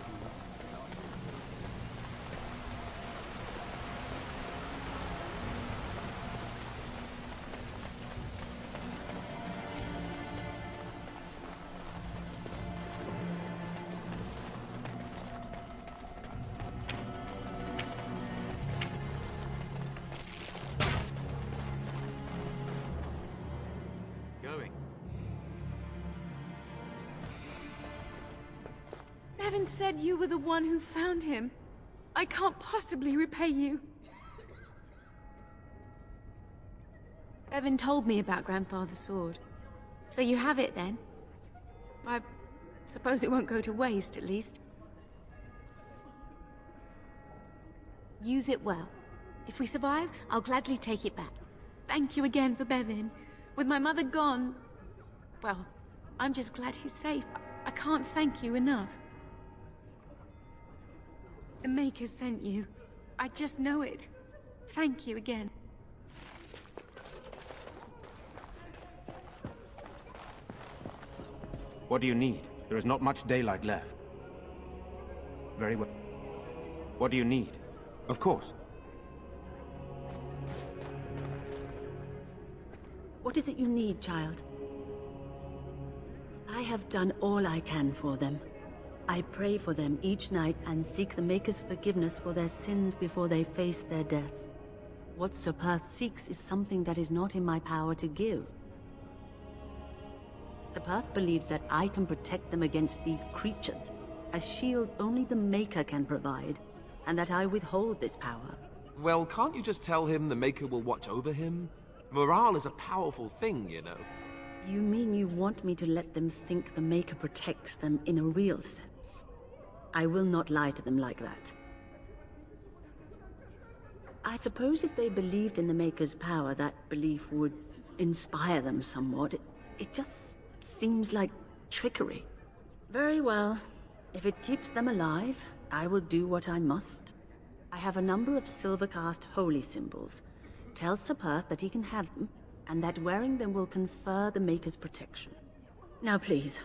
Going. Bevan said you were the one who found him. I can't possibly repay you. Bevan told me about Grandfather's sword. So you have it then? I suppose it won't go to waste, at least. Use it well. If we survive, I'll gladly take it back. Thank you again for Bevan. With my mother gone... well, I'm just glad he's safe. I can't thank you enough. The Maker sent you. I just know it. Thank you again. What do you need? There is not much daylight left. Very well. What do you need? Of course. What is it you need, child? I have done all I can for them. I pray for them each night and seek the Maker's forgiveness for their sins before they face their deaths. What Sir Perth seeks is something that is not in my power to give. Sir Perth believes that I can protect them against these creatures, a shield only the Maker can provide, and that I withhold this power. Well, can't you just tell him the Maker will watch over him? Morale is a powerful thing, you know. You mean you want me to let them think the Maker protects them in a real sense? I will not lie to them like that. I suppose if they believed in the Maker's power, that belief would inspire them somewhat. It just seems like trickery. Very well. If it keeps them alive, I will do what I must. I have a number of silver-cast holy symbols. Tell Sir Perth that he can have them, and that wearing them will confer the Maker's protection. Now please,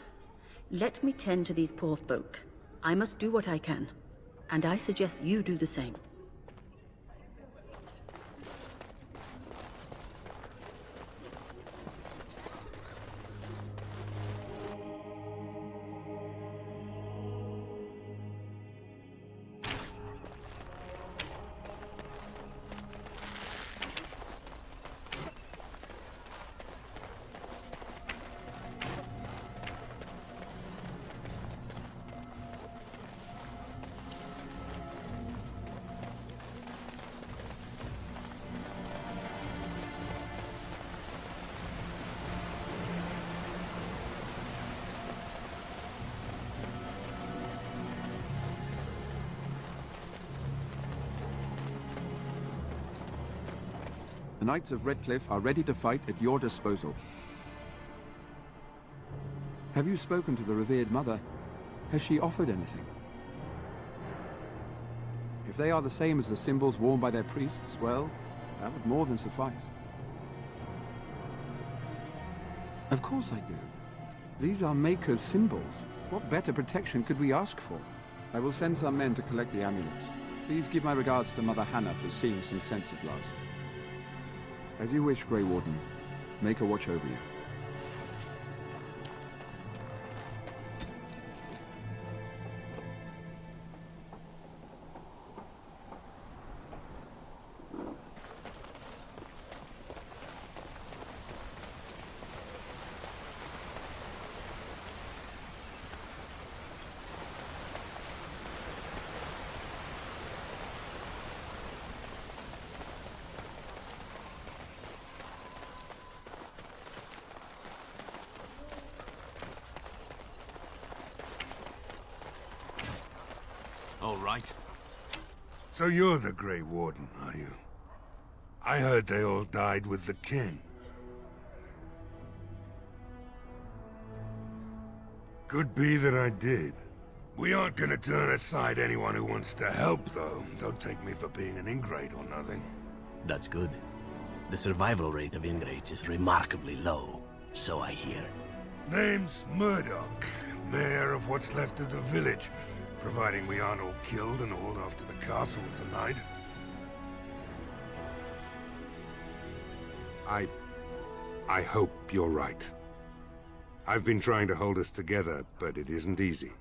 let me tend to these poor folk. I must do what I can, and I suggest you do the same. The Knights of Redcliffe are ready to fight at your disposal. Have you spoken to the revered mother? Has she offered anything? If they are the same as the symbols worn by their priests, well, that would more than suffice. Of course I do. These are Maker's symbols. What better protection could we ask for? I will send some men to collect the amulets. Please give my regards to Mother Hannah for seeing some sense at last. As you wish, Grey Warden. Maker watch over you. All right. So you're the Grey Warden, are you? I heard they all died with the king. Could be that I did. We aren't gonna turn aside anyone who wants to help, though. Don't take me for being an ingrate or nothing. That's good. The survival rate of ingrates is remarkably low, so I hear. Name's Murdoch, mayor of what's left of the village, providing we aren't all killed and hauled off to the castle tonight. I hope you're right. I've been trying to hold us together, but it isn't easy.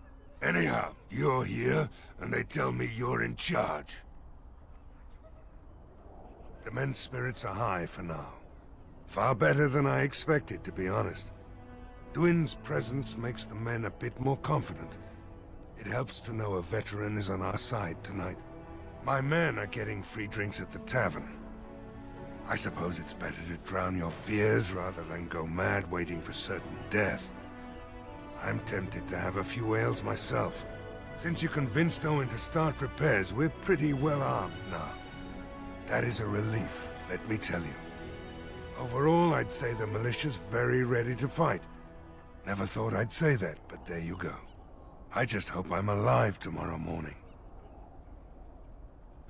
Anyhow, you're here, and they tell me you're in charge. The men's spirits are high for now. Far better than I expected, to be honest. Dwin's presence makes the men a bit more confident. It helps to know a veteran is on our side tonight. My men are getting free drinks at the tavern. I suppose it's better to drown your fears rather than go mad waiting for certain death. I'm tempted to have a few ales myself. Since you convinced Owen to start repairs, we're pretty well armed now. That is a relief, let me tell you. Overall, I'd say the militia's very ready to fight. Never thought I'd say that, but there you go. I just hope I'm alive tomorrow morning.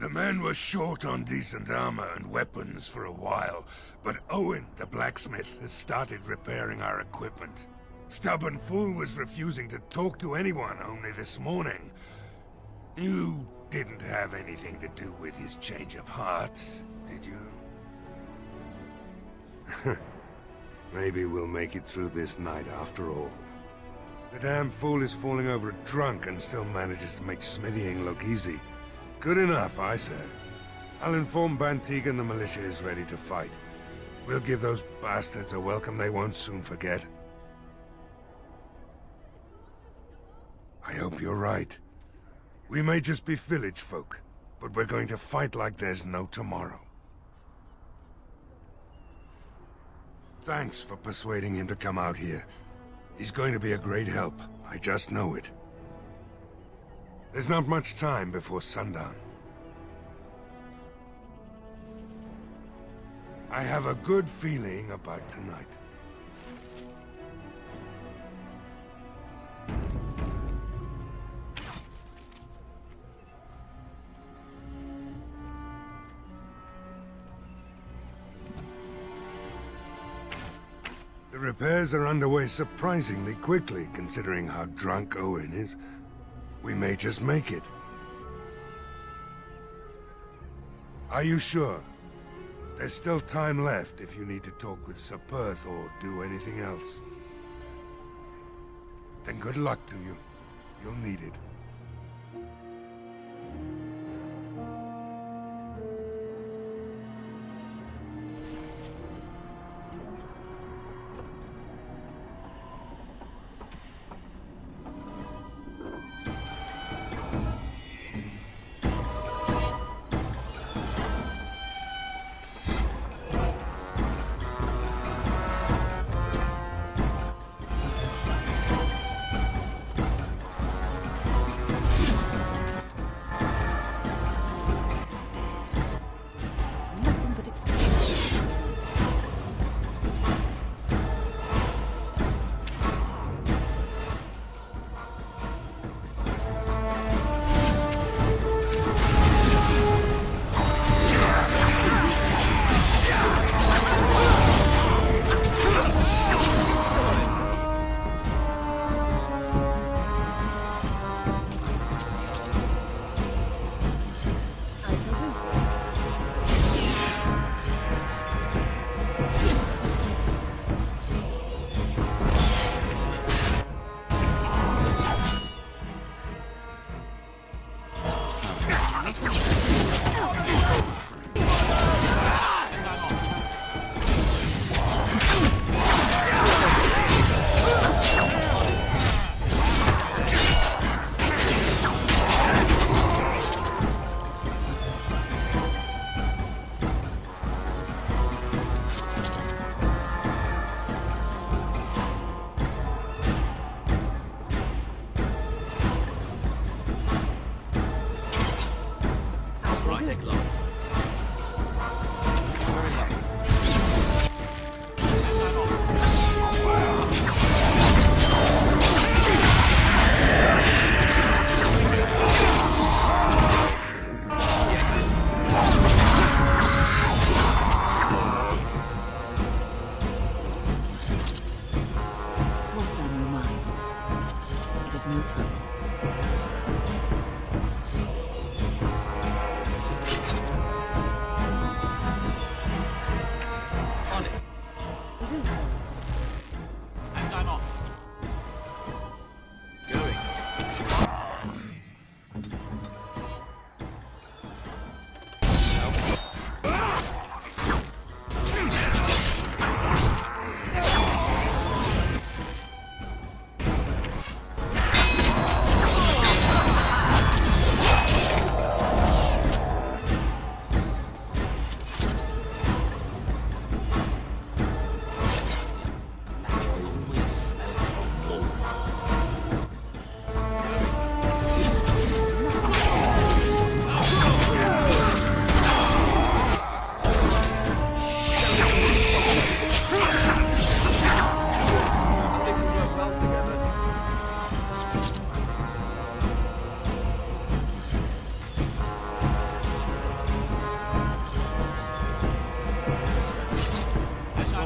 The men were short on decent armor and weapons for a while, but Owen, the blacksmith, has started repairing our equipment. Stubborn fool was refusing to talk to anyone only this morning. You didn't have anything to do with his change of heart, did you? Maybe we'll make it through this night after all. The damn fool is falling over drunk and still manages to make smithying look easy. Good enough, I say. I'll inform Bantigan the militia is ready to fight. We'll give those bastards a welcome they won't soon forget. I hope you're right. We may just be village folk, but we're going to fight like there's no tomorrow. Thanks for persuading him to come out here. He's going to be a great help, I just know it. There's not much time before sundown. I have a good feeling about tonight. The repairs are underway surprisingly quickly, considering how drunk Owen is. We may just make it. Are you sure? There's still time left if you need to talk with Sir Perth or do anything else. Then good luck to you. You'll need it.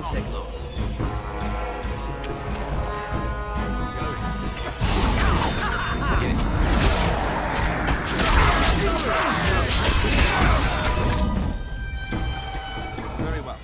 I'll take a look. Very well.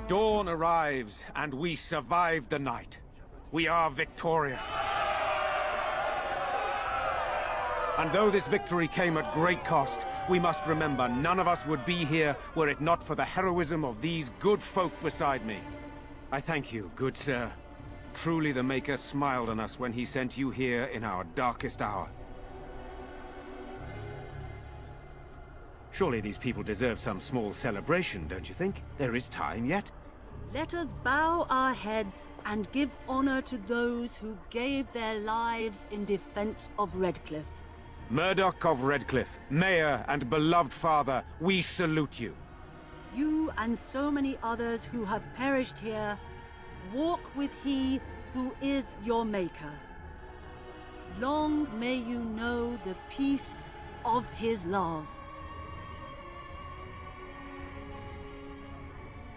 Dawn arrives, and we survive the night. We are victorious. And though this victory came at great cost, we must remember none of us would be here were it not for the heroism of these good folk beside me. I thank you, good sir. Truly the Maker smiled on us when he sent you here in our darkest hour. Surely these people deserve some small celebration, don't you think? There is time yet. Let us bow our heads and give honor to those who gave their lives in defense of Redcliffe. Murdoch of Redcliffe, Mayor and beloved father, we salute you. You and so many others who have perished here, walk with he who is your Maker. Long may you know the peace of his love.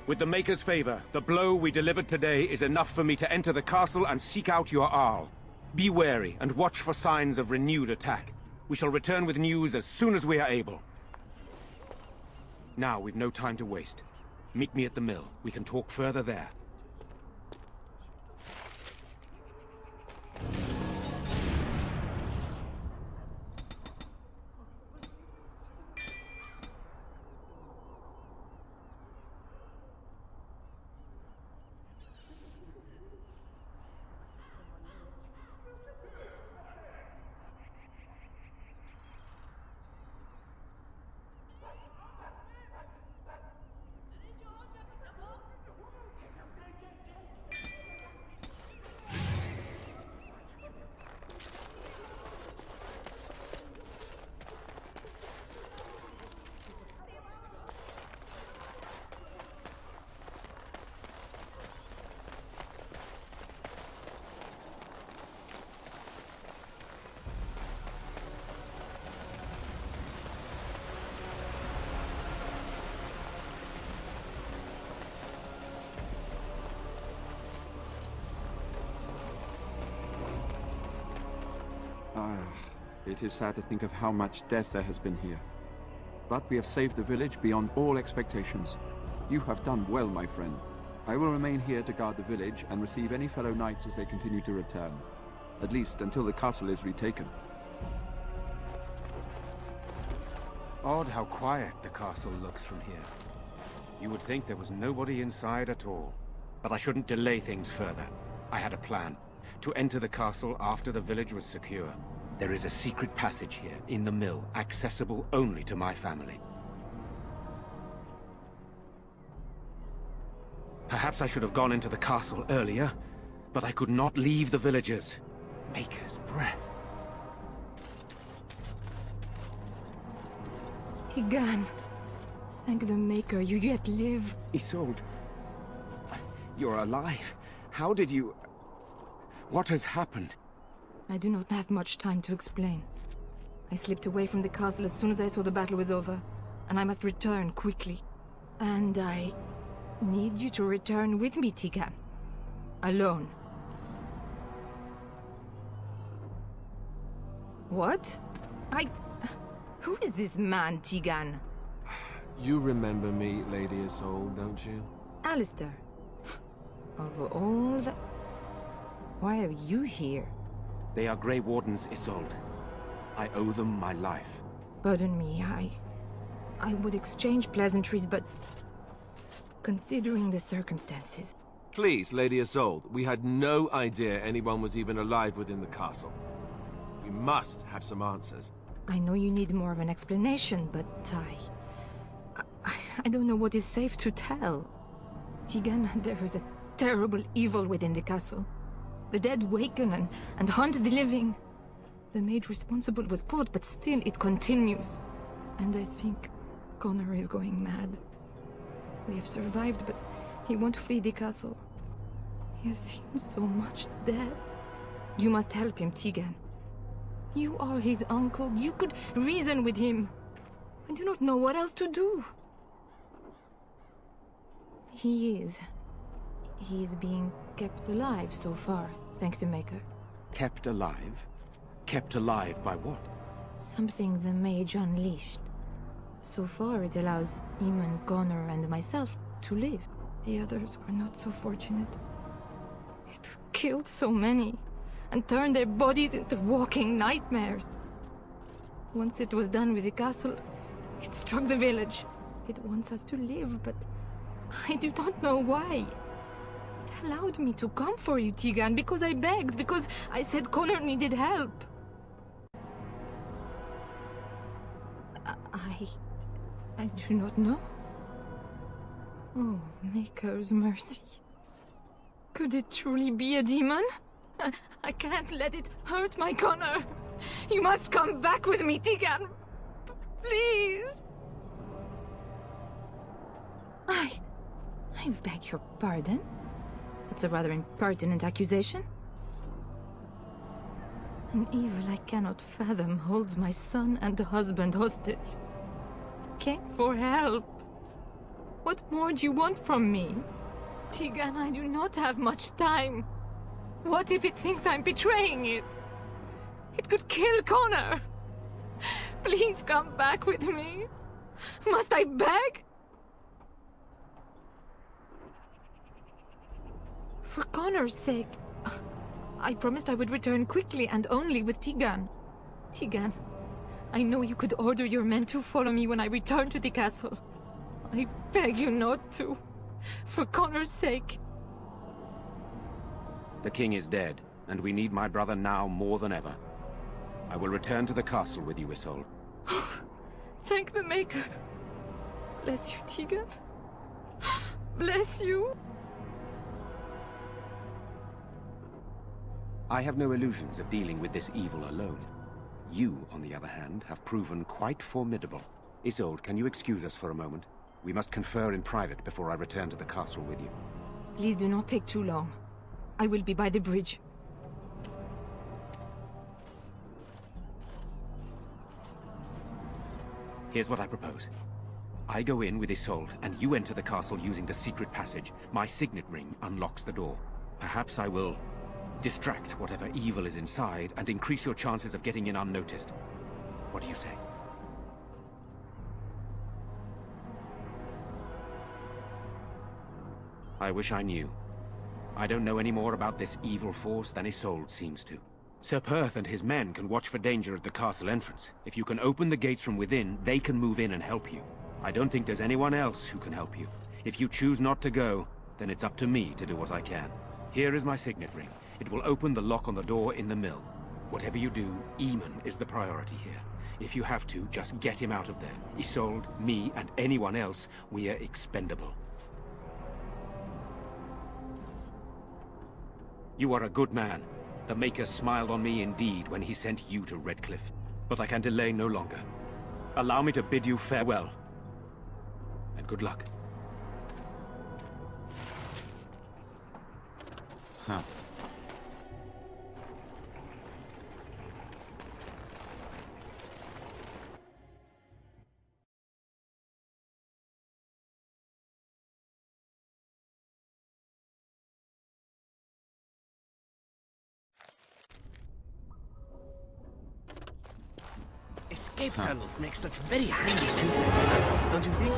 With the Maker's favor, the blow we delivered today is enough for me to enter the castle and seek out your Arl. Be wary and watch for signs of renewed attack. We shall return with news as soon as we are able. Now, we've no time to waste. Meet me at the mill. We can talk further there. It is sad to think of how much death there has been here. But we have saved the village beyond all expectations. You have done well, my friend. I will remain here to guard the village and receive any fellow knights as they continue to return. At least until the castle is retaken. Odd how quiet the castle looks from here. You would think there was nobody inside at all. But I shouldn't delay things further. I had a plan. To enter the castle after the village was secure. There is a secret passage here, in the mill, accessible only to my family. Perhaps I should have gone into the castle earlier, but I could not leave the villagers. Maker's breath. Tigan, thank the Maker, you yet live. Isolde, you're alive. How did you... What has happened? I do not have much time to explain. I slipped away from the castle as soon as I saw the battle was over, and I must return quickly. And I need you to return with me, Tigan. Alone. What? Who is this man, Tigan? You remember me, Lady Isolde, don't you? Alistair. Of all the... Why are you here? They are Grey Wardens, Isolde. I owe them my life. Pardon me, I would exchange pleasantries, but... Considering the circumstances... Please, Lady Isolde, we had no idea anyone was even alive within the castle. We must have some answers. I know you need more of an explanation, but I don't know what is safe to tell. Tigan, there is a terrible evil within the castle. The dead waken and hunt the living. The maid responsible was caught, but still it continues. And I think Connor is going mad. We have survived, but he won't flee the castle. He has seen so much death. You must help him, Tigan. You are his uncle. You could reason with him. I do not know what else to do. He is being kept alive so far, thank the Maker. Kept alive? Kept alive by what? Something the mage unleashed. So far it allows Eamon, Connor, and myself to live. The others were not so fortunate. It killed so many, and turned their bodies into walking nightmares. Once it was done with the castle, it struck the village. It wants us to live, but I do not know why. It allowed me to come for you, Tegan, because I begged, because I said Connor needed help. I do not know. Oh, Maker's mercy. Could it truly be a demon? I can't let it hurt my Connor. You must come back with me, Tegan. Please. I beg your pardon. That's a rather impertinent accusation. An evil I cannot fathom holds my son and the husband hostage. I came for help. What more do you want from me? Tegan, I do not have much time. What if it thinks I'm betraying it? It could kill Connor. Please come back with me. Must I beg? For Connor's sake, I promised I would return quickly and only with Tegan. Tegan, I know you could order your men to follow me when I return to the castle. I beg you not to. For Connor's sake. The king is dead, and we need my brother now more than ever. I will return to the castle with you, Isolde. Thank the Maker. Bless you, Tegan. Bless you. I have no illusions of dealing with this evil alone. You, on the other hand, have proven quite formidable. Isolde, can you excuse us for a moment? We must confer in private before I return to the castle with you. Please do not take too long. I will be by the bridge. Here's what I propose. I go in with Isolde, and you enter the castle using the secret passage. My signet ring unlocks the door. Perhaps I will distract whatever evil is inside and increase your chances of getting in unnoticed. What do you say? I wish I knew. I don't know any more about this evil force than Isolde seems to. Sir Perth and his men can watch for danger at the castle entrance. If you can open the gates from within, they can move in and help you. I don't think there's anyone else who can help you. If you choose not to go, then it's up to me to do what I can. Here is my signet ring. It will open the lock on the door in the mill. Whatever you do, Eamon is the priority here. If you have to, just get him out of there. Isolde, me, and anyone else, we are expendable. You are a good man. The Maker smiled on me indeed when he sent you to Redcliffe. But I can delay no longer. Allow me to bid you farewell. And good luck. Huh. Escape tunnels make such very handy two-place don't you think?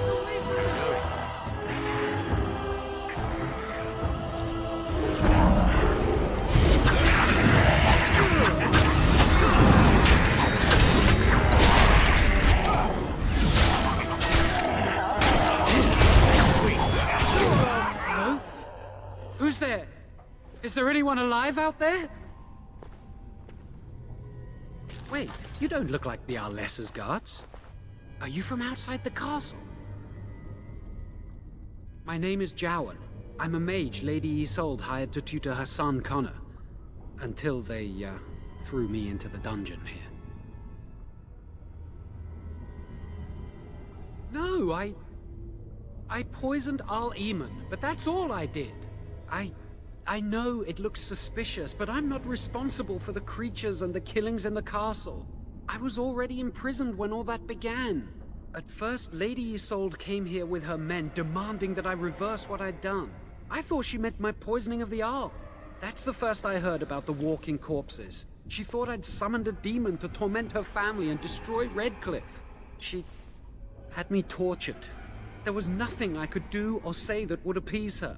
Hello? Who's there? Is there anyone alive out there? Wait, you don't look like the Arlessa's guards. Are you from outside the castle? My name is Jowan. I'm a mage Lady Isolde hired to tutor her son Connor. Until they, threw me into the dungeon here. No, I poisoned Al Eamon, but that's all I did. I know it looks suspicious, but I'm not responsible for the creatures and the killings in the castle. I was already imprisoned when all that began. At first, Lady Isolde came here with her men, demanding that I reverse what I'd done. I thought she meant my poisoning of the Arl. That's the first I heard about the walking corpses. She thought I'd summoned a demon to torment her family and destroy Redcliffe. She had me tortured, There was nothing I could do or say that would appease her.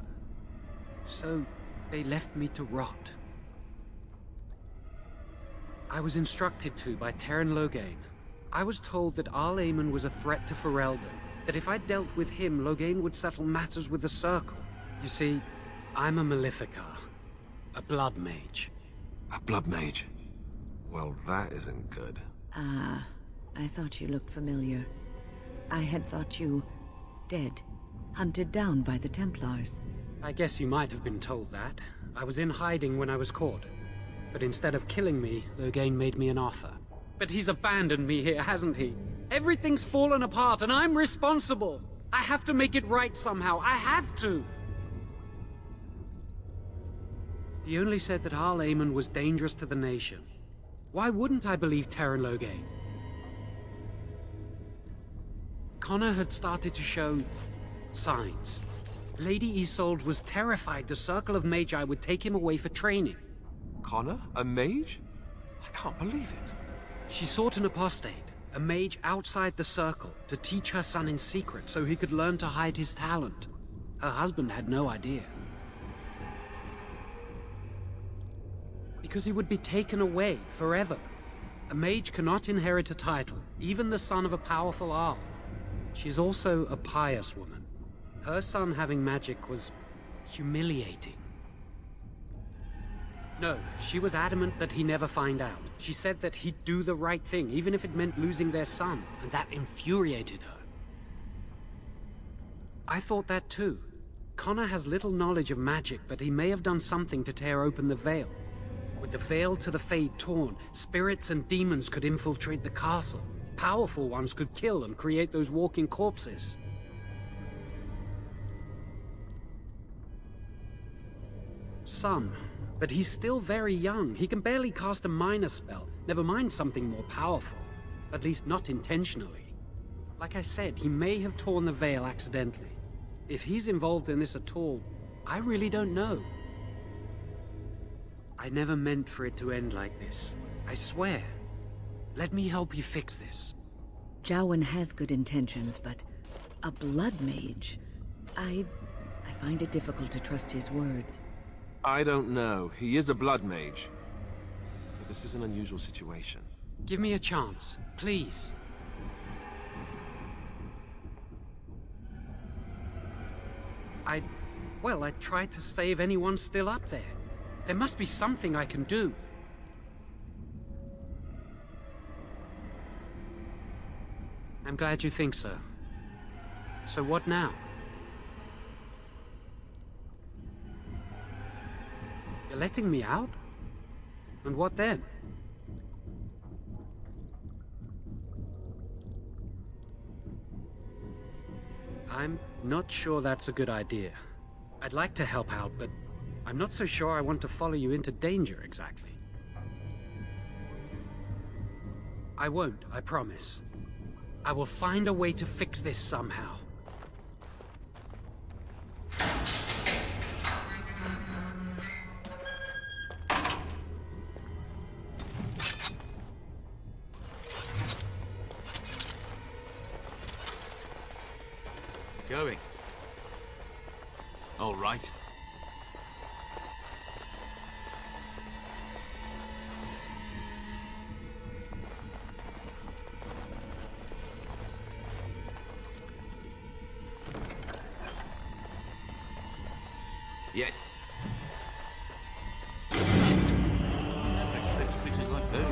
So they left me to rot. I was instructed to by Terran Loghain. I was told that Arl Aemon was a threat to Ferelden, that if I dealt with him, Loghain would settle matters with the Circle. You see, I'm a Maleficar, a blood mage. A blood mage? Well, that isn't good. Ah, I thought you looked familiar. I had thought you dead, hunted down by the Templars. I guess you might have been told that. I was in hiding when I was caught. But instead of killing me, Loghain made me an offer. But he's abandoned me here, hasn't he? Everything's fallen apart and I'm responsible. I have to make it right somehow. I have to. He only said that Arl Aemon was dangerous to the nation. Why wouldn't I believe Terran Loghain? Connor had started to show signs. Lady Isolde was terrified the Circle of Magi would take him away for training. Connor? A mage? I can't believe it. She sought an apostate, a mage outside the Circle, to teach her son in secret so he could learn to hide his talent. Her husband had no idea. Because he would be taken away forever. A mage cannot inherit a title, even the son of a powerful Arl. She's also a pious woman. Her son having magic was humiliating. No, she was adamant that he never find out. She said that he'd do the right thing, even if it meant losing their son, and that infuriated her. I thought that too. Connor has little knowledge of magic, but he may have done something to tear open the veil. With the veil to the Fade torn, spirits and demons could infiltrate the castle. Powerful ones could kill and create those walking corpses. Some. But he's still very young. He can barely cast a minor spell, never mind something more powerful. At least not intentionally. Like I said, he may have torn the veil accidentally. If he's involved in this at all, I really don't know. I never meant for it to end like this. I swear. Let me help you fix this. Jowen has good intentions, but a blood mage? I find it difficult to trust his words. I don't know. He is a blood mage. But this is an unusual situation. Give me a chance, please. I tried to save anyone still up there. There must be something I can do. I'm glad you think so. So what now? You're letting me out? And what then? I'm not sure that's a good idea. I'd like to help out, but I'm not so sure I want to follow you into danger exactly. I won't, I promise. I will find a way to fix this somehow. Going. All right. Yes. Never expect creatures like those,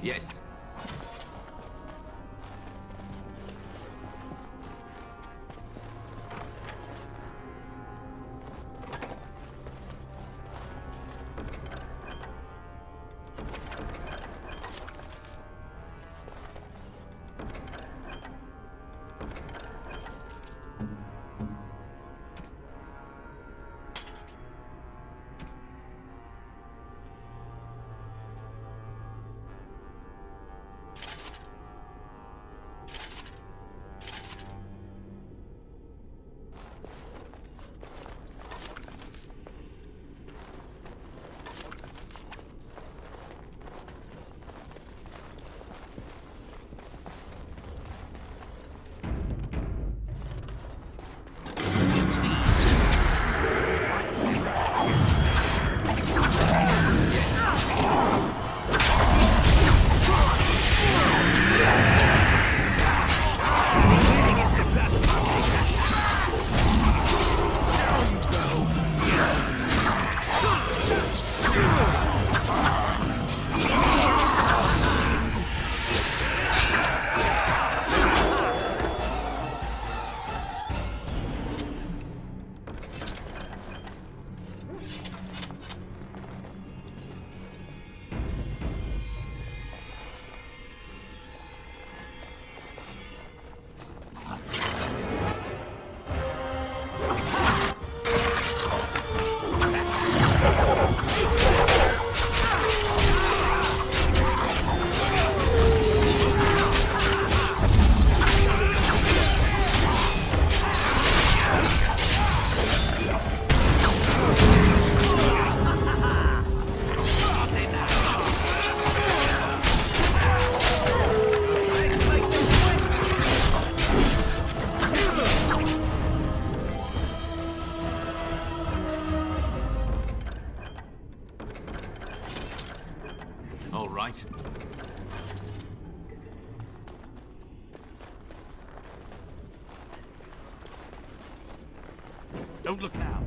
Yes. All right. Don't look now.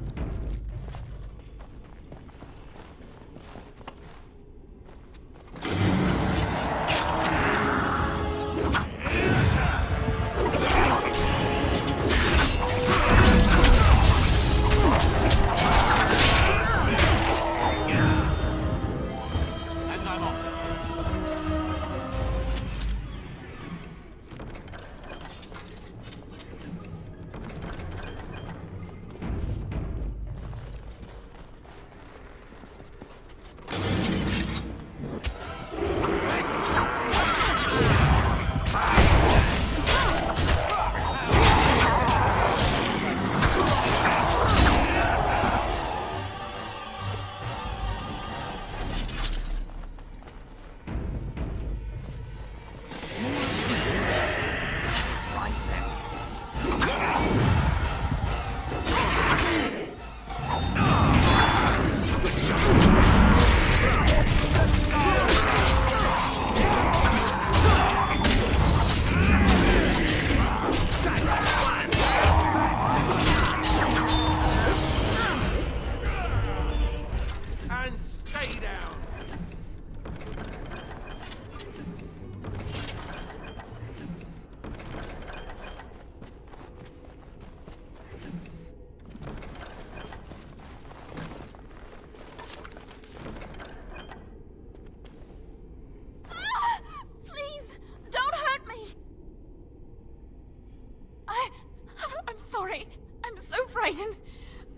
frightened.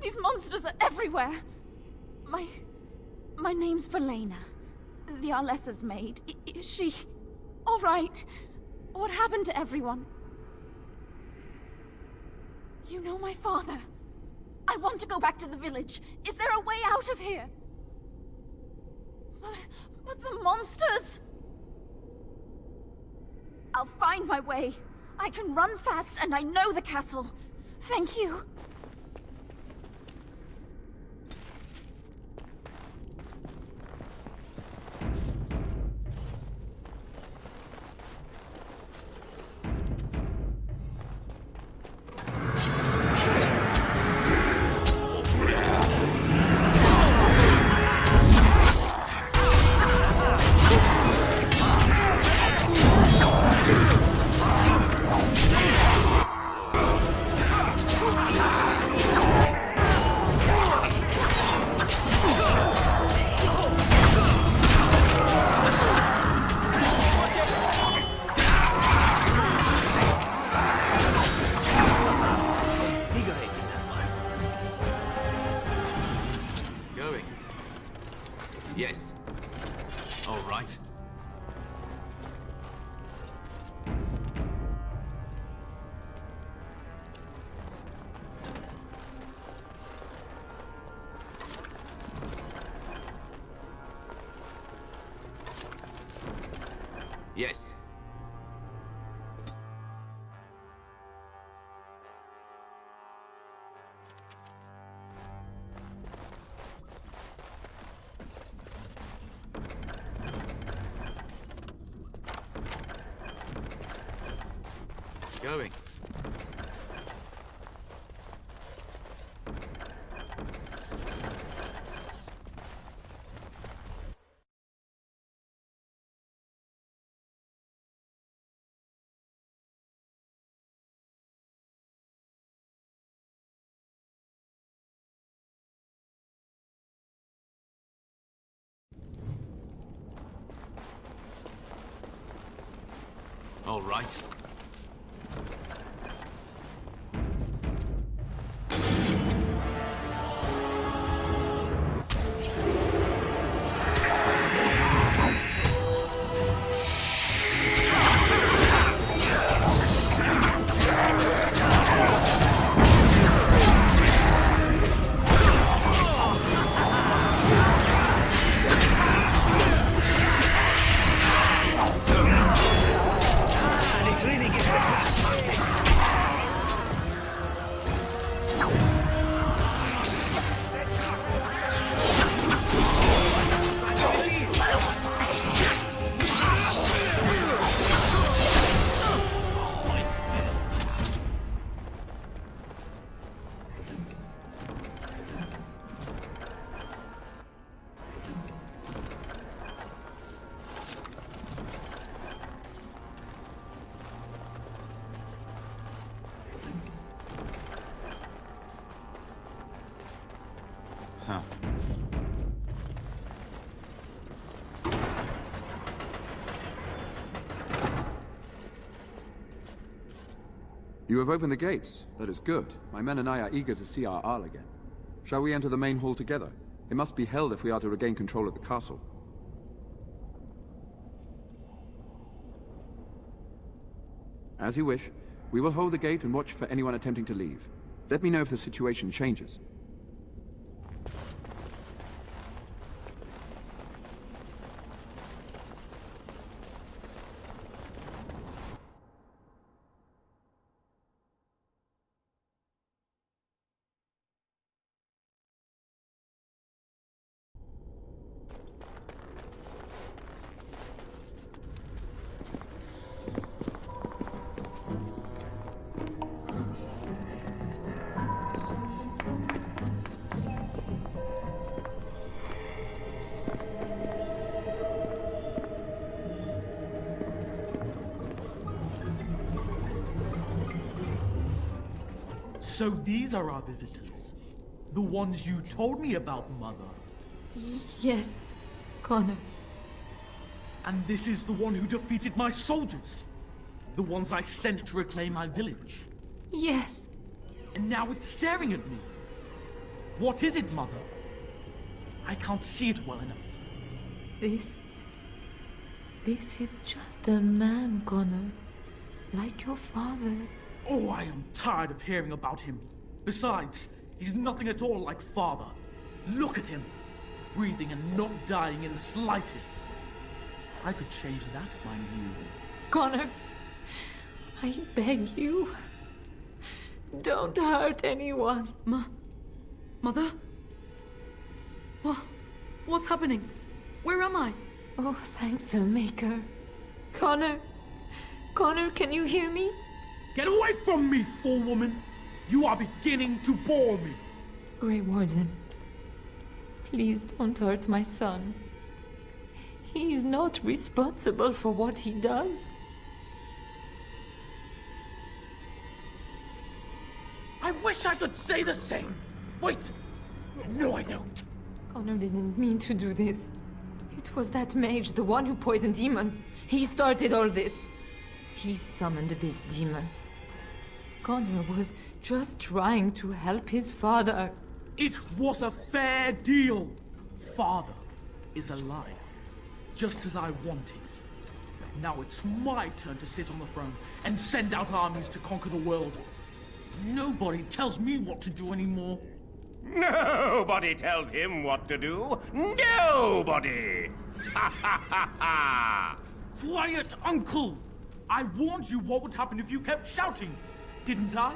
These monsters are everywhere. My name's Valena. The Arlessa's maid. Is she all right? What happened to everyone? You know my father. I want to go back to the village. Is there a way out of here? But the monsters! I'll find my way. I can run fast and I know the castle. Thank you. Yes. All right. Yes. Going. All right. Huh. You have opened the gates. That is good. My men and I are eager to see our Arl again. Shall we enter the main hall together? It must be held if we are to regain control of the castle. As you wish. We will hold the gate and watch for anyone attempting to leave. Let me know if the situation changes. So these are our visitors? The ones you told me about, Mother? Yes, Connor. And this is the one who defeated my soldiers? The ones I sent to reclaim my village? Yes. and now it's staring at me. What is it, Mother? I can't see it well enough. This is just a man, Connor. Like your father. Oh, I am tired of hearing about him. Besides, he's nothing at all like father. Look at him. Breathing and not dying in the slightest. I could change that if I knew. Connor, I beg you. Don't hurt anyone. Mother? What's happening? Where am I? Oh, thank the Maker. Connor, can you hear me? Get away from me, fool woman! You are beginning to bore me. Grey Warden, please don't hurt my son. He is not responsible for what he does. I wish I could say the same. Wait. No, I don't. Connor didn't mean to do this. It was that mage, the one who poisoned Demon. He started all this. He summoned this demon. Connor was just trying to help his father. It was a fair deal. Father is alive, just as I wanted. Now it's my turn to sit on the throne and send out armies to conquer the world. Nobody tells me what to do anymore. Nobody tells him what to do. Nobody! Ha ha ha ha! Quiet, Uncle! I warned you what would happen if you kept shouting, didn't I?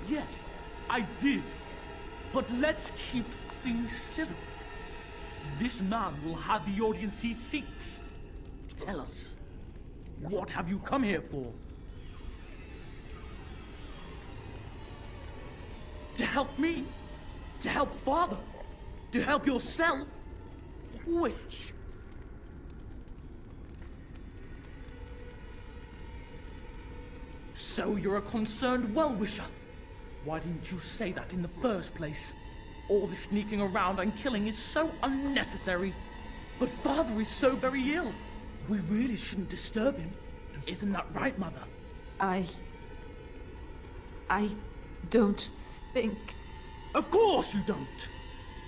Yes, I did. But let's keep things civil. This man will have the audience he seeks. Tell us, what have you come here for? To help me? To help Father? To help yourself? Which? So you're a concerned well-wisher. Why didn't you say that in the first place? All the sneaking around and killing is so unnecessary. But Father is so very ill. We really shouldn't disturb him. Isn't that right, Mother? I don't think... Of course you don't!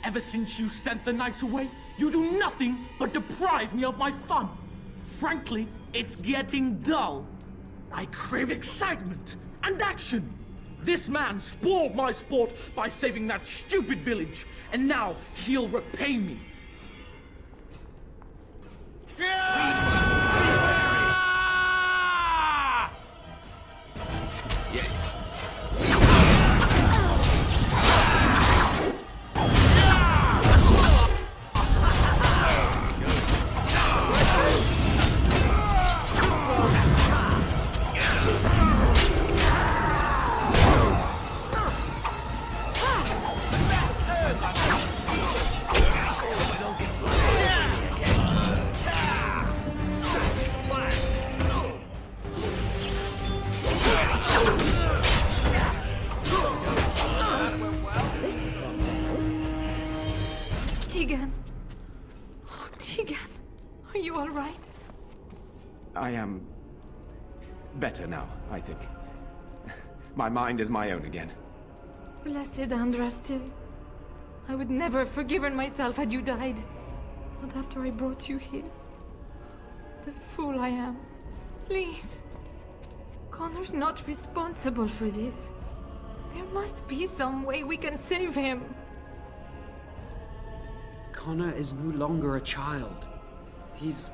Ever since you sent the knights away, you do nothing but deprive me of my fun. Frankly, it's getting dull. I crave excitement and action. This man spoiled my sport by saving that stupid village, and now he'll repay me. I am better now, I think. My mind is my own again. Blessed Andraste. I would never have forgiven myself had you died. Not after I brought you here. The fool I am. Please. Connor's not responsible for this. There must be some way we can save him. Connor is no longer a child. He's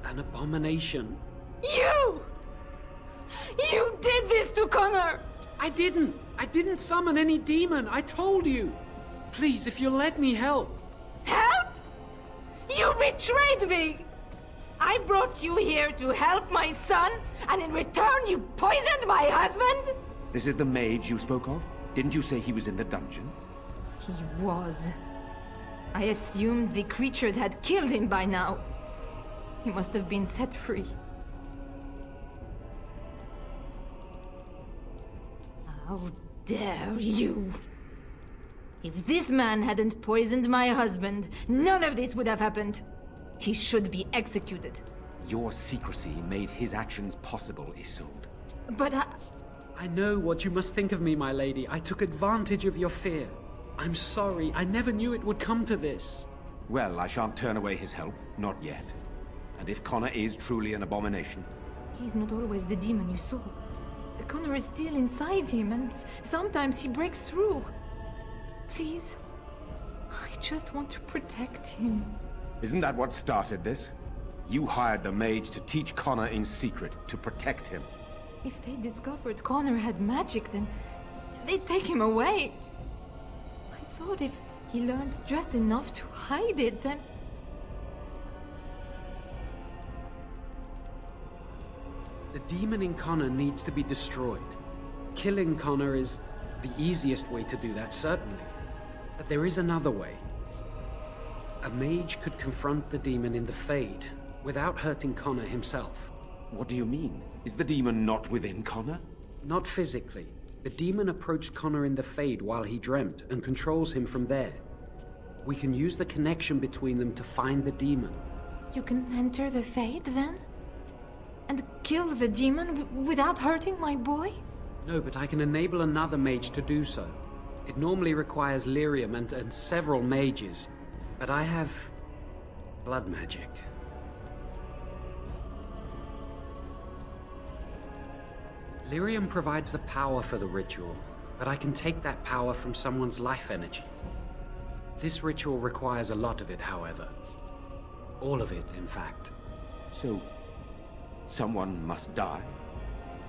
an abomination. You! You did this to Connor! I didn't summon any demon. I told you. Please, if you'll let me help. Help? You betrayed me! I brought you here to help my son, and in return you poisoned my husband? This is the mage you spoke of? Didn't you say he was in the dungeon? He was. I assumed the creatures had killed him by now. He must have been set free. How dare you! If this man hadn't poisoned my husband, none of this would have happened. He should be executed. Your secrecy made his actions possible, Isolde. But I know what you must think of me, my lady. I took advantage of your fear. I'm sorry. I never knew it would come to this. Well, I shan't turn away his help. Not yet. And if Connor is truly an abomination... He's not always the demon you saw. Connor is still inside him, and sometimes he breaks through. Please, I just want to protect him. Isn't that what started this? You hired the mage to teach Connor in secret, to protect him. If they discovered Connor had magic, then they'd take him away. I thought if he learned just enough to hide it, then... The demon in Connor needs to be destroyed. Killing Connor is the easiest way to do that, certainly. But there is another way. A mage could confront the demon in the Fade without hurting Connor himself. What do you mean? Is the demon not within Connor? Not physically. The demon approached Connor in the Fade while he dreamt and controls him from there. We can use the connection between them to find the demon. You can enter the Fade, then? And kill the demon without hurting my boy? No, but I can enable another mage to do so. It normally requires lyrium and several mages, but I have blood magic. Lyrium provides the power for the ritual, but I can take that power from someone's life energy. This ritual requires a lot of it, however. All of it, in fact. So, someone must die?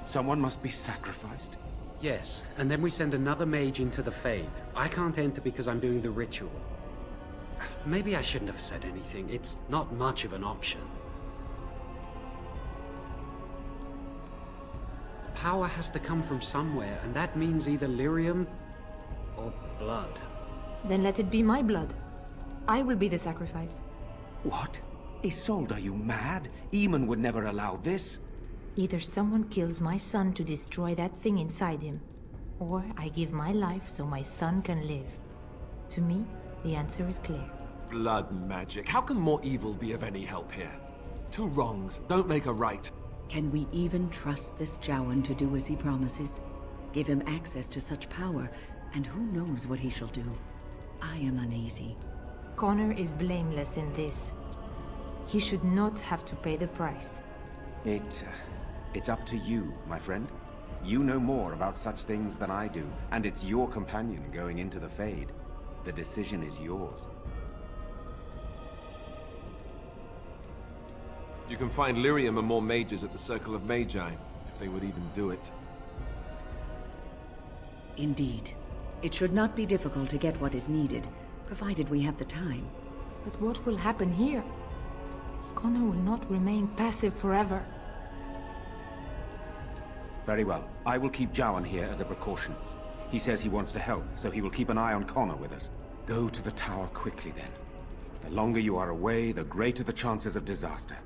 Someone must be sacrificed? Yes, and then we send another mage into the Fade. I can't enter because I'm doing the ritual. Maybe I shouldn't have said anything. It's not much of an option. The power has to come from somewhere, and that means either lyrium or blood. Then let it be my blood. I will be the sacrifice. What? Isolde, are you mad? Eamon would never allow this. Either someone kills my son to destroy that thing inside him, or I give my life so my son can live. To me, the answer is clear. Blood magic. How can more evil be of any help here? Two wrongs don't make a right. Can we even trust this Jowan to do as he promises? Give him access to such power, and who knows what he shall do? I am uneasy. Connor is blameless in this. He should not have to pay the price. It's up to you, my friend. You know more about such things than I do, and it's your companion going into the Fade. The decision is yours. You can find lyrium and more mages at the Circle of Magi, if they would even do it. Indeed. It should not be difficult to get what is needed, provided we have the time. But what will happen here? Connor will not remain passive forever. Very well. I will keep Jowan here as a precaution. He says he wants to help, so he will keep an eye on Connor with us. Go to the tower quickly, then. The longer you are away, the greater the chances of disaster.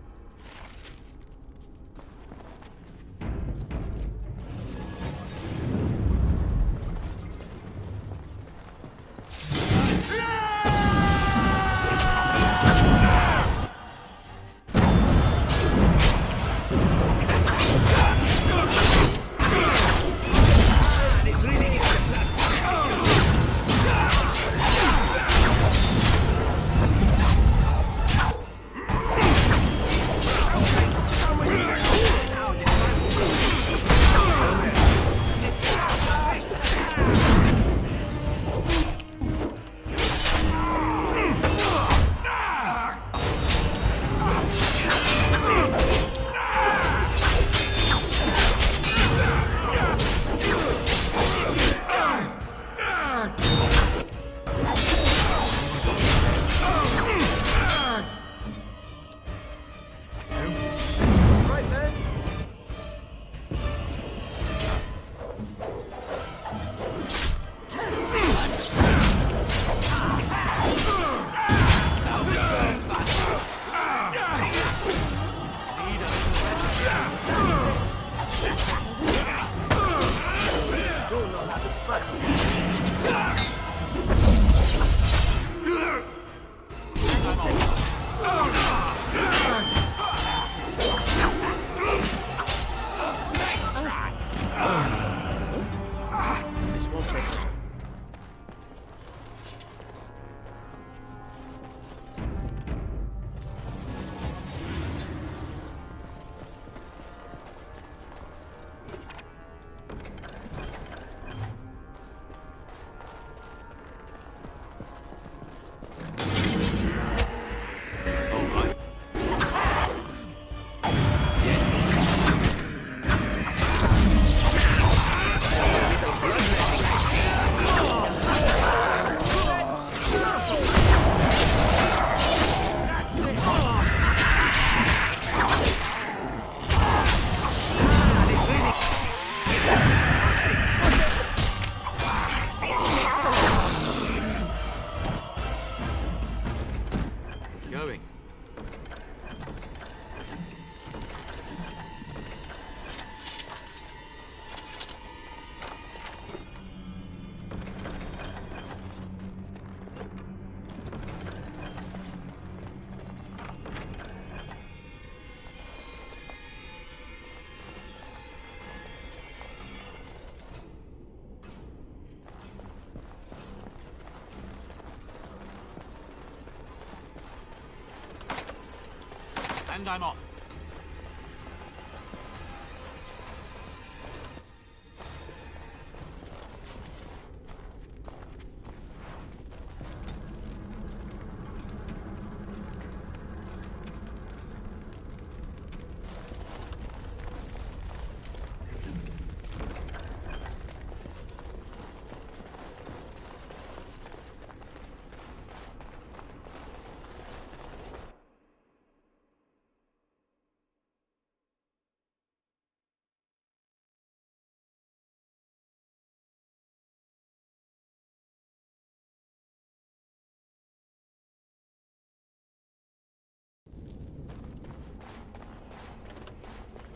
And I'm off.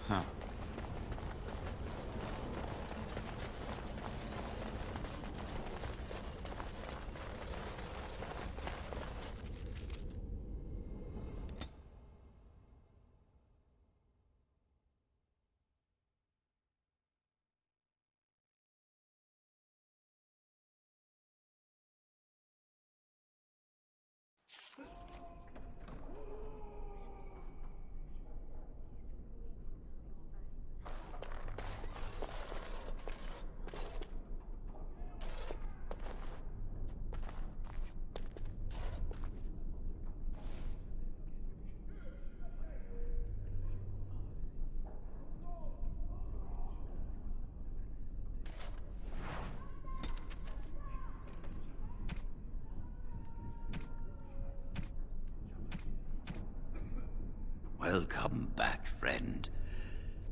Huh. Welcome back, friend.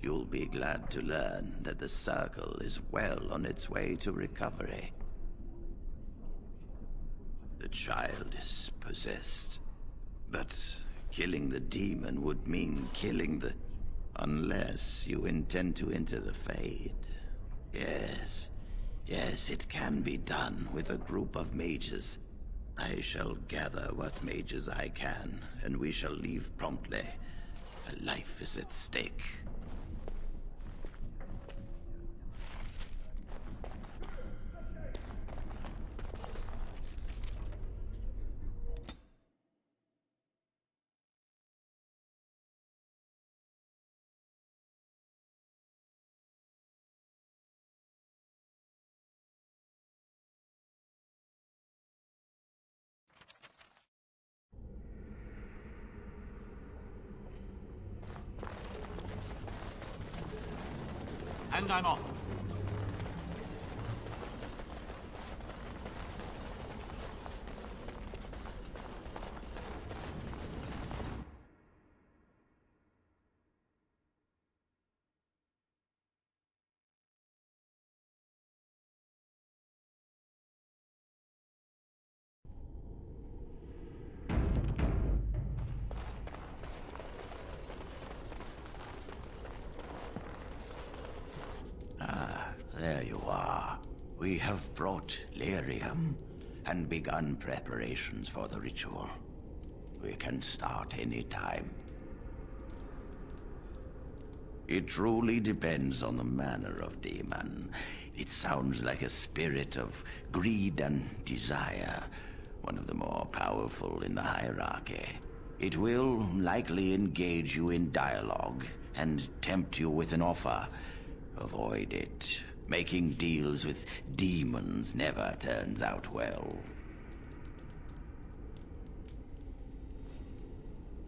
You'll be glad to learn that the Circle is well on its way to recovery. The child is possessed, but killing the demon would mean killing the... Unless you intend to enter the Fade. Yes, it can be done with a group of mages. I shall gather what mages I can, and we shall leave promptly. A life is at stake. And I'm off. There you are. We have brought lyrium and begun preparations for the ritual. We can start any time. It truly depends on the manner of demon. It sounds like a spirit of greed and desire, one of the more powerful in the hierarchy. It will likely engage you in dialogue and tempt you with an offer. Avoid it. Making deals with demons never turns out well.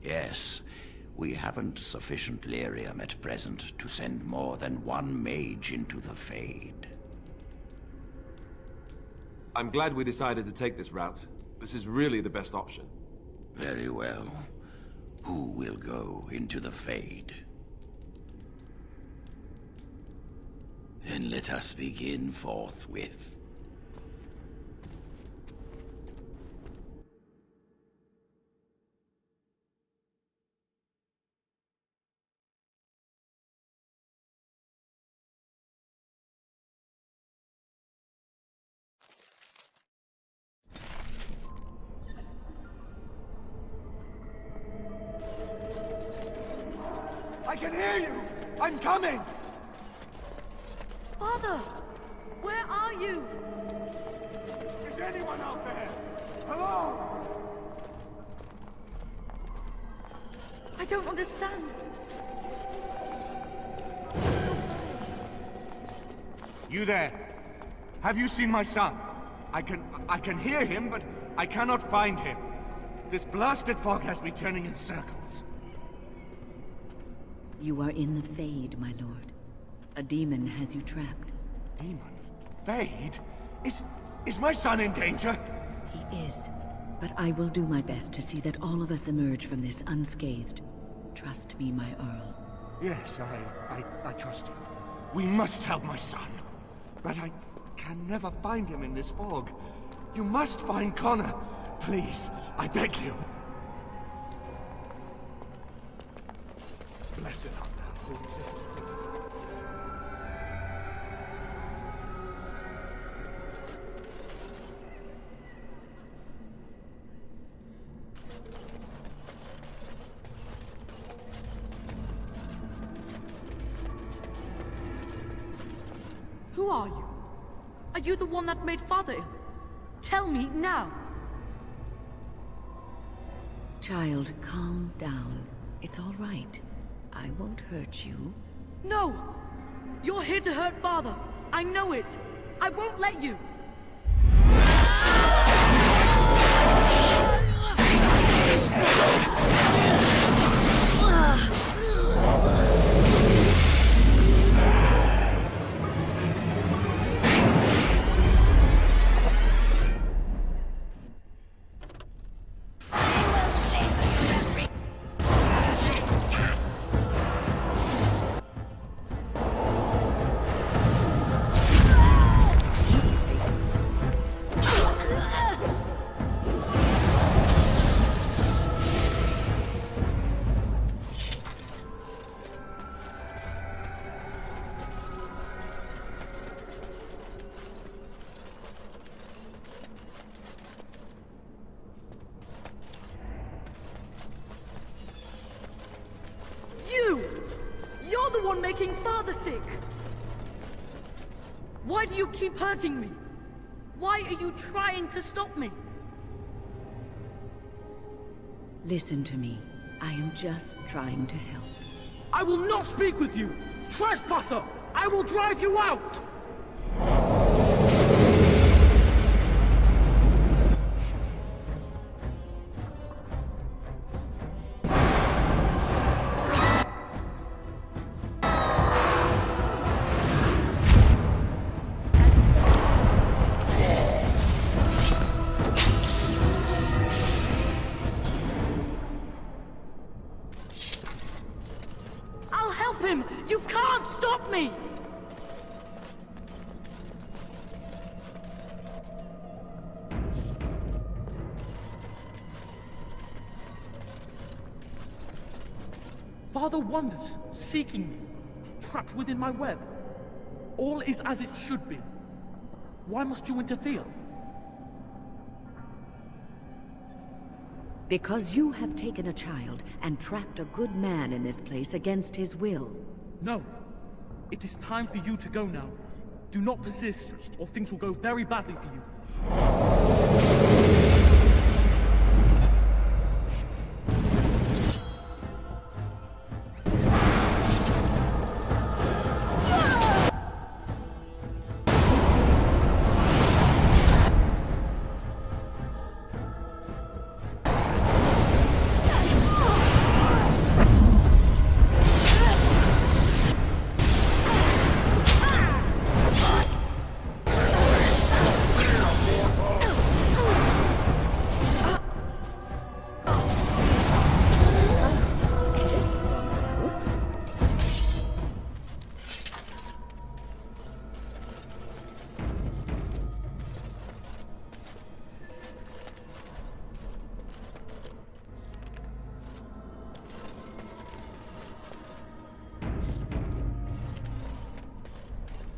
Yes, we haven't sufficient lyrium at present to send more than one mage into the Fade. I'm glad we decided to take this route. This is really the best option. Very well. Who will go into the Fade? Then let us begin forthwith. I can hear you! I'm coming! Father! Where are you? Is anyone out there? Hello? I I don't understand. You there? Have you seen my son? I can hear him, but I cannot find him. This blasted fog has me turning in circles. You are in the Fade, my lord. A demon has you trapped. Demon? Fade? Is my son in danger? He is. But I will do my best to see that all of us emerge from this unscathed. Trust me, my Earl. Yes, I trust you. We must help my son. But I can never find him in this fog. You must find Connor. Please, I beg you. Blessed art thou, who is Who are you? Are you the one that made Father ill? Tell me now! Child, calm down. It's all right. I won't hurt you. No! You're here to hurt Father. I know it. I won't let you. You're the one making Father sick! Why do you keep hurting me? Why are you trying to stop me? Listen to me. I am just trying to help. I will not speak with you! Trespasser! I will drive you out! You can't stop me! Father wanders, seeking me, trapped within my web. All is as it should be. Why must you interfere? Because you have taken a child and trapped a good man in this place against his will. No. It is time for you to go now. Do not persist, or things will go very badly for you.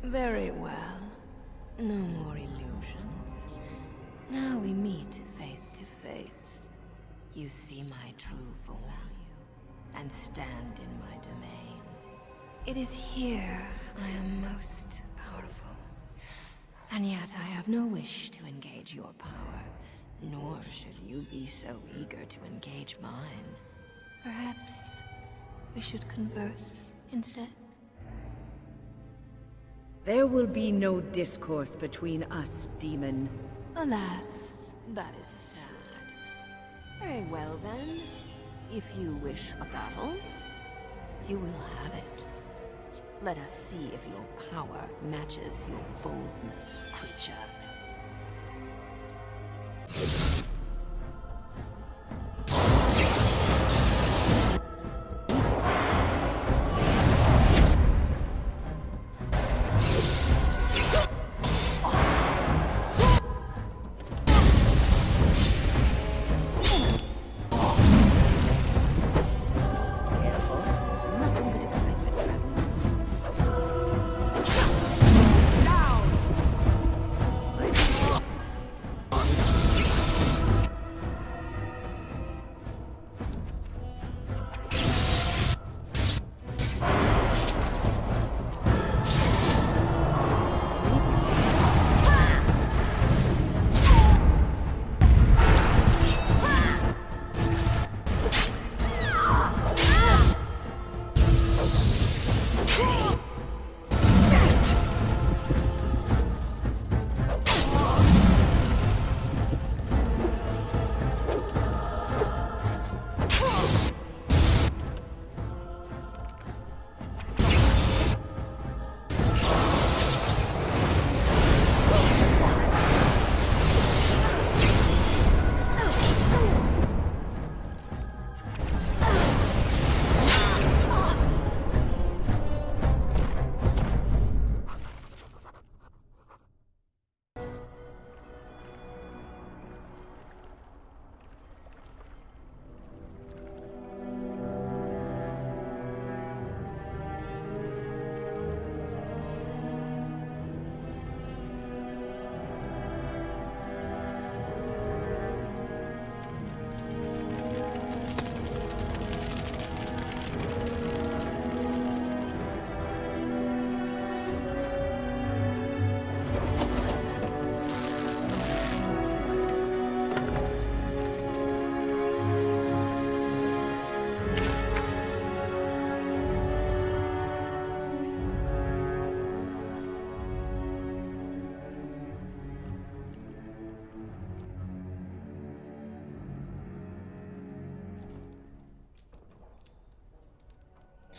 Very well. No more illusions. Now we meet face to face. You see my true form, and stand in my domain. It is here I am most powerful. And yet I have no wish to engage your power, nor should you be so eager to engage mine. Perhaps we should converse instead? There will be no discourse between us, demon. Alas, that is sad. Very well then. If you wish a battle, you will have it. Let us see if your power matches your boldness, creature.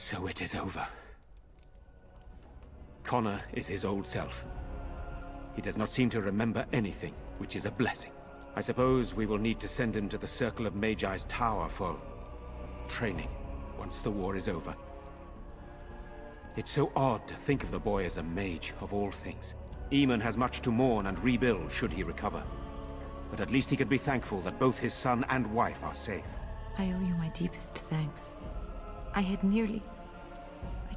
So it is over. Connor is his old self. He does not seem to remember anything, which is a blessing. I suppose we will need to send him to the Circle of Magi's tower for training, once the war is over. It's so odd to think of the boy as a mage, of all things. Eamon has much to mourn and rebuild should he recover. But at least he could be thankful that both his son and wife are safe. I owe you my deepest thanks. I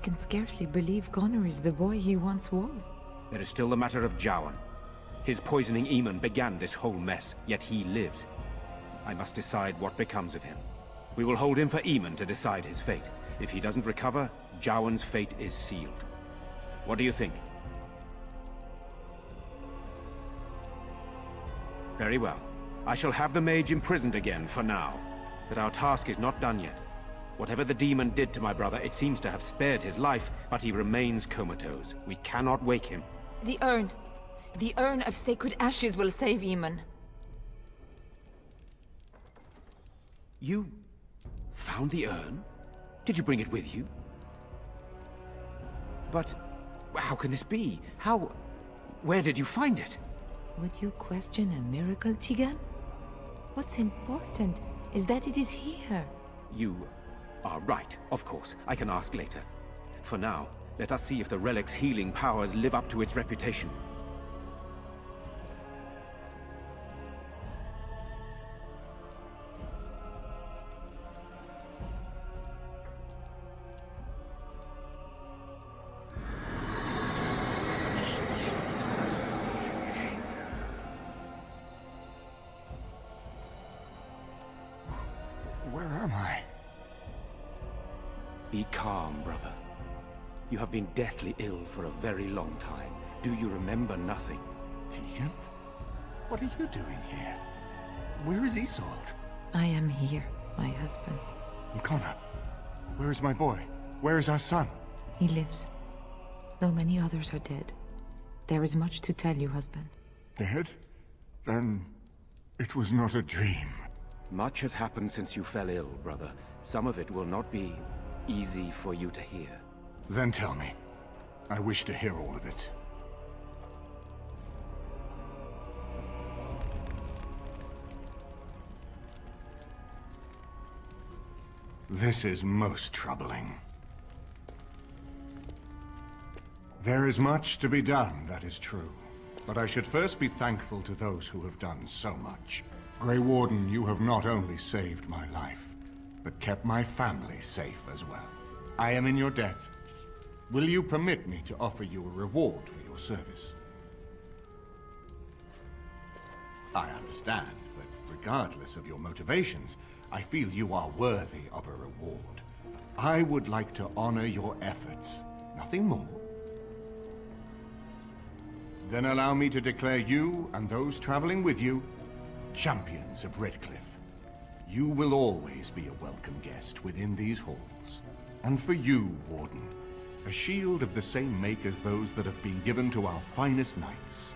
can scarcely believe Connor is the boy he once was. There is still the matter of Jowan. His poisoning Eamon began this whole mess, yet he lives. I must decide what becomes of him. We will hold him for Eamon to decide his fate. If he doesn't recover, Jowan's fate is sealed. What do you think? Very well. I shall have the mage imprisoned again for now. But our task is not done yet. Whatever the demon did to my brother, it seems to have spared his life, but he remains comatose. We cannot wake him. The urn. The urn of sacred ashes will save Eamon. You found the urn? Did you bring it with you? But how can this be? Where did you find it? Would you question a miracle, Tigan? What's important is that it is here. You are right, of course. I can ask later. For now, let us see if the relic's healing powers live up to its reputation. Where am I? Be calm, brother. You have been deathly ill for a very long time. Do you remember nothing? Tegan? What are you doing here? Where is Isolde? I am here, my husband. Connor, where is my boy? Where is our son? He lives. Though many others are dead. There is much to tell you, husband. Dead? Then it was not a dream. Much has happened since you fell ill, brother. Some of it will not be easy for you to hear. Then tell me. I wish to hear all of it. This is most troubling. There is much to be done, that is true. But I should first be thankful to those who have done so much. Grey Warden, you have not only saved my life, but kept my family safe as well. I am in your debt. Will you permit me to offer you a reward for your service? I understand, but regardless of your motivations, I feel you are worthy of a reward. I would like to honor your efforts, nothing more. Then allow me to declare you and those traveling with you champions of Redcliffe. You will always be a welcome guest within these halls. And for you, Warden, a shield of the same make as those that have been given to our finest knights.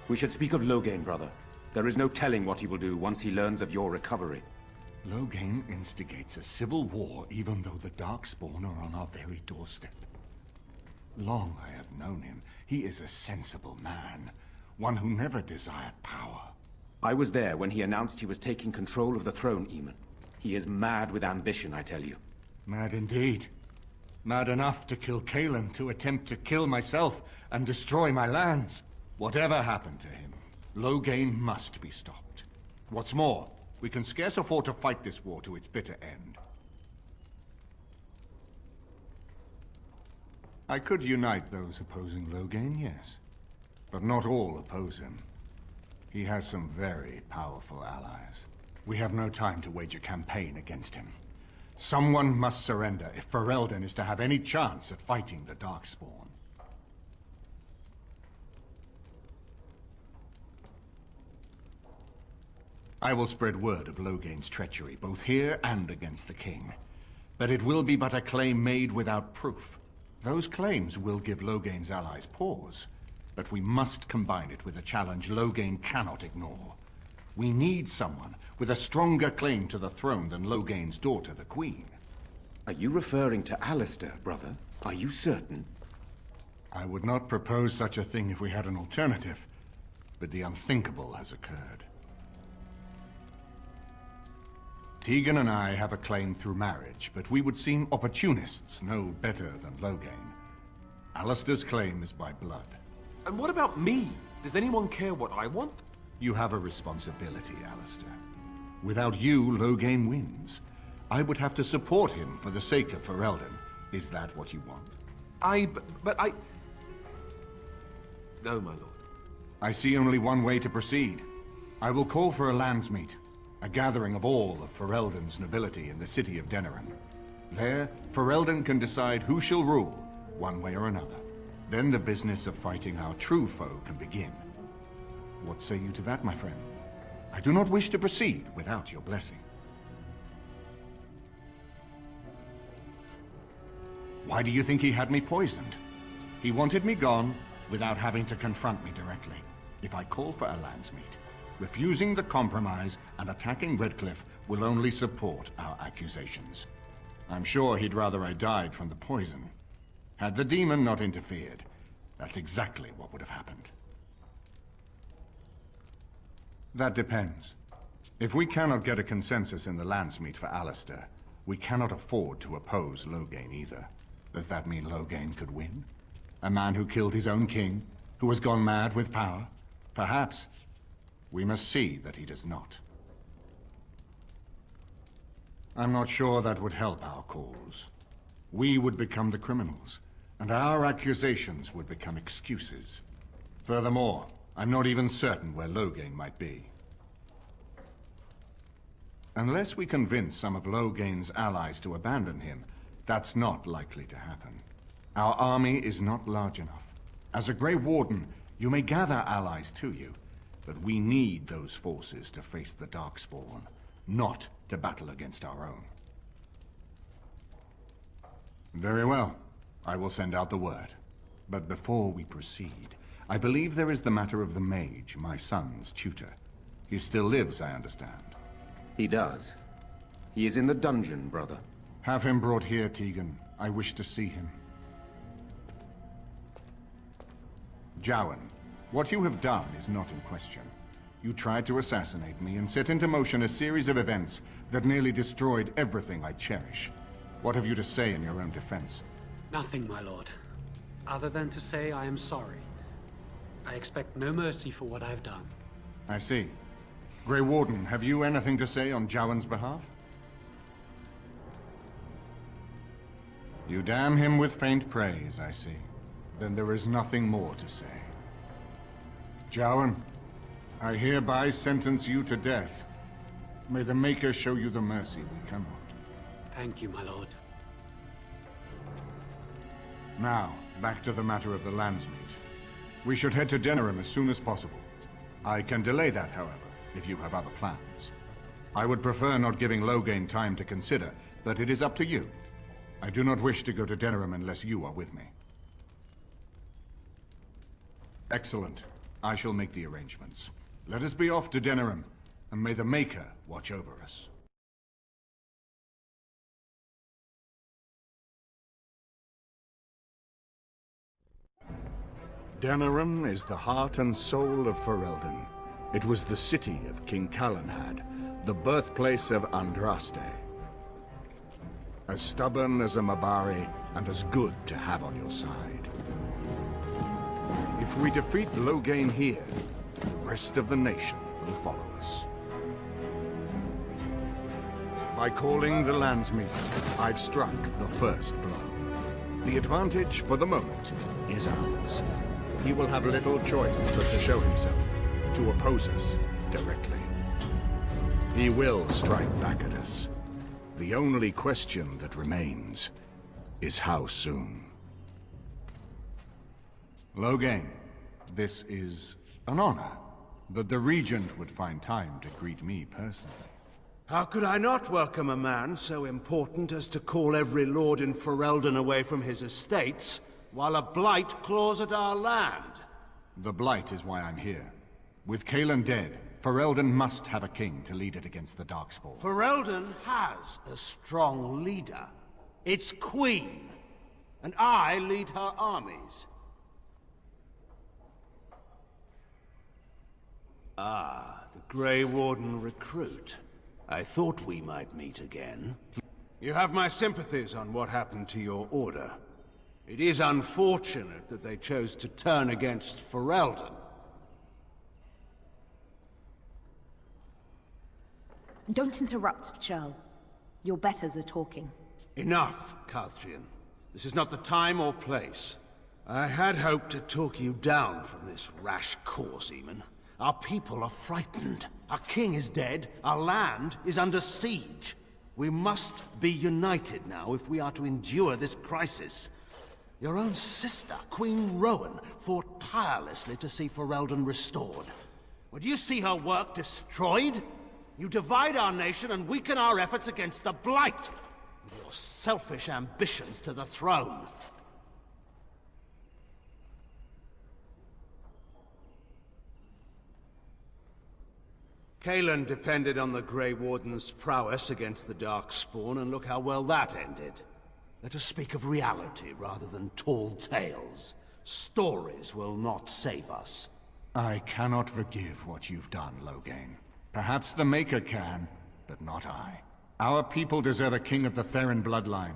We should speak of Loghain, brother. There is no telling what he will do once he learns of your recovery. Loghain instigates a civil war even though the Darkspawn are on our very doorstep. Long I have known him. He is a sensible man, one who never desired power. I was there when he announced he was taking control of the throne, Eamon. He is mad with ambition, I tell you. Mad indeed. Mad enough to kill Cailan, to attempt to kill myself and destroy my lands. Whatever happened to him, Loghain must be stopped. What's more, we can scarce afford to fight this war to its bitter end. I could unite those opposing Loghain, yes. But not all oppose him. He has some very powerful allies. We have no time to wage a campaign against him. Someone must surrender if Ferelden is to have any chance at fighting the Darkspawn. I will spread word of Loghain's treachery, both here and against the king. But it will be but a claim made without proof. Those claims will give Loghain's allies pause, but we must combine it with a challenge Loghain cannot ignore. We need someone with a stronger claim to the throne than Loghain's daughter, the Queen. Are you referring to Alistair, brother? Are you certain? I would not propose such a thing if we had an alternative, but the unthinkable has occurred. Tegan and I have a claim through marriage, but we would seem opportunists no better than Loghain. Alistair's claim is by blood. And what about me? Does anyone care what I want? You have a responsibility, Alistair. Without you, Loghain wins. I would have to support him for the sake of Ferelden. Is that what you want? But I... No, my lord. I see only one way to proceed. I will call for a landsmeet. A gathering of all of Ferelden's nobility in the city of Denerim. There, Ferelden can decide who shall rule, one way or another. Then the business of fighting our true foe can begin. What say you to that, my friend? I do not wish to proceed without your blessing. Why do you think he had me poisoned? He wanted me gone without having to confront me directly. If I call for a landsmeet, refusing the compromise and attacking Redcliffe will only support our accusations. I'm sure he'd rather I died from the poison. Had the demon not interfered, that's exactly what would have happened. That depends. If we cannot get a consensus in the landsmeet for Alistair, we cannot afford to oppose Loghain either. Does that mean Loghain could win? A man who killed his own king, who has gone mad with power? Perhaps. We must see that he does not. I'm not sure that would help our cause. We would become the criminals, and our accusations would become excuses. Furthermore, I'm not even certain where Loghain might be. Unless we convince some of Loghain's allies to abandon him, that's not likely to happen. Our army is not large enough. As a Grey Warden, you may gather allies to you, but we need those forces to face the Darkspawn. not to battle against our own. Very well. I will send out the word. But before we proceed, I believe there is the matter of the mage, my son's tutor. He still lives, I understand. He does. He is in the dungeon, brother. Have him brought here, Tegan. I wish to see him. Jowan, what you have done is not in question. You tried to assassinate me and set into motion a series of events that nearly destroyed everything I cherish. What have you to say in your own defense? Nothing, my lord. Other than to say I am sorry. I expect no mercy for what I have done. I see. Grey Warden, have you anything to say on Jowan's behalf? You damn him with faint praise, I see. Then there is nothing more to say. Jowan, I hereby sentence you to death. May the Maker show you the mercy we cannot. Thank you, my lord. Now, back to the matter of the Landsmeet. We should head to Denerim as soon as possible. I can delay that, however, if you have other plans. I would prefer not giving Loghain time to consider, but it is up to you. I do not wish to go to Denerim unless you are with me. Excellent. I shall make the arrangements. Let us be off to Denerim, and may the Maker watch over us. Denerim is the heart and soul of Ferelden. It was the city of King Calenhad, the birthplace of Andraste. As stubborn as a Mabari, and as good to have on your side. If we defeat Loghain here, the rest of the nation will follow us. By calling the Landsmeet, I've struck the first blow. The advantage, for the moment, is ours. He will have little choice but to show himself, to oppose us directly. He will strike back at us. The only question that remains is how soon. Loghain, this is an honor that the Regent would find time to greet me personally. How could I not welcome a man so important as to call every lord in Ferelden away from his estates, while a blight claws at our land? The blight is why I'm here. With Cailan dead, Ferelden must have a king to lead it against the Darkspawn. Ferelden has a strong leader. Its queen. And I lead her armies. Ah, the Grey Warden recruit. I thought we might meet again. You have my sympathies on what happened to your order. It is unfortunate that they chose to turn against Ferelden. Don't interrupt, Jarl. Your betters are talking. Enough, Carthrian. This is not the time or place. I had hoped to talk you down from this rash course, Eamon. Our people are frightened. Our king is dead. Our land is under siege. We must be united now if we are to endure this crisis. Your own sister, Queen Rowan, fought tirelessly to see Ferelden restored. Would you see her work destroyed? You divide our nation and weaken our efforts against the Blight, with your selfish ambitions to the throne. Cailan depended on the Grey Warden's prowess against the Darkspawn, and look how well that ended. Let us speak of reality rather than tall tales. Stories will not save us. I cannot forgive what you've done, Loghain. Perhaps the Maker can, but not I. Our people deserve a king of the Theron bloodline.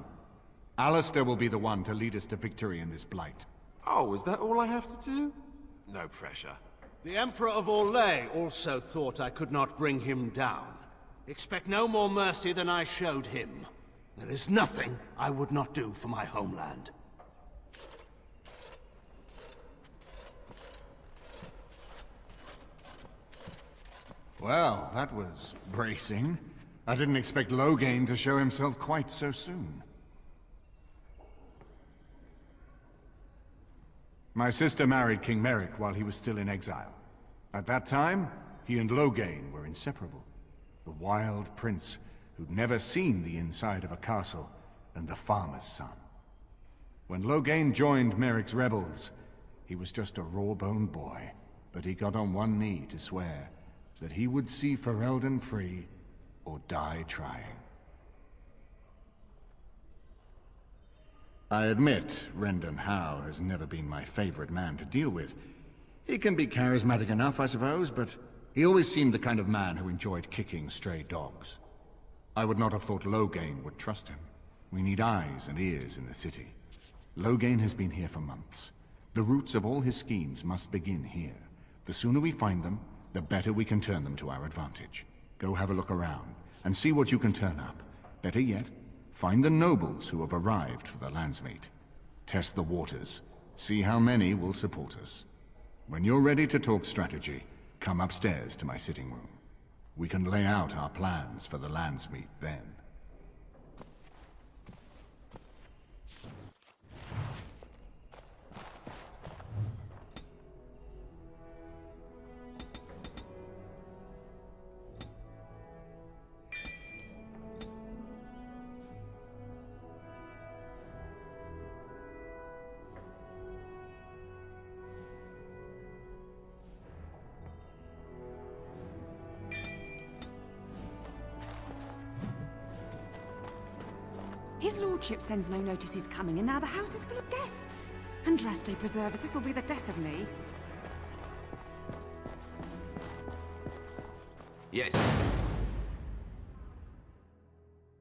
Alistair will be the one to lead us to victory in this blight. Oh, is that all I have to do? No pressure. The Emperor of Orlais also thought I could not bring him down. Expect no more mercy than I showed him. There is nothing I would not do for my homeland. Well, that was bracing. I didn't expect Loghain to show himself quite so soon. My sister married King Merrick while he was still in exile. At that time, he and Loghain were inseparable. The wild prince who'd never seen the inside of a castle, and the farmer's son. When Loghain joined Merrick's rebels, he was just a raw-boned boy, but he got on one knee to swear that he would see Ferelden free or die trying. I admit, Rendon Howe has never been my favorite man to deal with. He can be charismatic enough, I suppose, but he always seemed the kind of man who enjoyed kicking stray dogs. I would not have thought Loghain would trust him. We need eyes and ears in the city. Loghain has been here for months. The roots of all his schemes must begin here. The sooner we find them, the better we can turn them to our advantage. Go have a look around, and see what you can turn up. Better yet, find the nobles who have arrived for the Landsmeet. Test the waters. See how many will support us. When you're ready to talk strategy, come upstairs to my sitting room. We can lay out our plans for the Landsmeet then. His lordship sends no notice he's coming, and now the house is full of guests. Andraste preserve us, this will be the death of me. Yes.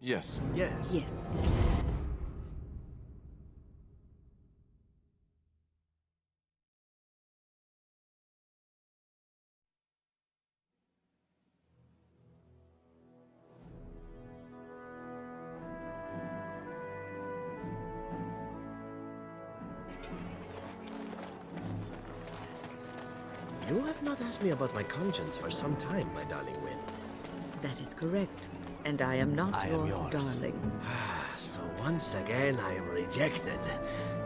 Yes. Yes. Yes. You have not asked me about my conscience for some time, my darling Wynne. That is correct. And I am not I your am yours. darling. So once again I am rejected,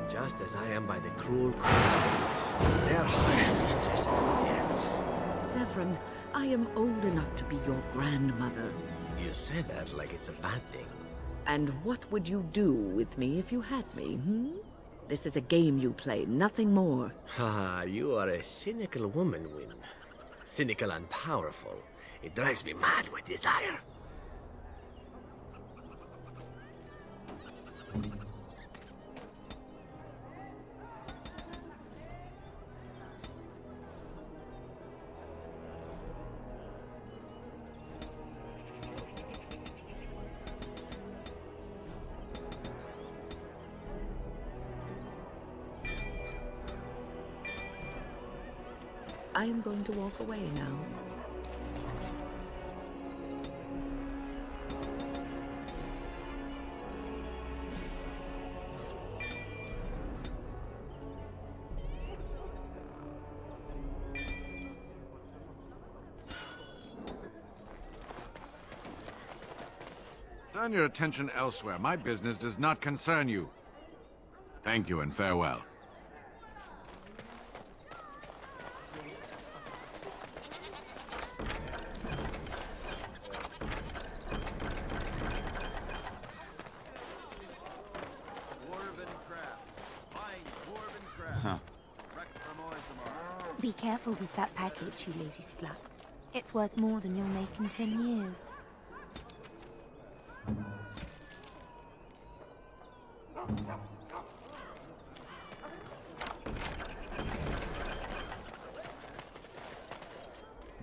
just as I am by the cruel queens. They are harsh mistresses to the elves. Zephyrin, I am old enough to be your grandmother. You say that like it's a bad thing. And what would you do with me if you had me, This is a game you play, nothing more. Ah, you are a cynical woman, Wynne. Cynical and powerful. It drives me mad with desire. I am going to walk away now. Turn your attention elsewhere. My business does not concern you. Thank you and farewell. Be careful with that package, you lazy slut. It's worth more than you'll make in 10 years.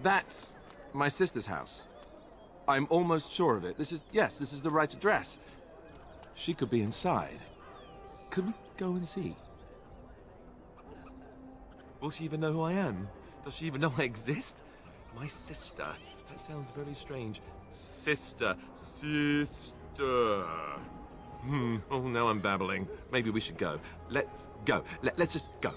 That's my sister's house. I'm almost sure of it. This is the right address. She could be inside. Could we go and see? Will she even know who I am? Does she even know I exist? My sister. That sounds very strange. Sister. Oh, now I'm babbling. Maybe we should go. Let's go. Let's just go.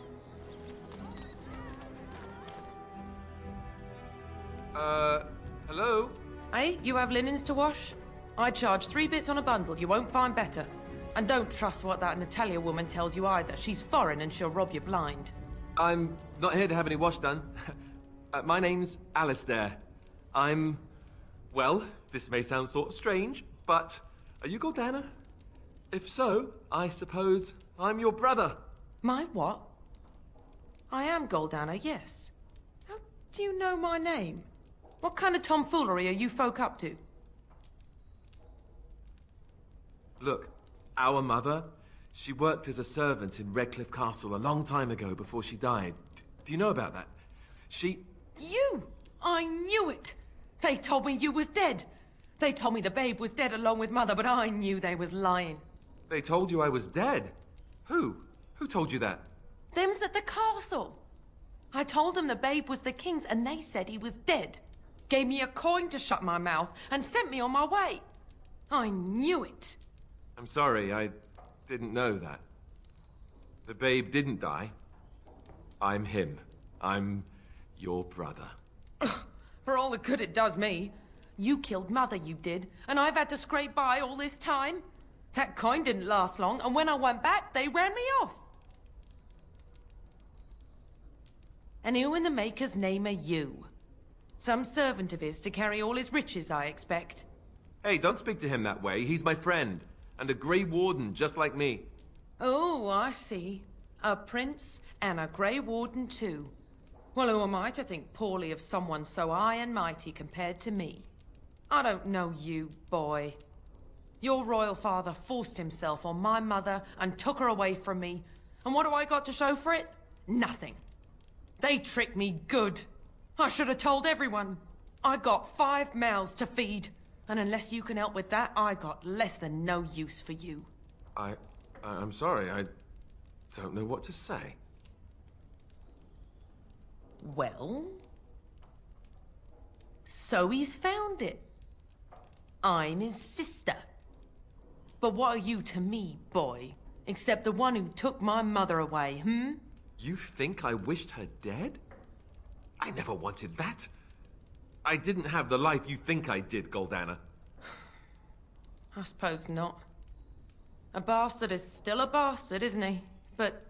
Hello? Hey, you have linens to wash? I charge 3 bits on a bundle. You won't find better. And don't trust what that Natalia woman tells you either. She's foreign and she'll rob you blind. I'm not here to have any wash done. My name's Alistair. I'm Well, this may sound sort of strange, but are you Goldana? If so, I suppose I'm your brother. My what? I am Goldana, yes. How do you know my name? What kind of tomfoolery are you folk up to? Look, our mother, she worked as a servant in Redcliffe Castle a long time ago before she died. Do you know about that? You! I knew it! They told me you was dead. They told me the babe was dead along with mother, but I knew they was lying. They told you I was dead? Who? Who told you that? Them's at the castle. I told them the babe was the king's and they said he was dead. Gave me a coin to shut my mouth and sent me on my way. I knew it. I'm sorry, I didn't know that. The babe didn't die. I'm him. I'm your brother. For all the good it does me. You killed mother, you did, and I've had to scrape by all this time. That coin didn't last long, and when I went back, they ran me off. And who in the Maker's name are you? Some servant of his to carry all his riches, I expect. Hey, don't speak to him that way. He's my friend, and a Grey Warden just like me. Oh, I see. A prince and a Grey Warden too. Well, who am I to think poorly of someone so high and mighty compared to me? I don't know you, boy. Your royal father forced himself on my mother and took her away from me. And what do I got to show for it? Nothing. They tricked me good. I should have told everyone. I got 5 mouths to feed. And unless you can help with that, I got less than no use for you. I'm sorry, I don't know what to say. Well? So he's found it. I'm his sister. But what are you to me, boy? Except the one who took my mother away, hmm? You think I wished her dead? I never wanted that. I didn't have the life you think I did, Goldana. I suppose not. A bastard is still a bastard, isn't he? But...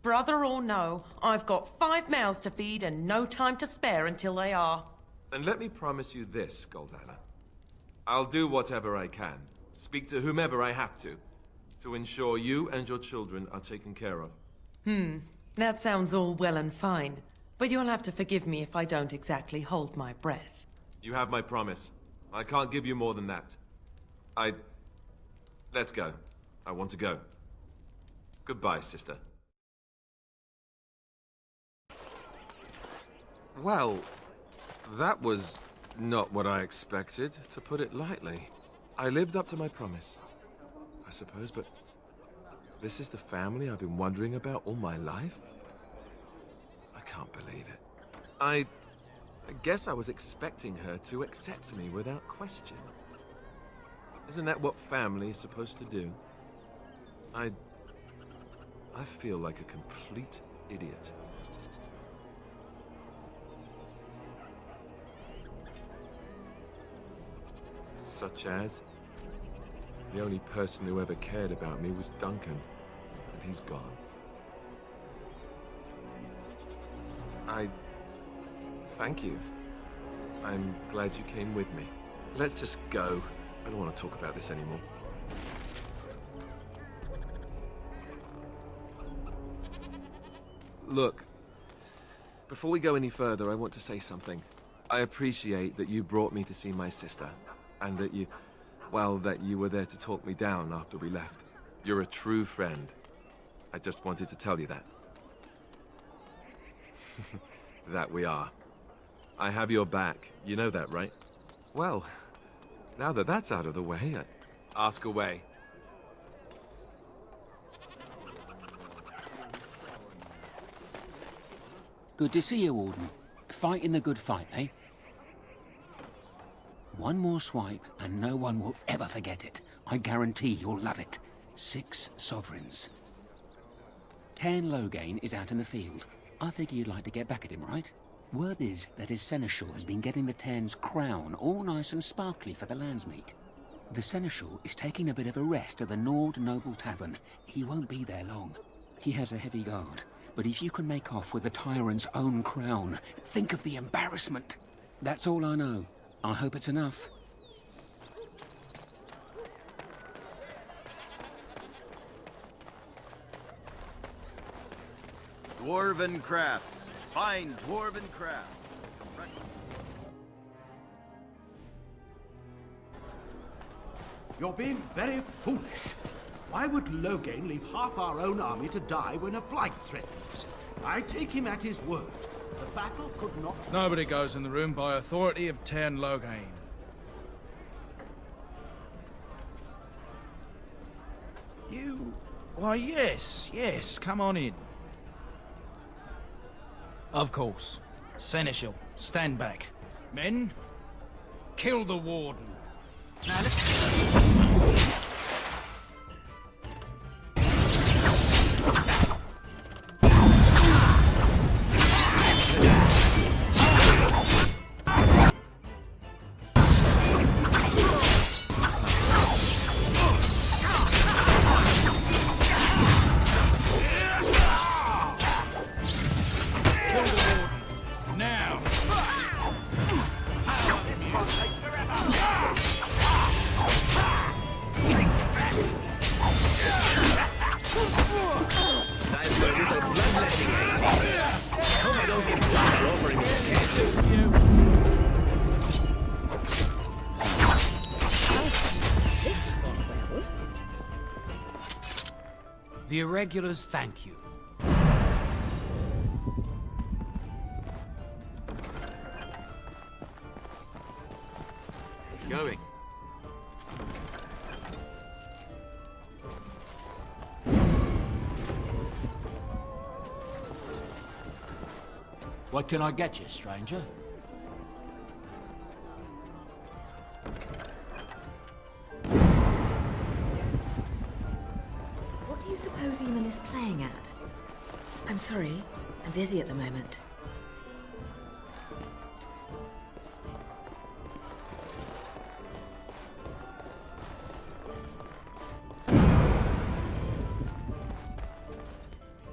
brother or no, I've got 5 mouths to feed and no time to spare until they are. And let me promise you this, Goldana. I'll do whatever I can, speak to whomever I have to ensure you and your children are taken care of. That sounds all well and fine. But you'll have to forgive me if I don't exactly hold my breath. You have my promise. I can't give you more than that. Let's go. I want to go. Goodbye, sister. Well, that was not what I expected, to put it lightly. I lived up to my promise, I suppose, but this is the family I've been wondering about all my life? I can't believe it. I guess I was expecting her to accept me without question. Isn't that what family is supposed to do? I feel like a complete idiot. Such as? The only person who ever cared about me was Duncan, and he's gone. Thank you. I'm glad you came with me. Let's just go. I don't want to talk about this anymore. Look, before we go any further, I want to say something. I appreciate that you brought me to see my sister, and that you were there to talk me down after we left. You're a true friend. I just wanted to tell you that. That we are. I have your back. You know that, right? Well, now that that's out of the way, ask away. Good to see you, Warden. Fighting the good fight, eh? One more swipe, and no one will ever forget it. I guarantee you'll love it. 6 sovereigns. 10 Loghain is out in the field. I figure you'd like to get back at him, right? Word is that his seneschal has been getting the 10's crown all nice and sparkly for the landsmeet. The seneschal is taking a bit of a rest at the Nord Noble Tavern. He won't be there long. He has a heavy guard, but if you can make off with the tyrant's own crown, think of the embarrassment. That's all I know. I hope it's enough. Dwarven crafts. Fine dwarven crafts. You're being very foolish. Why would Loghain leave half our own army to die when a blight threatens? I take him at his word. The battle could not... Nobody goes in the room by authority of Tairn Loghain. You... Why, yes, come on in. Of course. Seneschal, stand back. Men, kill the Warden. Now let's... The irregulars thank you. Going. What can I get you, stranger? What do you suppose Eamon is playing at? I'm sorry, I'm busy at the moment.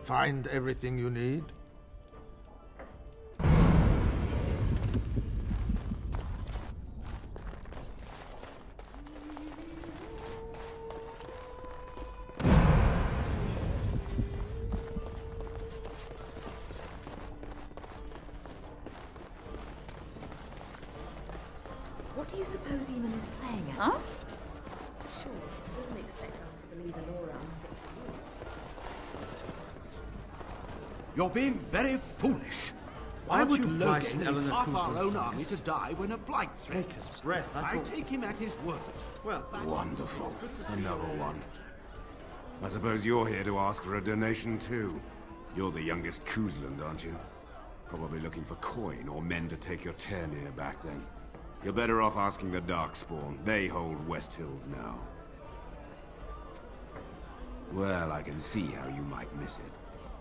Find everything you need? What do you suppose Eamon is playing at? Huh? Sure, he doesn't expect us to believe in Aura. You're being very foolish. Why Aren't would you Loghain pricing leave Eleanor half our Kuzman's own finest? army to die when a blight threatens? His breath, I take him at his word. Well, Wonderful. Another one. I suppose you're here to ask for a donation too. You're the youngest Kuzland, aren't you? Probably looking for coin or men to take your Tairnir back then. You're better off asking the Darkspawn. They hold West Hills now. Well, I can see how you might miss it.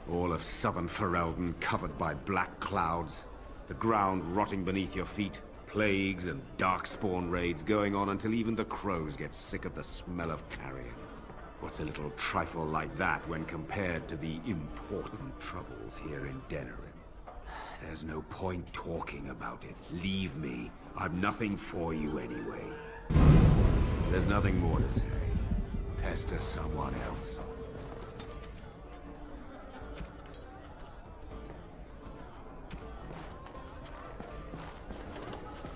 All of southern Ferelden covered by black clouds, the ground rotting beneath your feet, plagues and Darkspawn raids going on until even the crows get sick of the smell of carrion. What's a little trifle like that when compared to the important troubles here in Denerim? There's no point talking about it. Leave me. I've nothing for you anyway. There's nothing more to say. Pester someone else.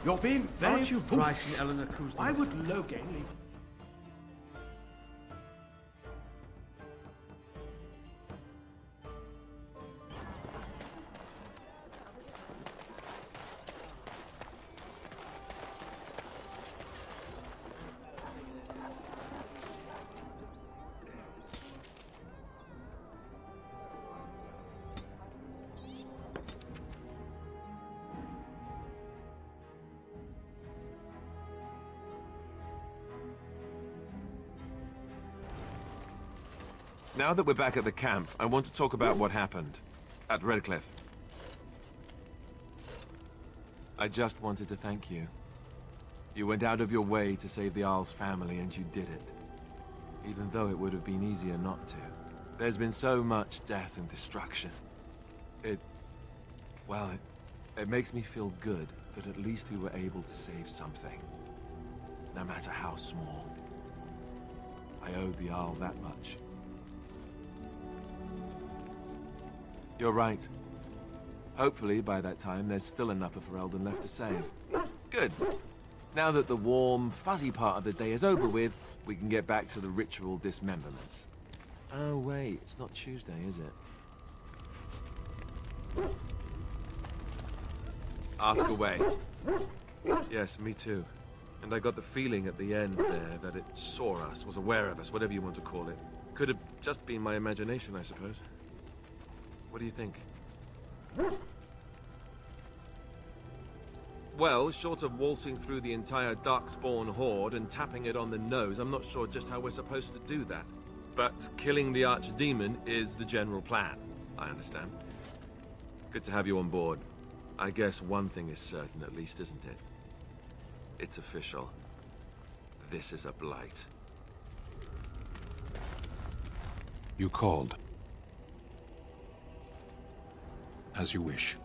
You're being very Aren't you foolish. pricing Eleanor Kuzman's Why would finest? Loghain leave... Now that we're back at the camp, I want to talk about what happened at Redcliffe. I just wanted to thank you. You went out of your way to save the Isle's family, and you did it. Even though it would have been easier not to. There's been so much death and destruction. It makes me feel good that at least we were able to save something. No matter how small. I owed the Arl that much. You're right. Hopefully, by that time, there's still enough of Ferelden left to save. Good. Now that the warm, fuzzy part of the day is over with, we can get back to the ritual dismemberments. Oh, wait, it's not Tuesday, is it? Ask away. Yes, me too. And I got the feeling at the end there that it saw us, was aware of us, whatever you want to call it. Could have just been my imagination, I suppose. What do you think? Well, short of waltzing through the entire Darkspawn horde and tapping it on the nose, I'm not sure just how we're supposed to do that. But killing the Archdemon is the general plan, I understand. Good to have you on board. I guess one thing is certain at least, isn't it? It's official. This is a blight. You called. As you wish.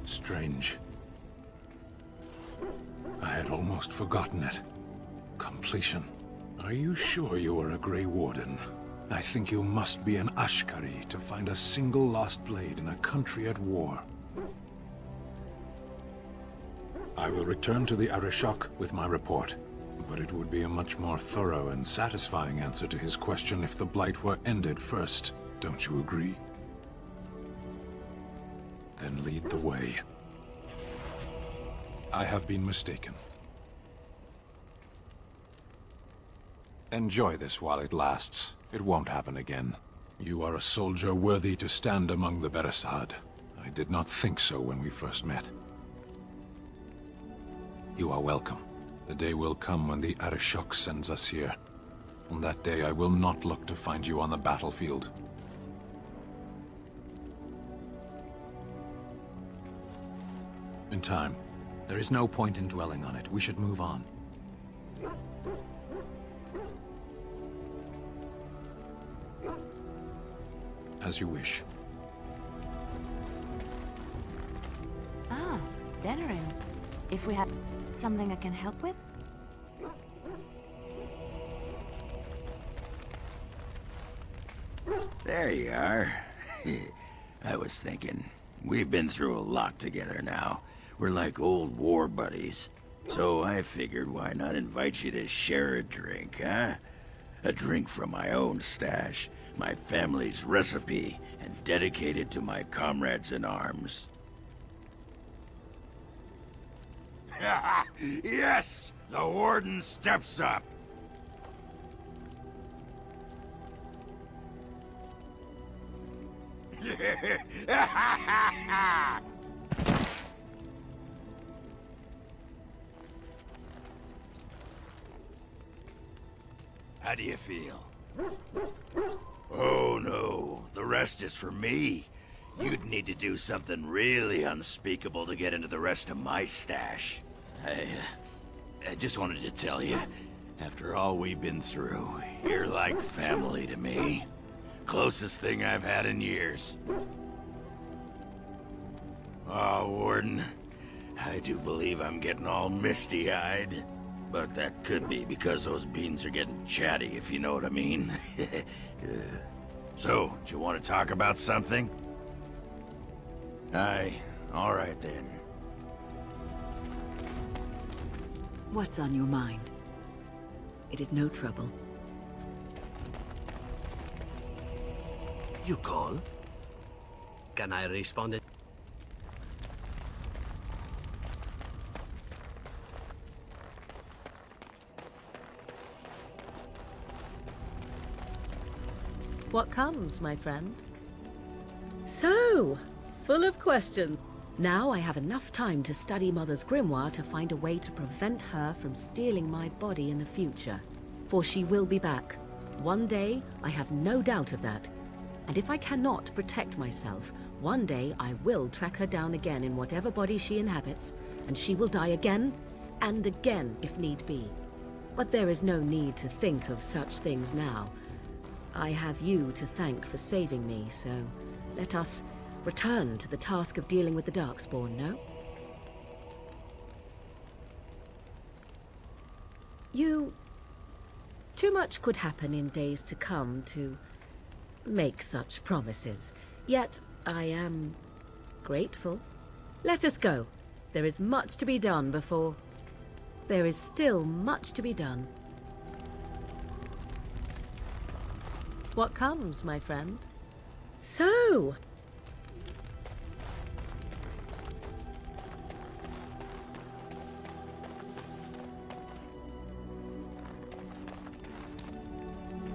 Strange. I had almost forgotten it. Completion. Are you sure you are a Grey Warden? I think you must be an Ashkari to find a single lost blade in a country at war. I will return to the Arishok with my report, but it would be a much more thorough and satisfying answer to his question if the Blight were ended first. Don't you agree? Then lead the way. I have been mistaken. Enjoy this while it lasts. It won't happen again. You are a soldier worthy to stand among the Beresad. I did not think so when we first met. You are welcome. The day will come when the Arishok sends us here. On that day, I will not look to find you on the battlefield. In time. There is no point in dwelling on it. We should move on. As you wish. Ah, Denerim. If we have something I can help with? There you are. I was thinking, we've been through a lot together now. We're like old war buddies. So I figured why not invite you to share a drink, huh? A drink from my own stash, my family's recipe, and dedicated to my comrades in arms. Yes! The Warden steps up! How do you feel? Oh no, the rest is for me. You'd need to do something really unspeakable to get into the rest of my stash. I just wanted to tell you, after all we've been through, you're like family to me. Closest thing I've had in years. Oh, Warden, I do believe I'm getting all misty-eyed. But that could be because those beans are getting chatty, if you know what I mean. So, do you want to talk about something? Aye, all right then. What's on your mind? It is no trouble. You call? Can I respond? What comes, my friend? So, full of questions. Now I have enough time to study Mother's grimoire to find a way to prevent her from stealing my body in the future. For she will be back. One day, I have no doubt of that. And if I cannot protect myself, one day I will track her down again in whatever body she inhabits, and she will die again and again if need be. But there is no need to think of such things now. I have you to thank for saving me, so let us return to the task of dealing with the Darkspawn, no? Too much could happen in days to come to make such promises. Yet, I am grateful. Let us go. There is much to be done before... There is still much to be done. What comes, my friend? So...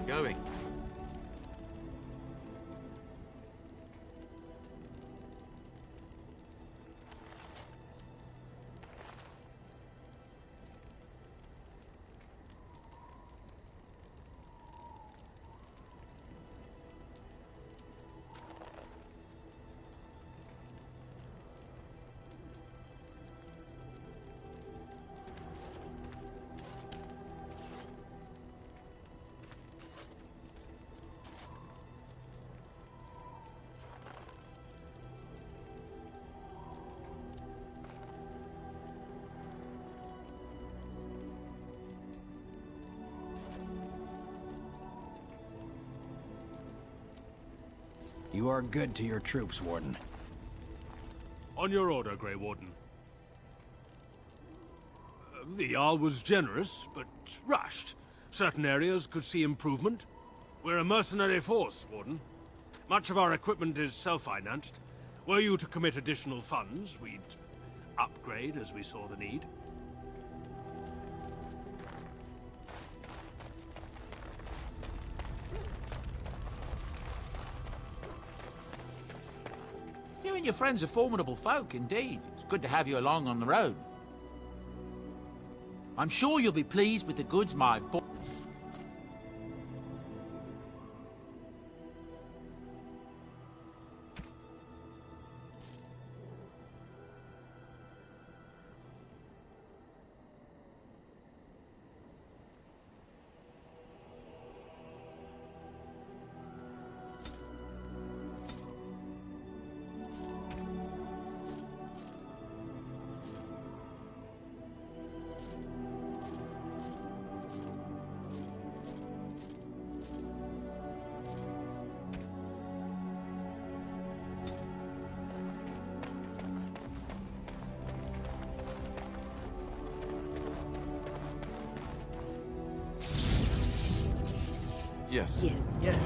Going. You are good to your troops, Warden. On your order, Grey Warden. The Jarl was generous, but rushed. Certain areas could see improvement. We're a mercenary force, Warden. Much of our equipment is self-financed. Were you to commit additional funds, we'd upgrade as we saw the need. You and your friends are formidable folk, indeed. It's good to have you along on the road. I'm sure you'll be pleased with the goods my boy... Yes. Yes. Yes.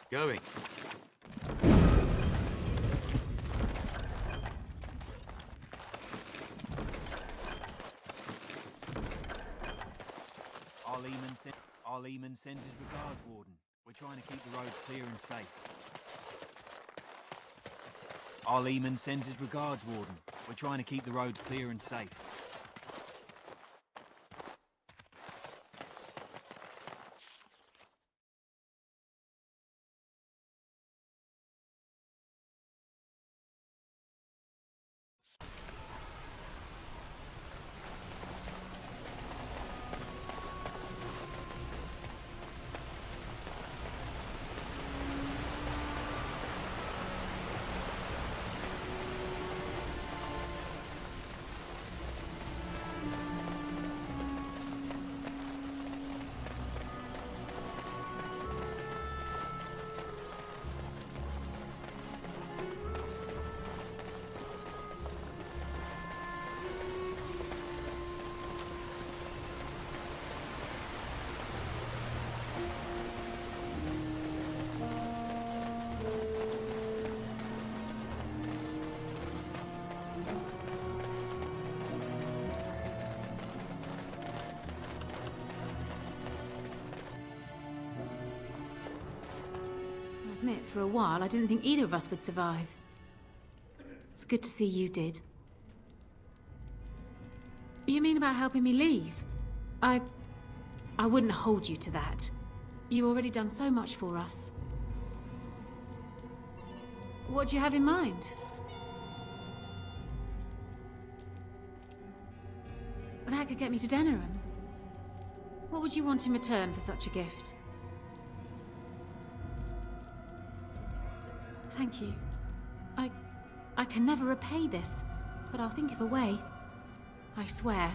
Going. Arleman sends his regards, Warden. We're trying to keep the roads clear and safe. Arleman sends his regards, Warden. We're trying to keep the roads clear and safe. I admit, for a while, I didn't think either of us would survive. It's good to see you did. You mean about helping me leave? I wouldn't hold you to that. You've already done so much for us. What do you have in mind? That could get me to Denerim. What would you want in return for such a gift? Thank you. I can never repay this, but I'll think of a way. I swear.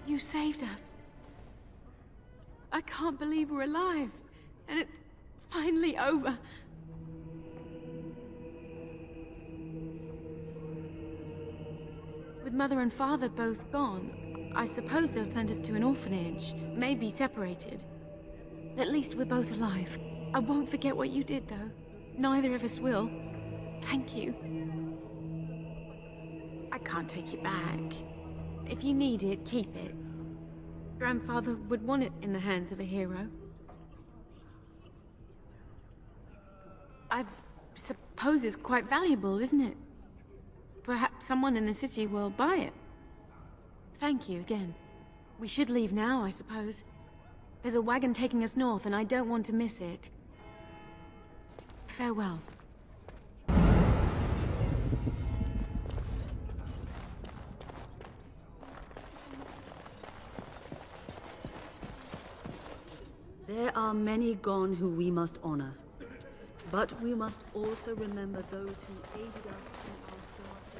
You saved us. I can't believe we're alive. And it's finally over. With Mother and Father both gone, I suppose they'll send us to an orphanage, maybe separated. At least we're both alive. I won't forget what you did, though. Neither of us will. Thank you. I can't take it back. If you need it, keep it. Grandfather would want it in the hands of a hero. I suppose it's quite valuable, isn't it? Perhaps someone in the city will buy it. Thank you again. We should leave now, I suppose. There's a wagon taking us north, and I don't want to miss it. Farewell. There are many gone who we must honor. But we must also remember those who aided us in our thoughts.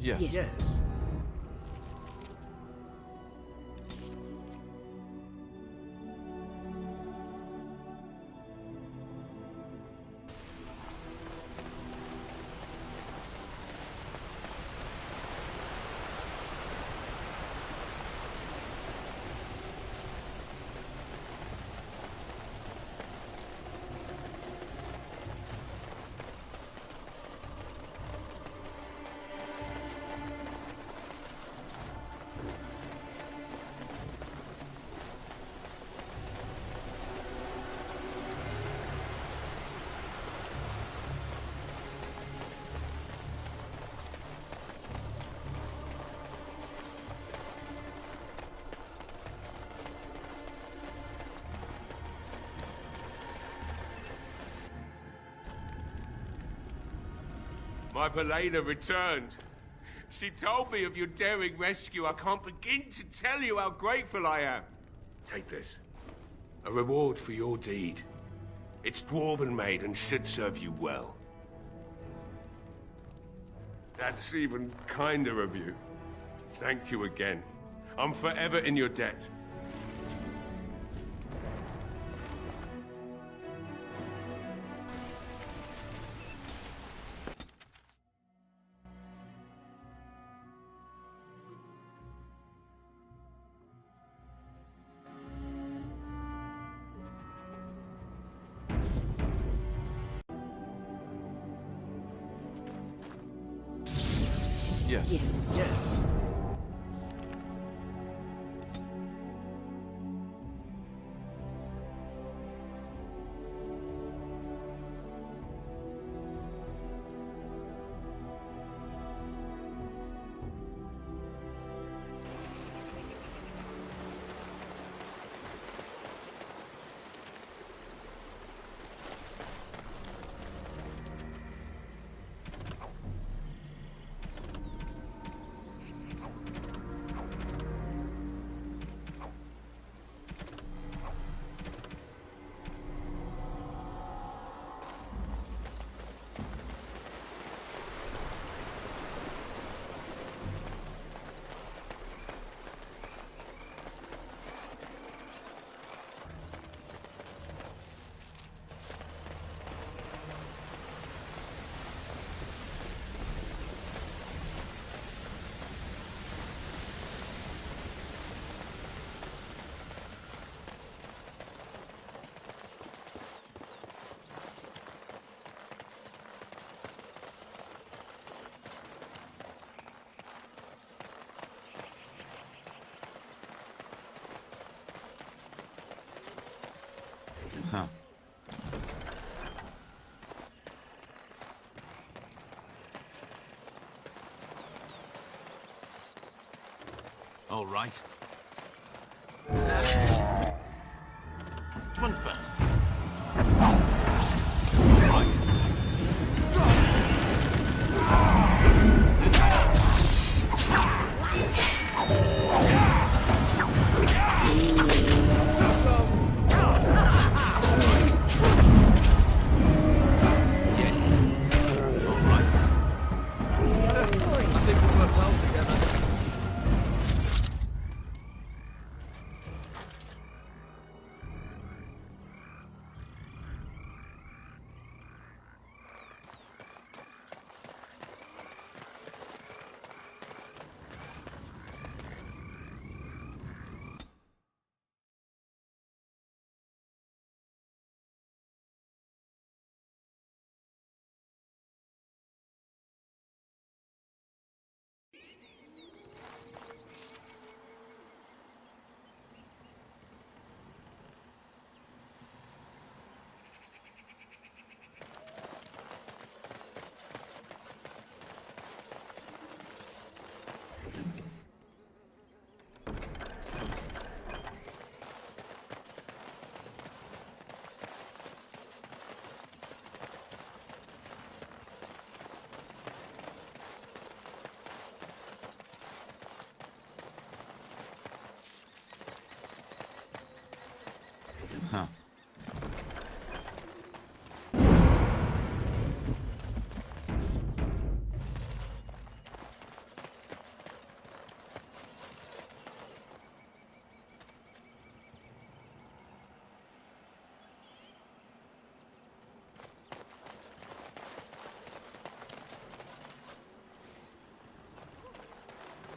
Yes. Yes. My Valena returned. She told me of your daring rescue. I can't begin to tell you how grateful I am. Take this. A reward for your deed. It's dwarven made and should serve you well. That's even kinder of you. Thank you again. I'm forever in your debt. Yes. Yes. Huh. All right. Which one first?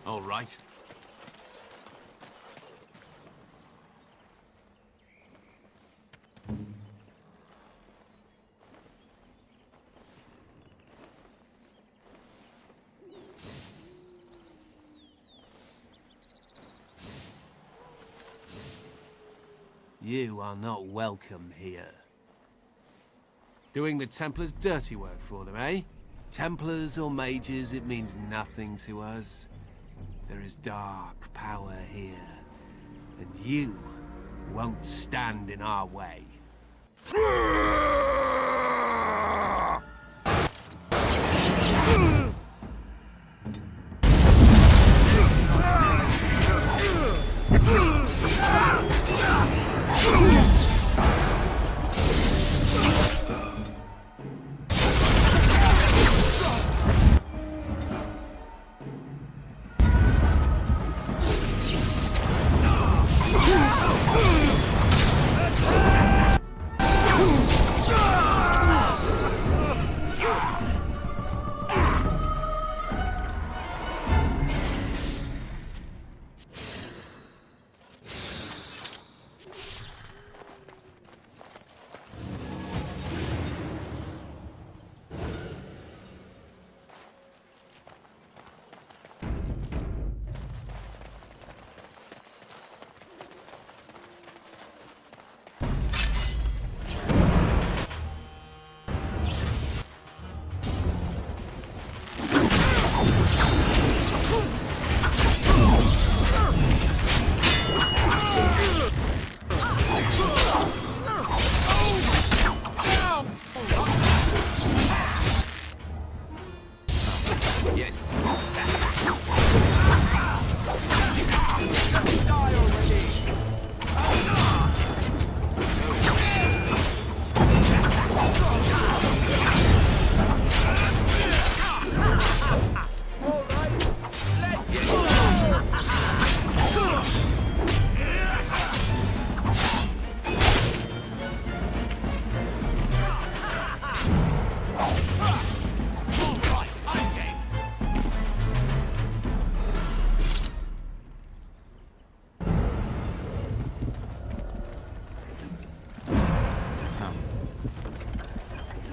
All right. You are not welcome here. Doing the Templars' dirty work for them, eh? Templars or mages, it means nothing to us. There is dark power here, and you won't stand in our way.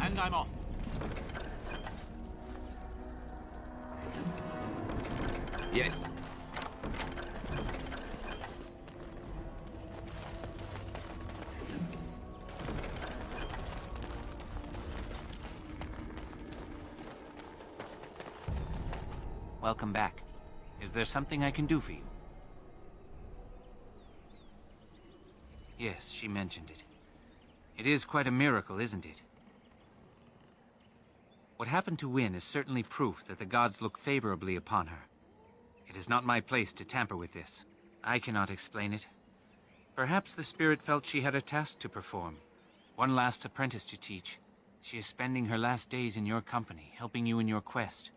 And I'm off. Yes. Welcome back. Is there something I can do for you? Yes, she mentioned it. It is quite a miracle, isn't it? What happened to Wynne is certainly proof that the gods look favorably upon her. It is not my place to tamper with this. I cannot explain it. Perhaps the spirit felt she had a task to perform. One last apprentice to teach. She is spending her last days in your company, helping you in your quest.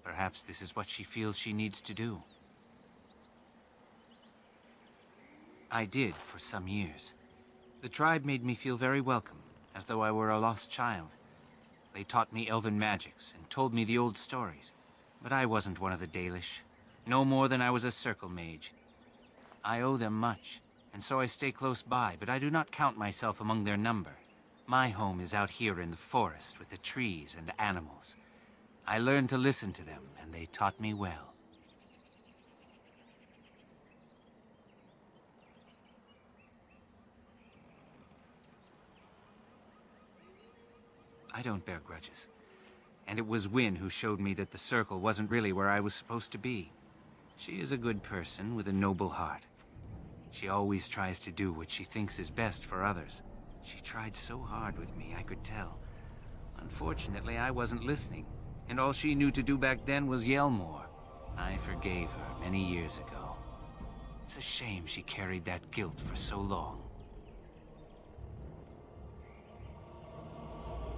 Perhaps this is what she feels she needs to do. I did for some years. The tribe made me feel very welcome, as though I were a lost child. They taught me elven magics and told me the old stories, but I wasn't one of the Dalish, no more than I was a circle mage. I owe them much, and so I stay close by, but I do not count myself among their number. My home is out here in the forest with the trees and animals. I learned to listen to them, and they taught me well. I don't bear grudges. And it was Wynne who showed me that the Circle wasn't really where I was supposed to be. She is a good person with a noble heart. She always tries to do what she thinks is best for others. She tried so hard with me, I could tell. Unfortunately, I wasn't listening, and all she knew to do back then was yell more. I forgave her many years ago. It's a shame she carried that guilt for so long.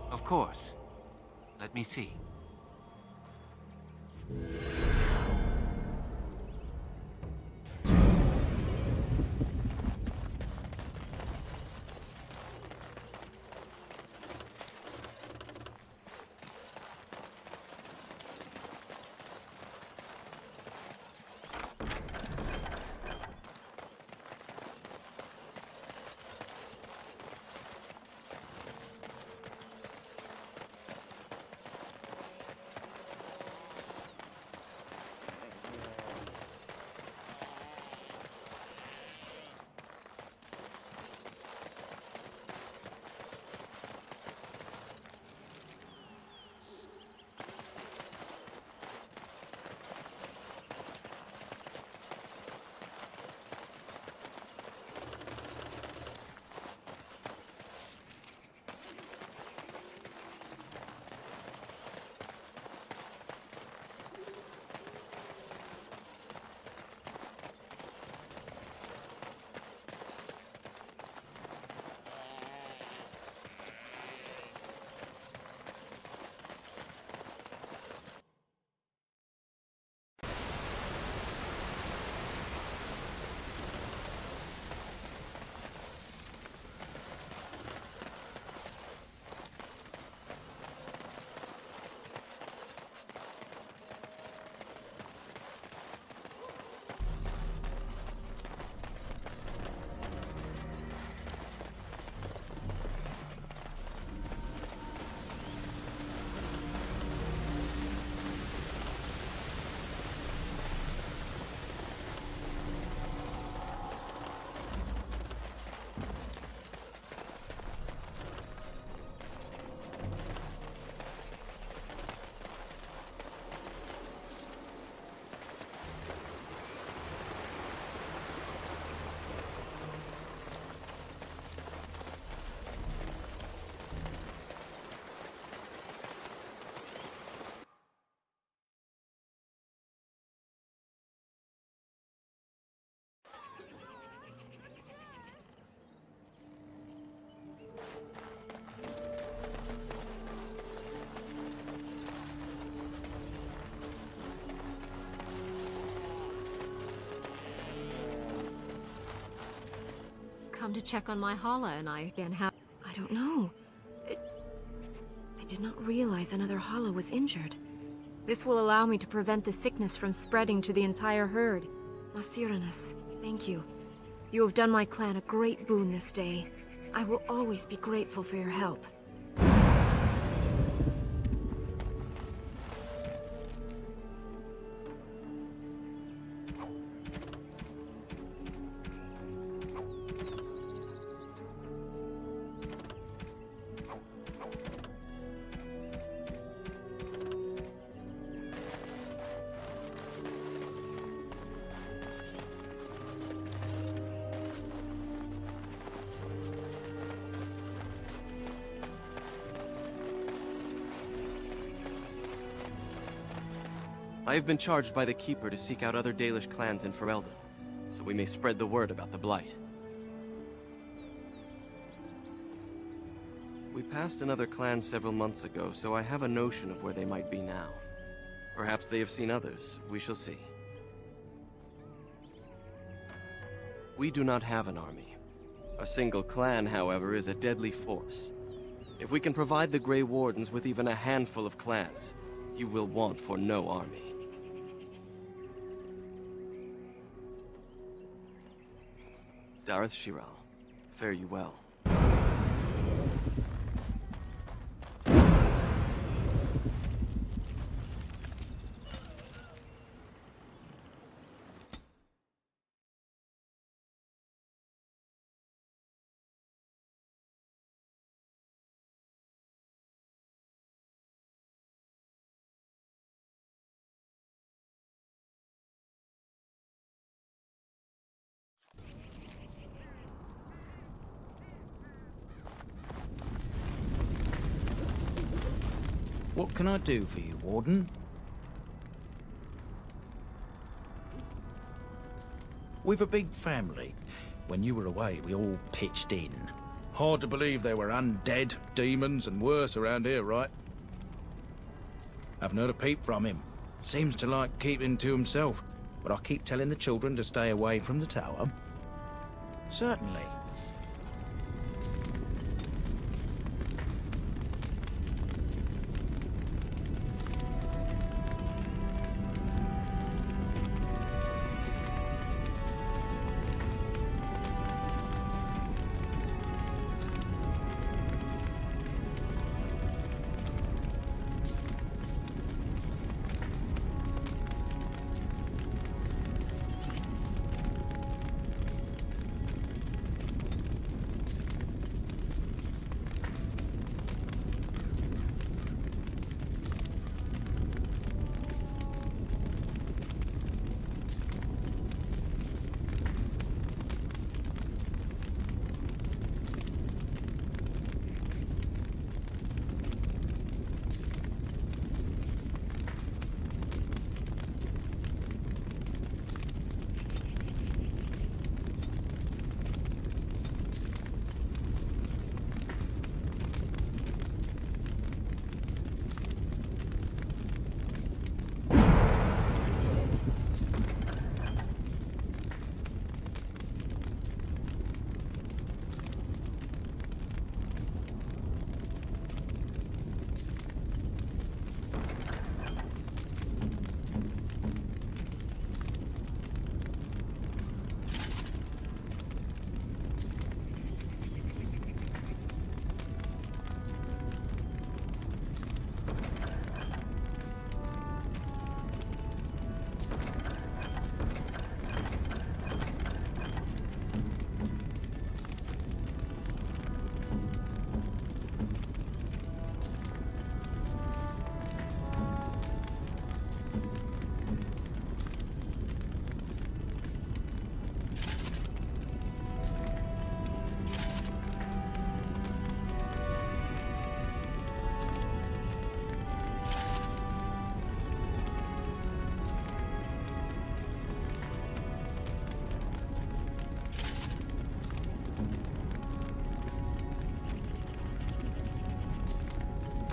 Of course. Let me see. come to check on my Hala and I again. How? I don't know. I did not realize another Hala was injured. This will allow me to prevent the sickness from spreading to the entire herd. Masiranus, thank you. You have done my clan a great boon this day. I will always be grateful for your help. I have been charged by the Keeper to seek out other Dalish clans in Ferelden, so we may spread the word about the Blight. We passed another clan several months ago, so I have a notion of where they might be now. Perhaps they have seen others. We shall see. We do not have an army. A single clan, however, is a deadly force. If we can provide the Grey Wardens with even a handful of clans, you will want for no army. Dareth Shiral, fare you well. What can I do for you, Warden? We've a big family. When you were away, we all pitched in. Hard to believe there were undead, demons, and worse around here, right? Haven't heard a peep from him. Seems to like keeping to himself, but I keep telling the children to stay away from the tower. Certainly.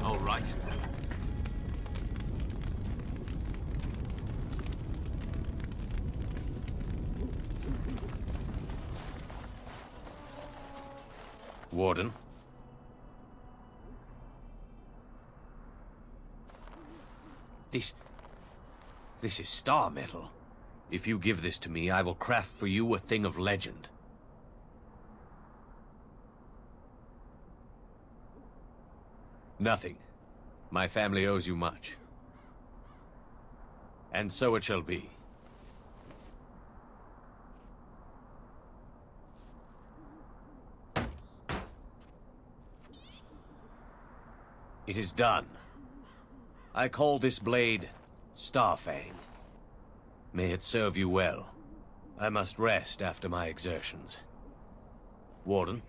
All right. Warden? This is star metal. If you give this to me, I will craft for you a thing of legend. Nothing. My family owes you much. And so it shall be. It is done. I call this blade Starfang. May it serve you well. I must rest after my exertions. Warden?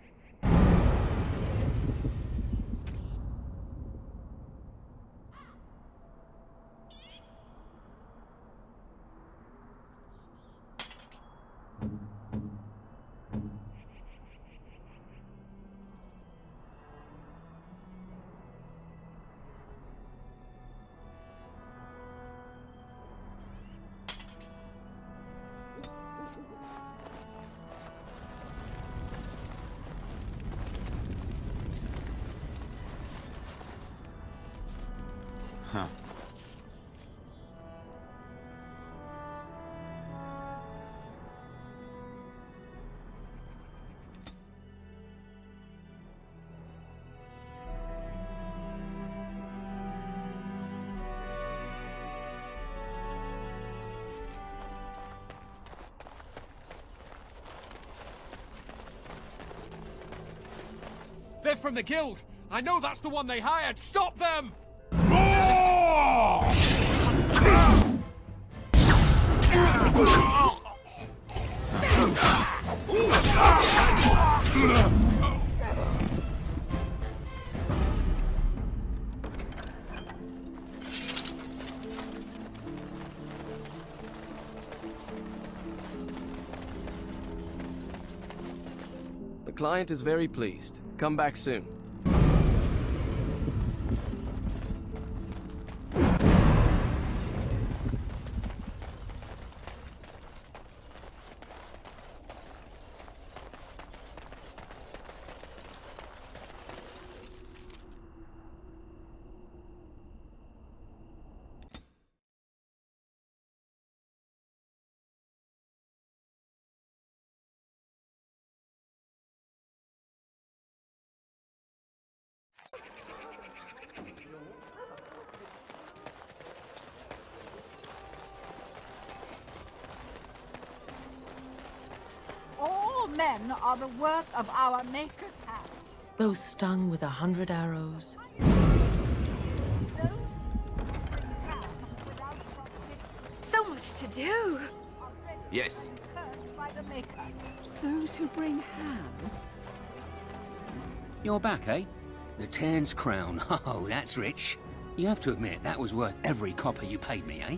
Huh. They're from the guild! I know that's the one they hired! Stop them! The client is very pleased. Come back soon. All men are the work of our Maker's hand. Those stung with 100 arrows. So much to do. Yes. Cursed by the Maker. Those who bring ham. You're back, eh? The Tern's crown. Oh, that's rich. You have to admit, that was worth every copper you paid me, eh?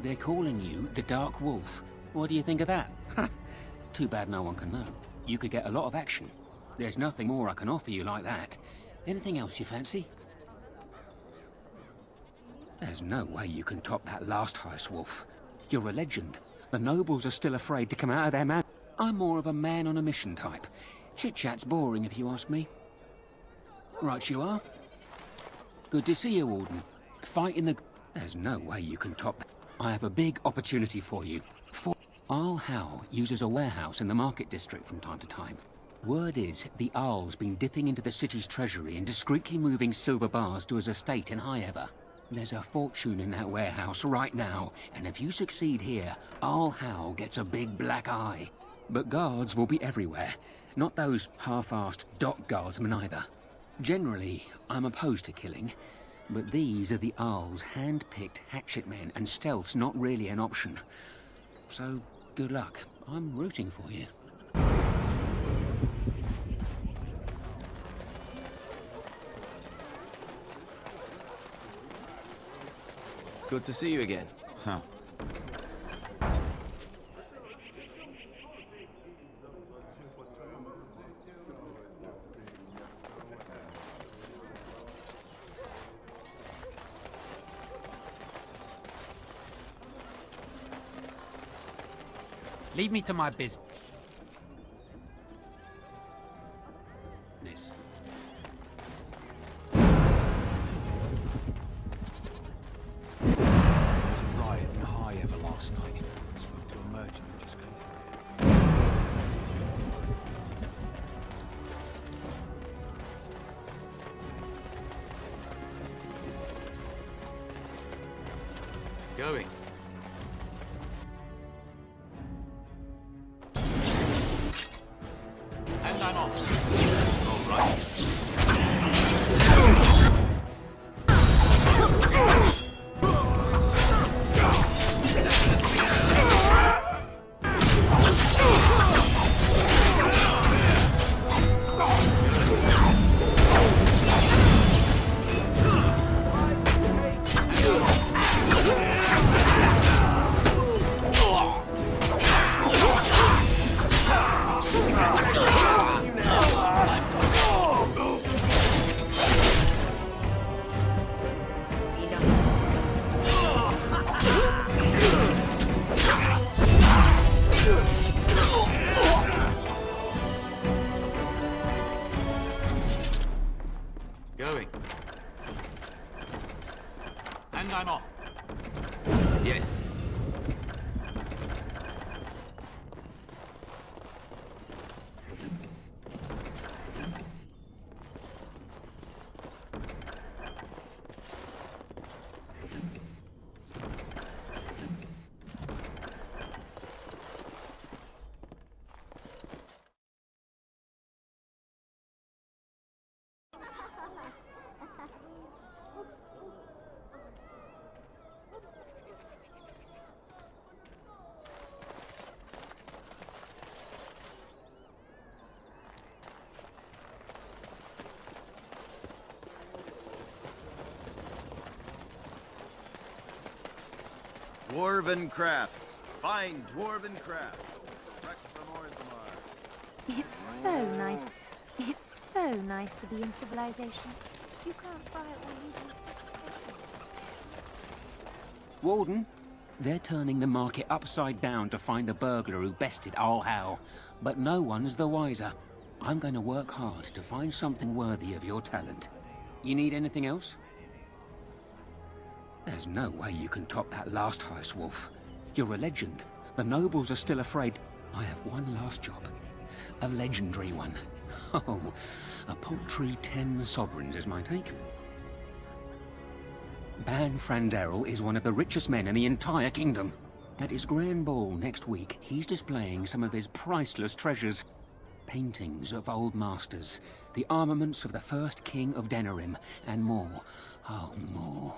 They're calling you the Dark Wolf. What do you think of that? Too bad no one can know. You could get a lot of action. There's nothing more I can offer you like that. Anything else you fancy? There's no way you can top that last heist, Wolf. You're a legend. The nobles are still afraid to come out of their man. I'm more of a man on a mission type. Chit-chat's boring if you ask me. Right you are. Good to see you, Warden. Fighting the... There's no way you can top that. I have a big opportunity for you. Arl Howe uses a warehouse in the market district from time to time. Word is the Arl's been dipping into the city's treasury and discreetly moving silver bars to his estate in High Ever. There's a fortune in that warehouse right now, and if you succeed here, Arl Howe gets a big black eye. But guards will be everywhere. Not those half-assed dock guardsmen either. Generally, I'm opposed to killing, but these are the Arl's hand-picked hatchet men, and stealth's not really an option. So, good luck. I'm rooting for you. Good to see you again. Huh. Leave me to my business. last night. I spoke to a merchant who just came. Going. And I'm off. All right. Going. And I'm off. Yes. Dwarven crafts. Fine dwarven crafts. It's so nice. It's so nice to be in civilization. You can't buy it when you do. Warden, they're turning the market upside down to find the burglar who bested All Hal, but no one's the wiser. I'm going to work hard to find something worthy of your talent. You need anything else? There's no way you can top that last heist, Wolf. You're a legend. The nobles are still afraid. I have one last job. A legendary one. Oh, a paltry 10 sovereigns is my take. Ban Franderel is one of the richest men in the entire kingdom. At his grand ball next week, he's displaying some of his priceless treasures. Paintings of old masters, the armaments of the first king of Denerim, and more. Oh, more.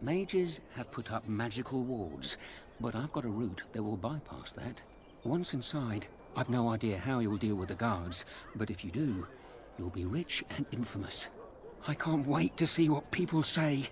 Mages have put up magical wards, but I've got a route that will bypass that. Once inside, I've no idea how you'll deal with the guards, but if you do, you'll be rich and infamous. I can't wait to see what people say.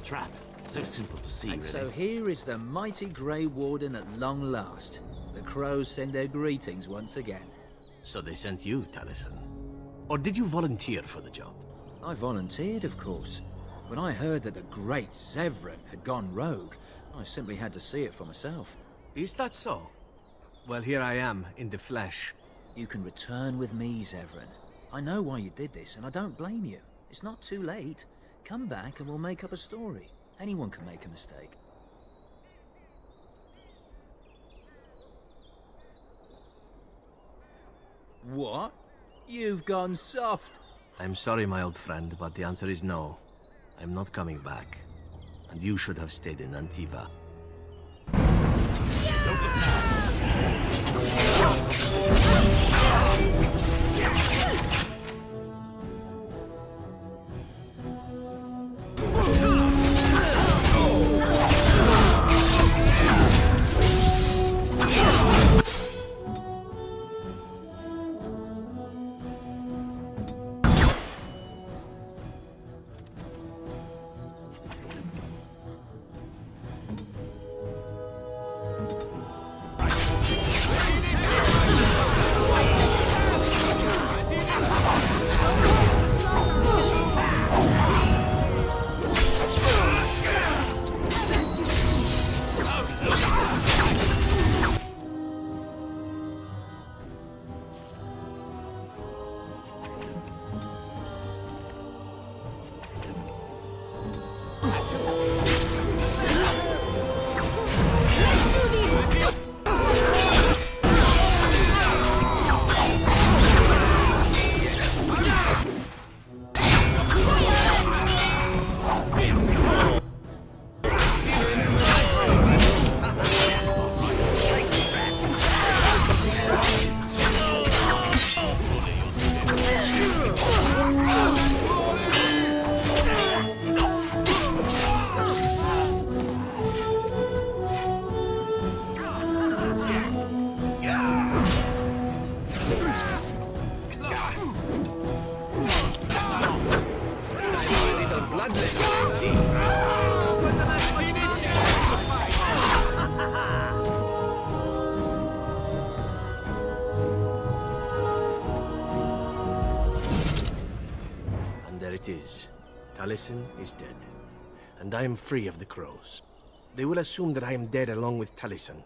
Trap. So simple to see, And really. so here is the mighty Grey Warden at long last. The crows send their greetings once again. So they sent you, Taliesin. Or did you volunteer for the job? I volunteered, of course. When I heard that the great Zevran had gone rogue, I simply had to see it for myself. Is that so? Well, here I am, in the flesh. You can return with me, Zevran. I know why you did this, and I don't blame you. It's not too late. Come back and we'll make up a story. Anyone can make a mistake. What? You've gone soft. I'm sorry, my old friend, but the answer is no. I'm not coming back. And you should have stayed in Antiva. Don't look now. it is. Taliesin is dead, and I am free of the crows. They will assume that I am dead along with Taliesin.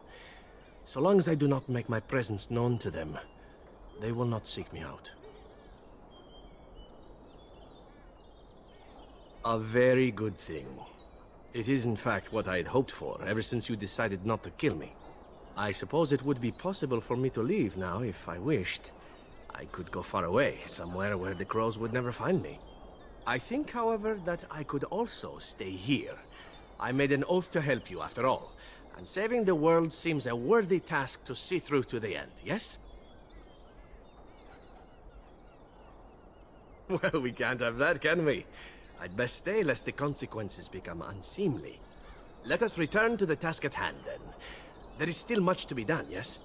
So long as I do not make my presence known to them, they will not seek me out. A very good thing. It is in fact what I had hoped for, ever since you decided not to kill me. I suppose it would be possible for me to leave now if I wished. I could go far away, somewhere where the crows would never find me. I think, however, that I could also stay here. I made an oath to help you, after all, and saving the world seems a worthy task to see through to the end, yes? Well, we can't have that, can we? I'd best stay lest the consequences become unseemly. Let us return to the task at hand, then. There is still much to be done, yes?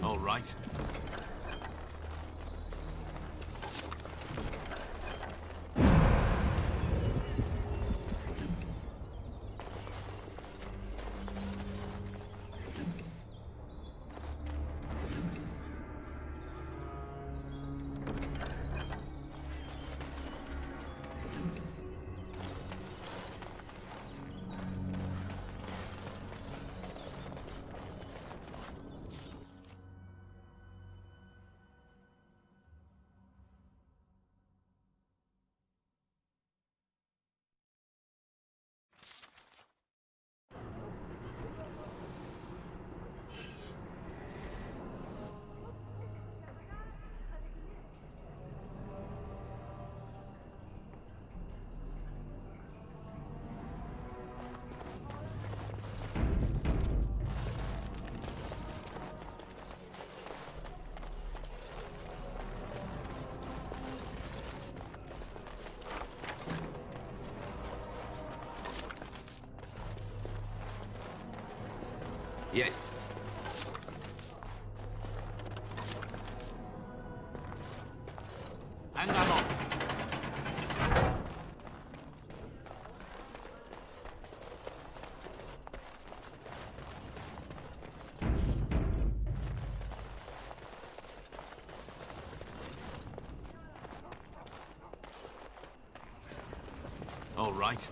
All right. Yes. And I'm on. All right.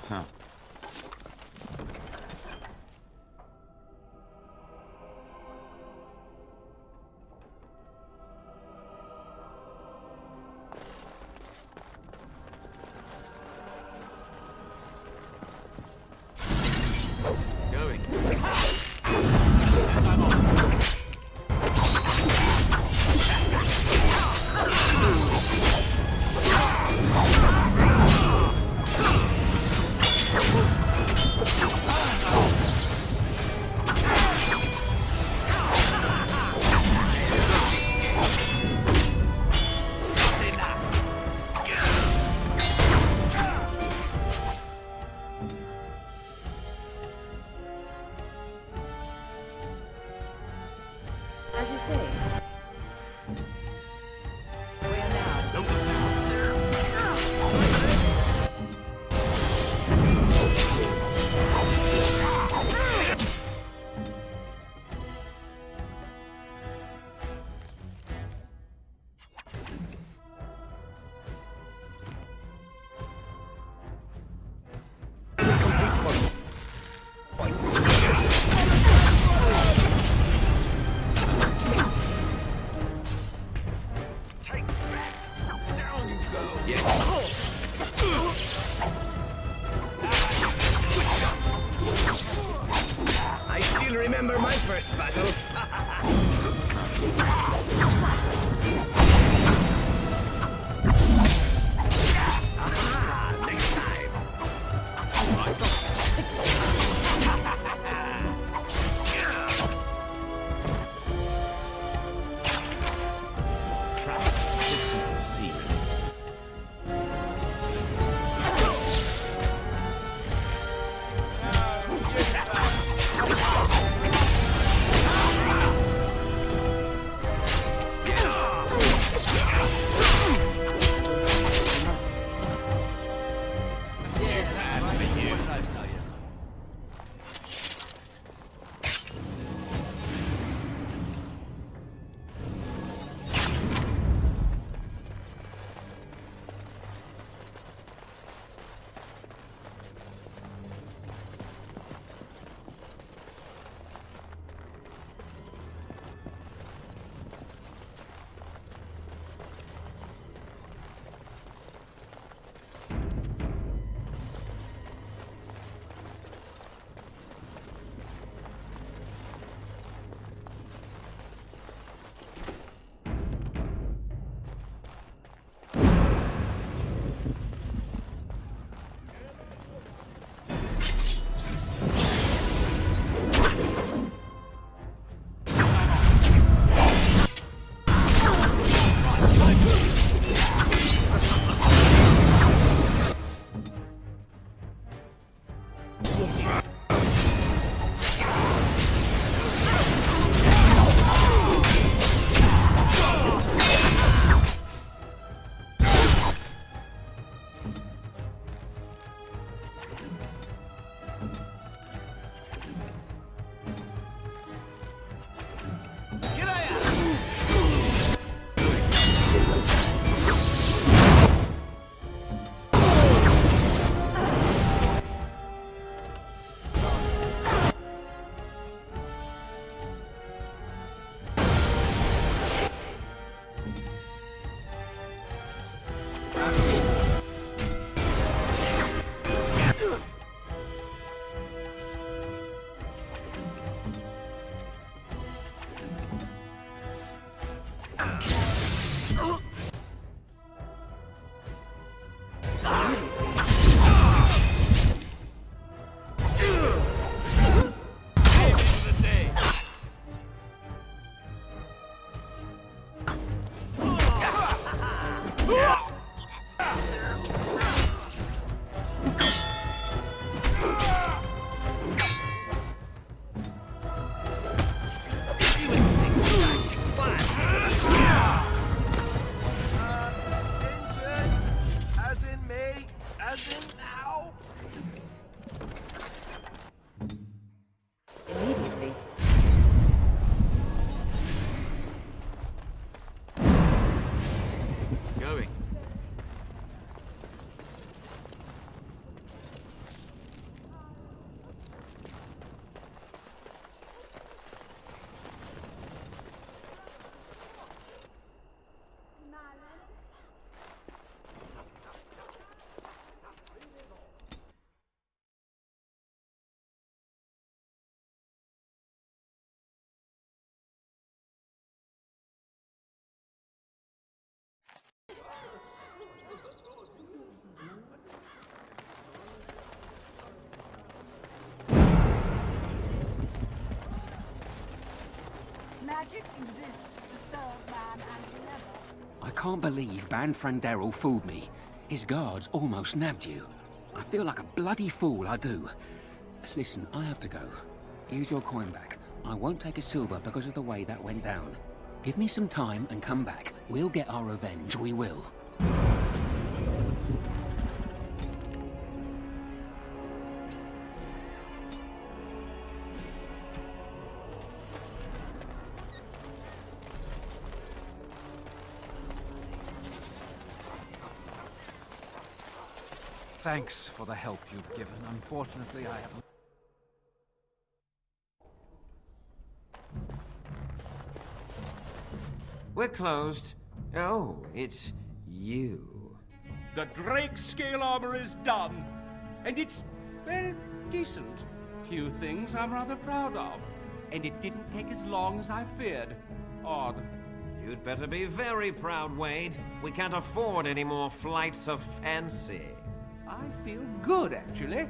Huh. Going. As you say. Where we are now. I still remember my first battle. As in me, as in now. Immediately. Going. Magic exists to serve man and never. I can't believe Banfranderel fooled me. His guards almost nabbed you. I feel like a bloody fool, I do. Listen, I have to go. Here's your coin back. I won't take a silver because of the way that went down. Give me some time and come back. We'll get our revenge, we will. Thanks for the help you've given. Unfortunately, I haven't... We're closed. Oh, it's you. The Drake scale armor is done. And it's, well, decent. Few things I'm rather proud of. And it didn't take as long as I feared. Odd. You'd better be very proud, Wade. We can't afford any more flights of fancy. I feel good, actually.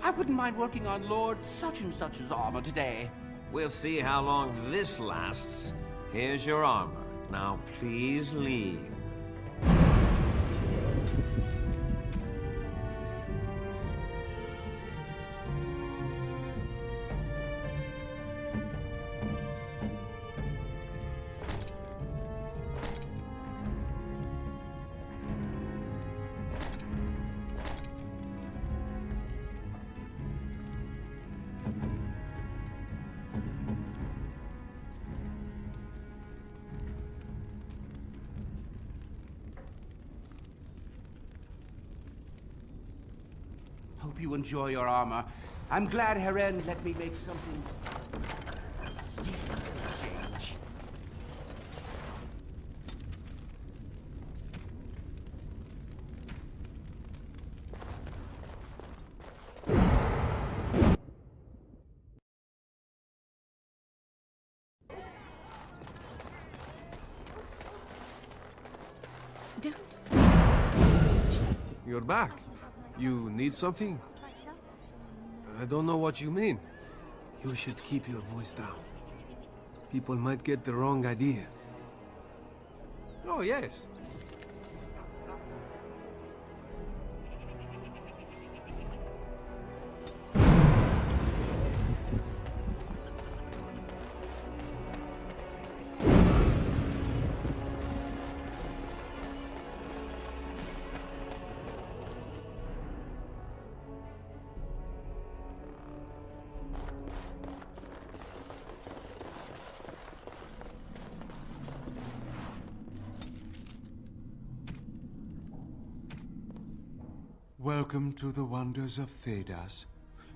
I wouldn't mind working on Lord such-and-such's armor today. We'll see how long this lasts. Here's your armor. Now please leave. Hope you enjoy your armor. I'm glad Heren let me make something decent change. You're back. You need something? I don't know what you mean. You should keep your voice down. People might get the wrong idea. Oh, yes. Welcome to the wonders of Thedas.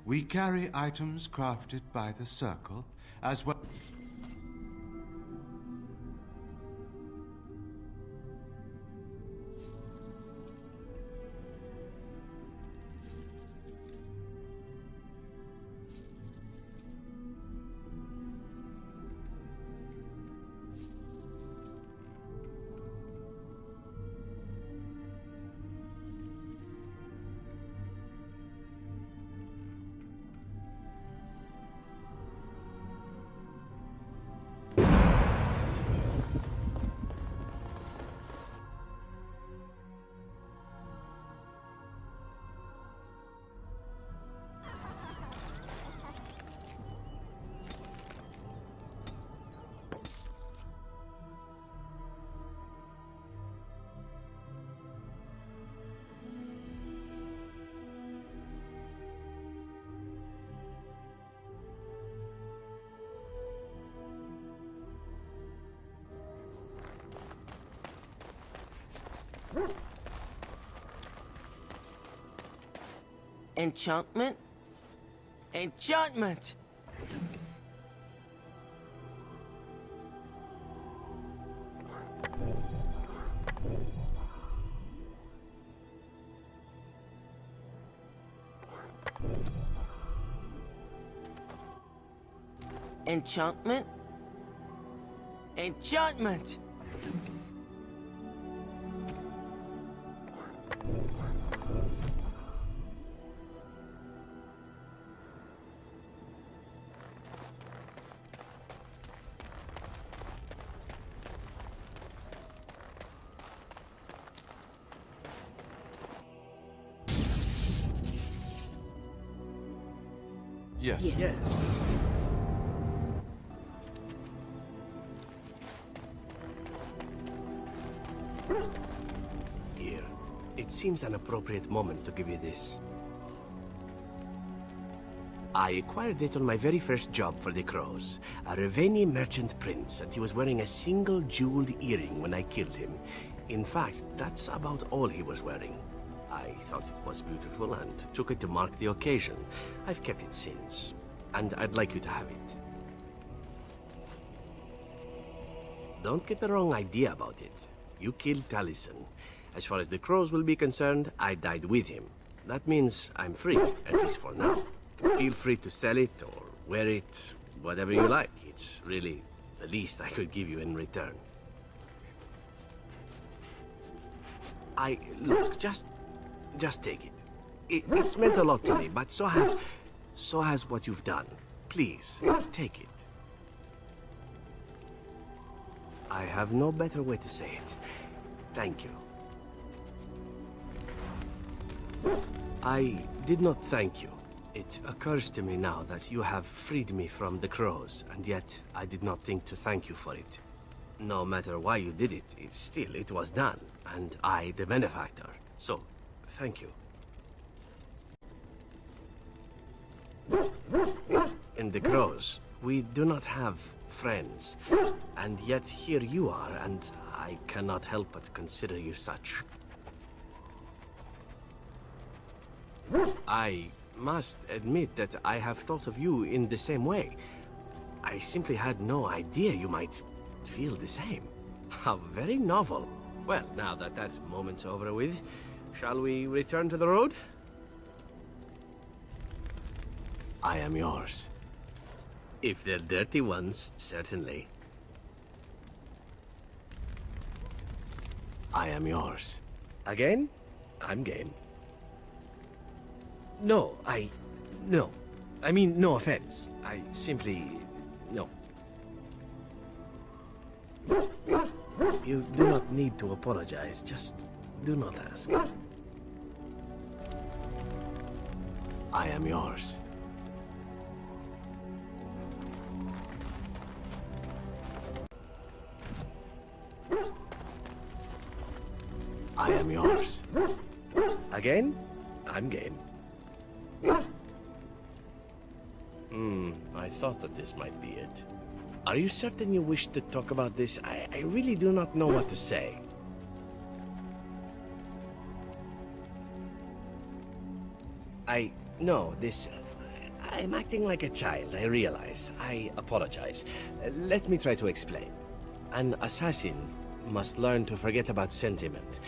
We carry items crafted by the Circle, as well... Enchantment? Enchantment! Enchantment? Enchantment! Yes. Yes. Here. It seems an appropriate moment to give you this. I acquired it on my very first job for the Crows. A Raveni merchant prince, and he was wearing a single jeweled earring when I killed him. In fact, that's about all he was wearing. I thought it was beautiful and took it to mark the occasion. I've kept it since, and I'd like you to have it. Don't get the wrong idea about it. You killed Taliesin. As far as the Crows will be concerned, I died with him. That means I'm free, at least for now. Feel free to sell it or wear it, whatever you like. It's really the least I could give you in return. Look, just take it. It's meant a lot to me, but so has what you've done. Please, take it. I have no better way to say it. Thank you. I did not thank you. It occurs to me now that you have freed me from the Crows, and yet I did not think to thank you for it. No matter why you did it, it was done, and I the benefactor. So, thank you. In the Crows, we do not have friends, and yet here you are, and I cannot help but consider you such. I must admit that I have thought of you in the same way. I simply had no idea you might feel the same. How very novel. Well, now that that moment's over with, shall we return to the road? I am yours. If they're dirty ones, certainly. I am yours. Again? I'm game. No. I mean, no offense. I simply... no. You do not need to apologize. Just do not ask. I am yours. I am yours. Again? I'm game. I thought that this might be it. Are you certain you wish to talk about this? I really do not know what to say. No, this... I'm acting like a child, I realize. I apologize. Let me try to explain. An assassin must learn to forget about sentiment.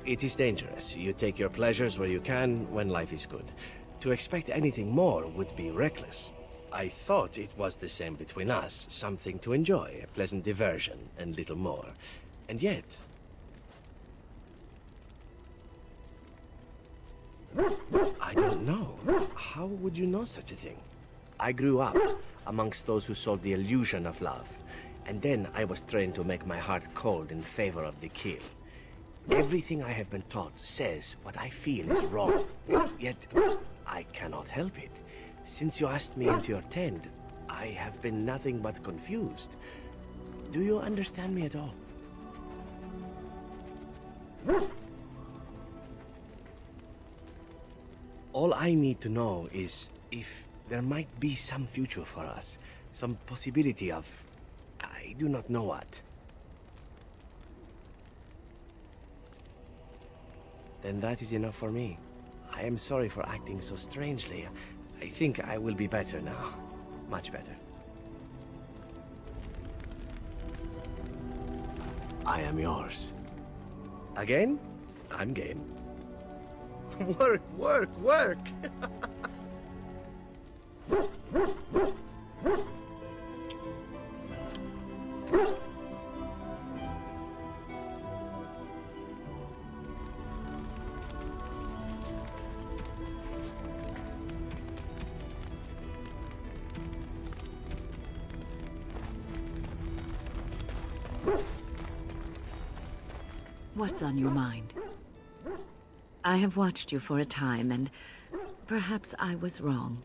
It is dangerous. You take your pleasures where you can when life is good. To expect anything more would be reckless. I thought it was the same between us, something to enjoy, a pleasant diversion, and little more. And yet... I don't know. How would you know such a thing? I grew up amongst those who sold the illusion of love, and then I was trained to make my heart cold in favor of the kill. Everything I have been taught says what I feel is wrong, yet I cannot help it. Since you asked me into your tent, I have been nothing but confused. Do you understand me at all? All I need to know is if there might be some future for us, some possibility of... I do not know what. then that is enough for me. I am sorry for acting so strangely. I think I will be better now. Much better. I am yours. Again? I'm game. Work, work, work! What's on your mind? I have watched you for a time, and perhaps I was wrong.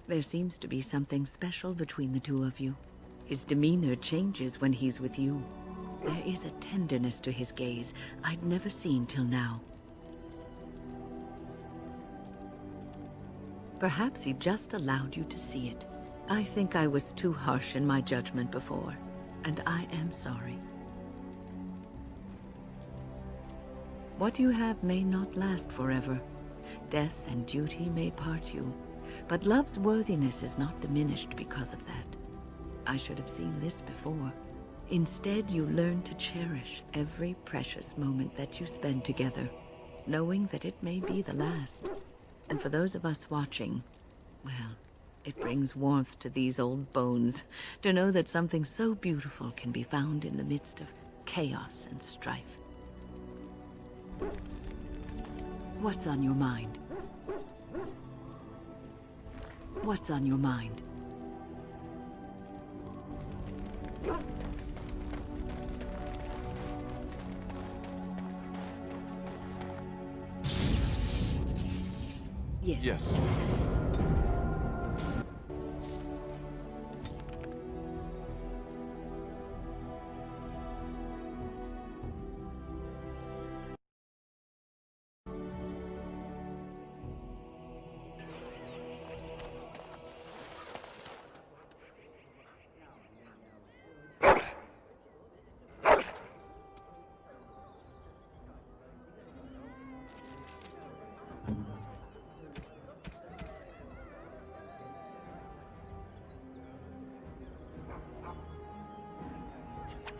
There seems to be something special between the two of you. His demeanor changes when he's with you. There is a tenderness to his gaze I'd never seen till now. Perhaps he just allowed you to see it. I think I was too harsh in my judgment before, and I am sorry. What you have may not last forever. Death and duty may part you, but love's worthiness is not diminished because of that. I should have seen this before. Instead, you learn to cherish every precious moment that you spend together, knowing that it may be the last. And for those of us watching, well, it brings warmth to these old bones to know that something so beautiful can be found in the midst of chaos and strife. What's on your mind? What's on your mind? Yes. Yes.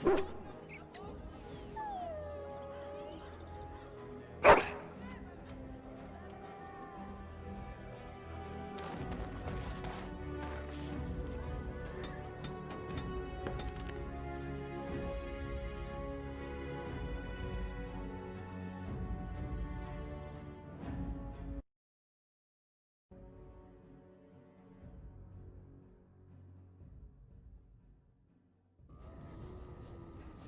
Woo!